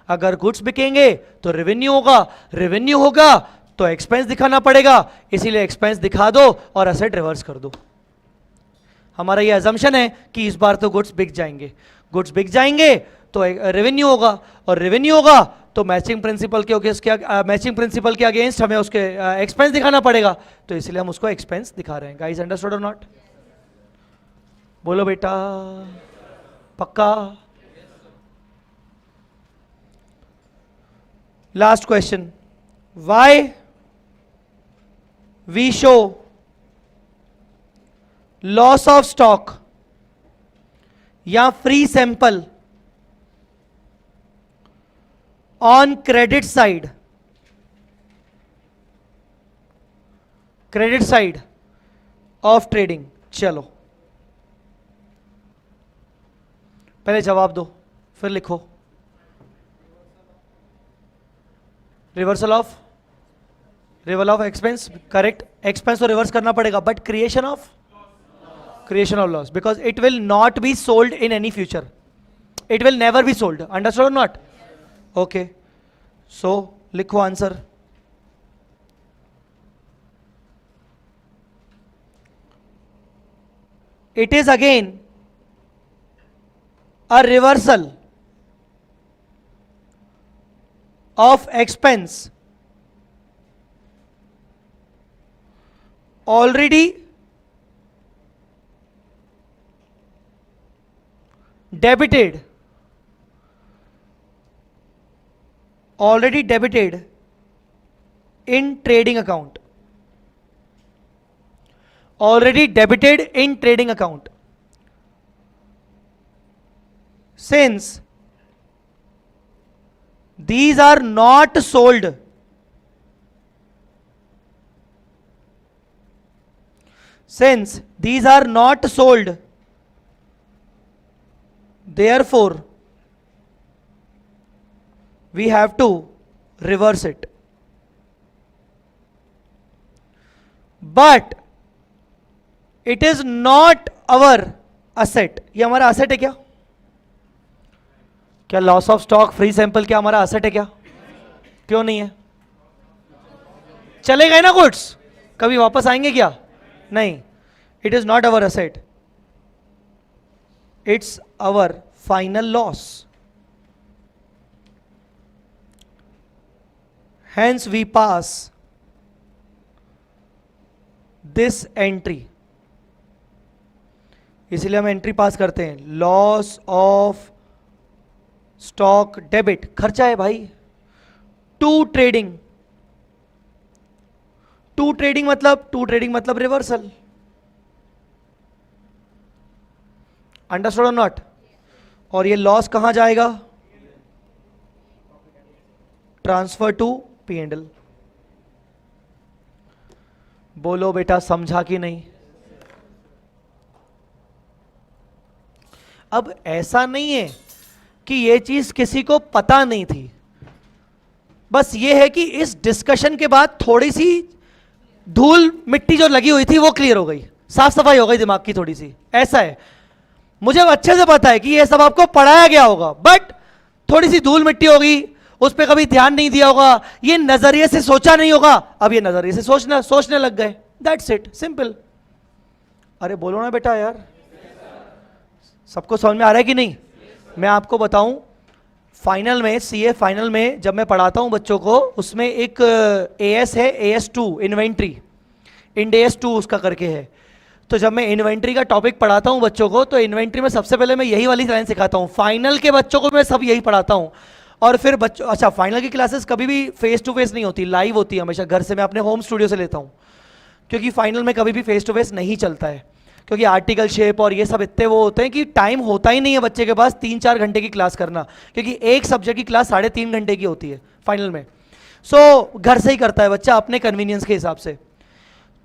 अगर goods बिकेंगे तो revenue होगा, revenue होगा तो expense दिखाना पड़ेगा, इसीलिए expense दिखा दो और असेट रिवर्स कर दो। हमारा ये अजम्पशन है कि इस बार तो गुड्स बिक जाएंगे, गुड्स बिक जाएंगे तो रेवेन्यू होगा, और रेवेन्यू होगा तो मैचिंग प्रिंसिपल के मैचिंग प्रिंसिपल के अगेंस्ट हमें उसके एक्सपेंस दिखाना पड़ेगा, तो इसलिए हम उसको एक्सपेंस दिखा रहे हैं। Guys understood or not? बोलो बेटा, पक्का? Last question, why we show loss of stock या free sample on credit side, credit side of trading? चलो पहले जवाब दो फिर लिखो। Reversal of expense, correct, expense को रिवर्स करना पड़ेगा, but creation of loss, because it will not be sold in any future, it will never be sold. Understood or not? Okay, so लिखो answer. It is again a reversal of expense already debited already debited in trading account. Already debited in trading account. Since these are not sold, since these are not sold, therefore we have to reverse it. But it is not our asset. ये हमारा asset है क्या? क्या loss of stock free sample क्या हमारा asset है क्या? क्यों नहीं है? चले गए ना गुड्स, कभी वापस आएंगे क्या? नहीं. It is not our asset. It's our final loss. Hence we pass this entry. इसलिए हम एंट्री पास करते हैं. लॉस ऑफ स्टॉक डेबिट, खर्चा है भाई. To trading. टू ट्रेडिंग मतलब रिवर्सल. Understood or not? और ये लॉस कहां जाएगा? Transfer to P&L. बोलो बेटा समझा कि नहीं? अब ऐसा नहीं है कि ये चीज किसी को पता नहीं थी, बस ये है कि इस डिस्कशन के बाद थोड़ी सी धूल मिट्टी जो लगी हुई थी वो क्लियर हो गई, साफ सफाई हो गई दिमाग की थोड़ी सी. ऐसा है, मुझे अच्छे से पता है कि ये सब आपको पढ़ाया गया होगा, बट थोड़ी सी धूल मिट्टी होगी, उस पर कभी ध्यान नहीं दिया होगा, ये नजरिए से सोचा नहीं होगा, अब ये नजरिए से सोचने लग गए. That's it, simple. अरे बोलो ना बेटा यार, सबको समझ में आ रहा है कि नहीं? मैं आपको बताऊं, फाइनल में सीए फाइनल में जब मैं पढ़ाता हूं बच्चों को, उसमें एक एएस है, AS2 इन्वेंट्री, इंड AS2 उसका करके है. तो जब मैं इन्वेंट्री का टॉपिक पढ़ाता हूं बच्चों को, तो इन्वेंट्री में सबसे पहले मैं यही वाली लाइन सिखाता हूं. फाइनल के बच्चों को मैं सब यही पढ़ाता हूं. और फिर बच्चों, अच्छा फाइनल की क्लासेस कभी भी फेस टू फेस नहीं होती, लाइव होती है हमेशा. घर से मैं अपने होम स्टूडियो से लेता हूं, क्योंकि फाइनल में कभी भी फेस टू फेस नहीं चलता है, क्योंकि आर्टिकल शेप और ये सब इतने वो होते हैं कि टाइम होता ही नहीं है बच्चे के पास 3-4 घंटे की क्लास करना, क्योंकि एक सब्जेक्ट की क्लास 3.5 घंटे की होती है फाइनल में. सो घर से ही करता है बच्चा अपने कन्वीनियंस के हिसाब से.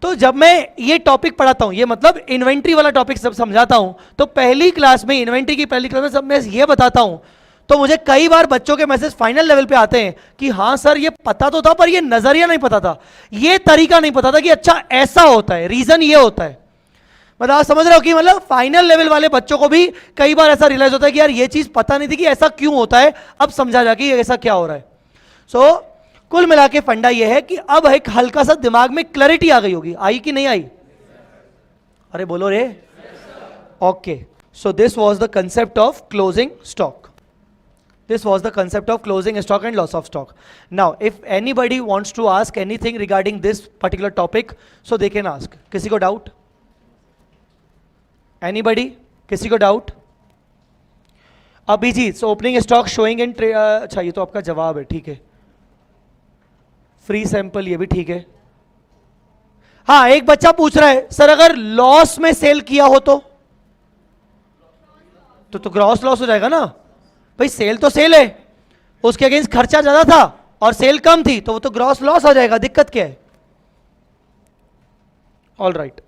तो जब मैं ये टॉपिक पढ़ाता हूं, ये मतलब इन्वेंट्री वाला टॉपिक सब समझाता हूं, तो पहली क्लास में, इन्वेंट्री की पहली क्लास में सब मैं ये बताता हूं, तो मुझे कई बार बच्चों के मैसेज फाइनल लेवल पे आते हैं कि हाँ सर ये पता तो था, पर ये नजरिया नहीं पता था, ये तरीका नहीं पता था कि अच्छा ऐसा होता है, रीजन ये होता है. मतलब आप समझ रहे हो कि मतलब फाइनल लेवल वाले बच्चों को भी कई बार ऐसा रियलाइज होता है कि यार ये चीज पता नहीं थी कि ऐसा क्यों होता है, अब समझा जा कि ऐसा क्या हो रहा है. सो कुल मिला के फंडा ये है कि अब एक हल्का सा दिमाग में क्लैरिटी आ गई होगी. आई कि नहीं आई? अरे बोलो रे. Okay, so this was the concept of closing stock. This was the concept of closing stock and loss of stock. Now, if anybody wants to ask anything regarding this particular topic, so they can ask. किसी को doubt? Anybody? किसी को doubt? Abhijit, so opening stock showing in trade. अच्छा ये तो आपका जवाब है, ठीक है. फ्री सैंपल ये भी ठीक है. हाँ, एक बच्चा पूछ रहा है सर अगर लॉस में सेल किया हो तो ग्रॉस लॉस हो जाएगा ना भाई. सेल तो सेल है, उसके अगेंस्ट खर्चा ज्यादा था और सेल कम थी, तो वो तो ग्रॉस लॉस हो जाएगा. दिक्कत क्या है? All right.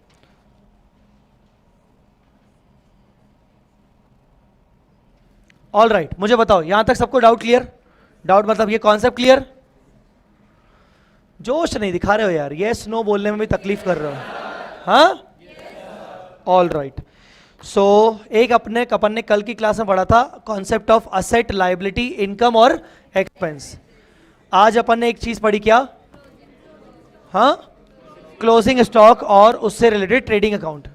ऑल राइट, मुझे बताओ यहां तक सबको डाउट क्लियर? डाउट मतलब ये कॉन्सेप्ट क्लियर? जोश नहीं दिखा रहे हो यार, यस नो बोलने में भी तकलीफ कर रहे हो. हाँ, ऑल राइट. सो एक अपन ने कल की क्लास में पढ़ा था concept of asset, liability, income और एक्सपेंस. आज अपन ने एक चीज पढ़ी क्या? हाँ, क्लोजिंग स्टॉक और उससे रिलेटेड ट्रेडिंग अकाउंट.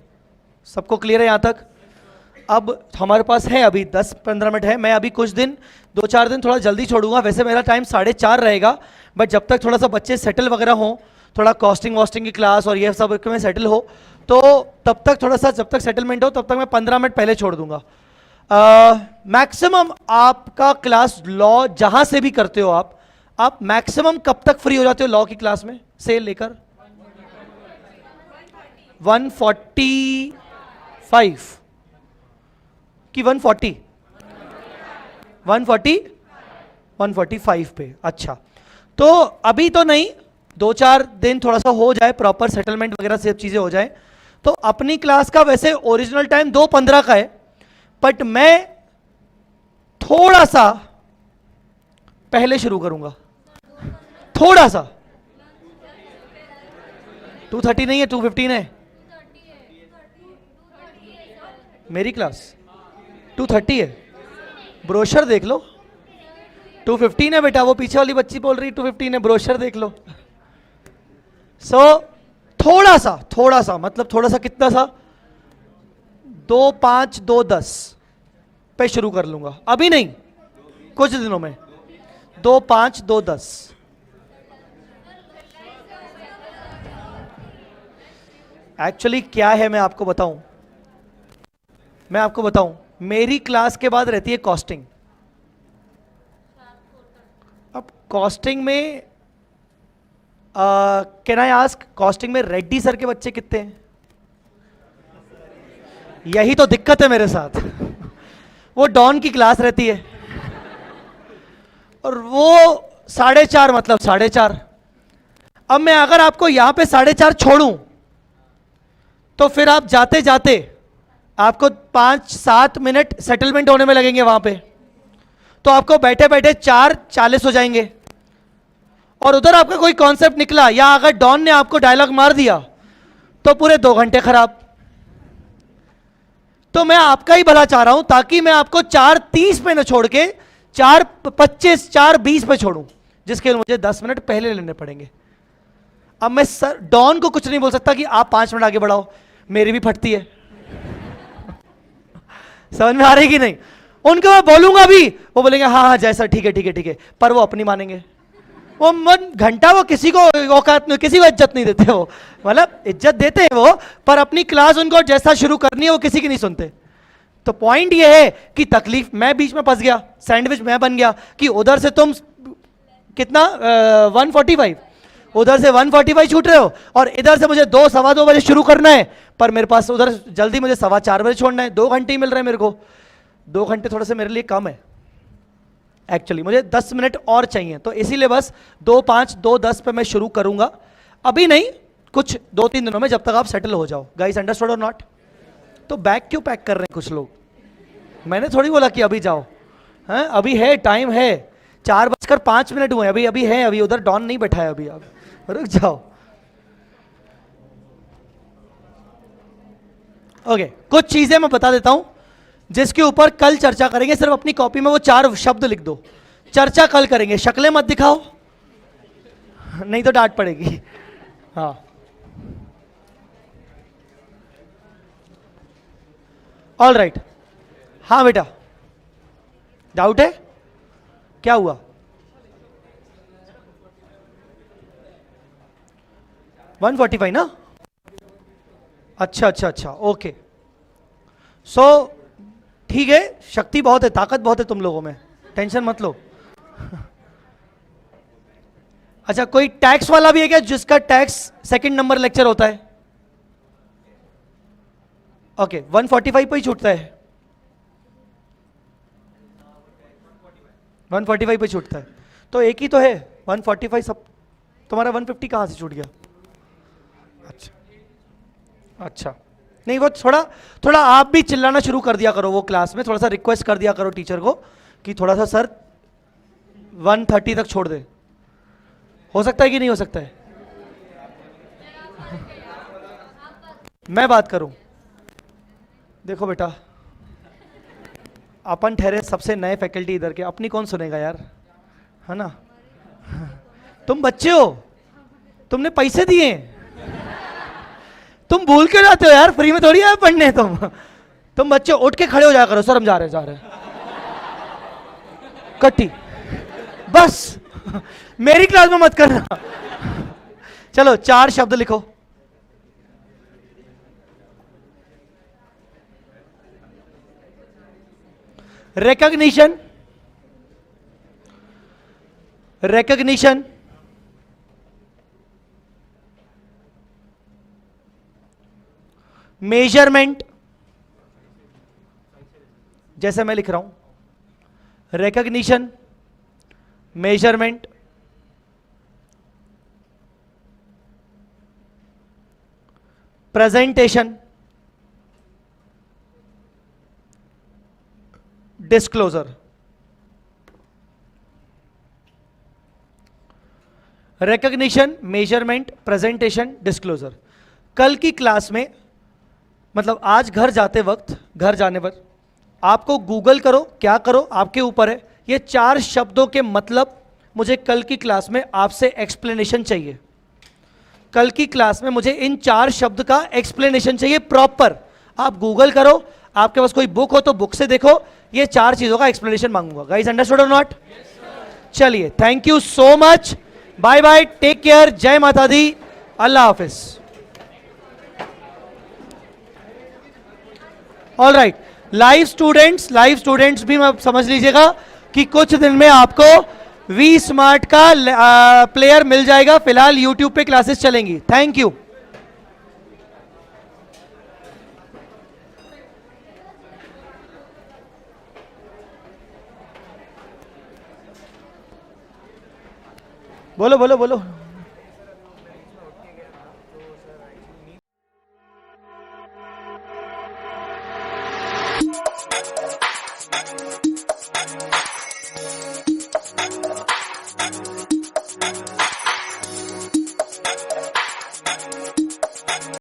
सबको क्लियर है यहां तक? अब हमारे पास है अभी 10-15 मिनट है. मैं अभी कुछ दिन 2-4 दिन थोड़ा जल्दी छोड़ूंगा, वैसे मेरा टाइम 4:30 रहेगा, बट जब तक थोड़ा सा बच्चे सेटल वगैरह हो, थोड़ा कॉस्टिंग वॉस्टिंग की क्लास और ये सब में सेटल हो, तो तब तक थोड़ा सा, जब तक सेटलमेंट हो तब तक मैं 15 मिनट पहले छोड़ दूंगा. मैक्सिमम आपका क्लास लॉ जहां से भी करते हो आप, आप मैक्सिमम कब तक फ्री हो जाते हो लॉ की क्लास में से लेकर? 145 कि 140? 145 पे। अच्छा, तो अभी तो नहीं, 2-4 दिन थोड़ा सा हो जाए, प्रॉपर सेटलमेंट वगैरह सब चीजें हो जाए, तो अपनी क्लास का वैसे ओरिजिनल टाइम 2:15 का है, बट मैं थोड़ा सा पहले शुरू करूंगा, थोड़ा सा। 2:30 नहीं है, 2:15 है मेरी क्लास। 2:30 है, ब्रोशर देख लो। 2:15 है बेटा, वो पीछे वाली बच्ची बोल रही 2:15 है, ब्रोशर देख लो। थोड़ा सा मतलब थोड़ा सा कितना सा, 2:05 2:10 पे शुरू कर लूंगा, अभी नहीं, कुछ दिनों में। 2:05 2:10। एक्चुअली क्या है, मैं आपको बताऊं, मेरी क्लास के बाद रहती है कॉस्टिंग। अब कॉस्टिंग में कैन आई आस्क, कॉस्टिंग में रेड्डी सर के बच्चे कितने हैं? यही तो दिक्कत है मेरे साथ। वो डॉन की क्लास रहती है और वो 4:30, मतलब 4:30। अब मैं अगर आपको यहां पे 4:30 छोड़ूं तो फिर आप जाते जाते आपको 5-7 मिनट सेटलमेंट होने में लगेंगे वहां पे, तो आपको बैठे बैठे 4:40 हो जाएंगे। और उधर आपका कोई कॉन्सेप्ट निकला या अगर डॉन ने आपको डायलॉग मार दिया तो पूरे 2 घंटे खराब। तो मैं आपका ही भला चाह रहा हूं, ताकि मैं आपको 4:30 पे न छोड़ के 4:25 4:20 पे छोड़ूं, जिसके लिए मुझे 10 मिनट पहले लेने पड़ेंगे। अब मैं सर डॉन को कुछ नहीं बोल सकता कि आप 5 मिनट आगे बढ़ाओ, मेरी भी फटती है। समझ में आ रही कि नहीं? उनको मैं बोलूंगा भी, वो बोलेंगे हाँ हाँ जैसा, ठीक है ठीक है ठीक है, पर वो अपनी मानेंगे। वो मन घंटा वो किसी को औकात नहीं, किसी को इज्जत नहीं देते, वो मतलब इज्जत देते हैं वो, पर अपनी क्लास उनको जैसा शुरू करनी है वो किसी की नहीं सुनते। तो पॉइंट ये है कि तकलीफ मैं बीच में फंस गया, सैंडविच मैं बन गया कि उधर से तुम कितना 145, उधर से 145 छूट रहे हो और इधर से मुझे 2 सवा 2 बजे शुरू करना है, पर मेरे पास उधर जल्दी मुझे 4:15 बजे छोड़ना है। 2 घंटे ही मिल रहे हैं मेरे को। 2 घंटे थोड़े से मेरे लिए कम है एक्चुअली, मुझे 10 मिनट और चाहिए, तो इसीलिए बस 2:05 2:10 पे मैं शुरू करूंगा, अभी नहीं, कुछ 2-3 दिनों में, जब तक आप सेटल हो जाओ। Guys understood or not? तो बैग क्यों पैक कर रहे हैं कुछ लोग? मैंने थोड़ी बोला कि अभी जाओ, हैं? अभी है, टाइम है, 4:05 हुए, अभी है, अभी उधर डॉन नहीं बैठा है, अभी आप रुक जाओ। ओके, कुछ चीजें मैं बता देता हूं जिसके ऊपर कल चर्चा करेंगे। सिर्फ अपनी कॉपी में वो 4 शब्द लिख दो, चर्चा कल करेंगे। शक्लें मत दिखाओ, नहीं तो डांट पड़ेगी। हाँ, ऑल राइट। हाँ बेटा, डाउट है? क्या हुआ? वन 145 ना? अच्छा अच्छा अच्छा, ओके। सो ठीक है, शक्ति बहुत है, ताकत बहुत है तुम लोगों में, टेंशन मत लो। अच्छा, कोई टैक्स वाला भी है क्या जिसका टैक्स सेकंड नंबर लेक्चर होता है? ओके, 145 पे ही छूटता है, 145 पे छूटता है, तो एक ही तो है 145। सब तुम्हारा 150 कहां से छूट गया? अच्छा अच्छा, नहीं वो थोड़ा थोड़ा आप भी चिल्लाना शुरू कर दिया करो, वो क्लास में थोड़ा सा रिक्वेस्ट कर दिया करो टीचर को कि थोड़ा सा सर 130 तक छोड़ दे। हो सकता है कि नहीं हो सकता है? मैं बात करूं? देखो बेटा, अपन ठहरे सबसे नए फैकल्टी इधर के, अपनी कौन सुनेगा यार, है ना? तुम बच्चे हो, तुमने पैसे दिए, तुम भूल क्यों जाते हो यार? फ्री में थोड़ी आए पढ़ने तुम बच्चे उठ के खड़े हो जाया करो, सर हम जा रहे कट्टी, बस मेरी क्लास में मत करना। चलो 4 शब्द लिखो। रिकॉग्निशन, recognition, measurement, जैसे मैं लिख रहा हूं, recognition, measurement, presentation, disclosure. Recognition, measurement, presentation, disclosure. कल की क्लास में, मतलब आज घर जाते वक्त, घर जाने पर आपको गूगल करो, क्या करो आपके ऊपर है, ये 4 शब्दों के मतलब मुझे कल की क्लास में आपसे एक्सप्लेनेशन चाहिए. कल की क्लास में मुझे इन 4 शब्द का एक्सप्लेनेशन चाहिए प्रॉपर. आप गूगल करो, आपके पास कोई बुक हो तो बुक से देखो, ये 4 चीजों का एक्सप्लेनेशन मांगूंगा. Guys understood or not? चलिए, thank you so much. Bye bye, take care, जय माता दी, अल्लाह हाफिज. ऑल राइट, लाइव स्टूडेंट्स भी समझ लीजिएगा कि कुछ दिन में आपको वी स्मार्ट का प्लेयर मिल जाएगा. फिलहाल यूट्यूब पे क्लासेस चलेंगी. Thank you. बोलो बोलो बोलो.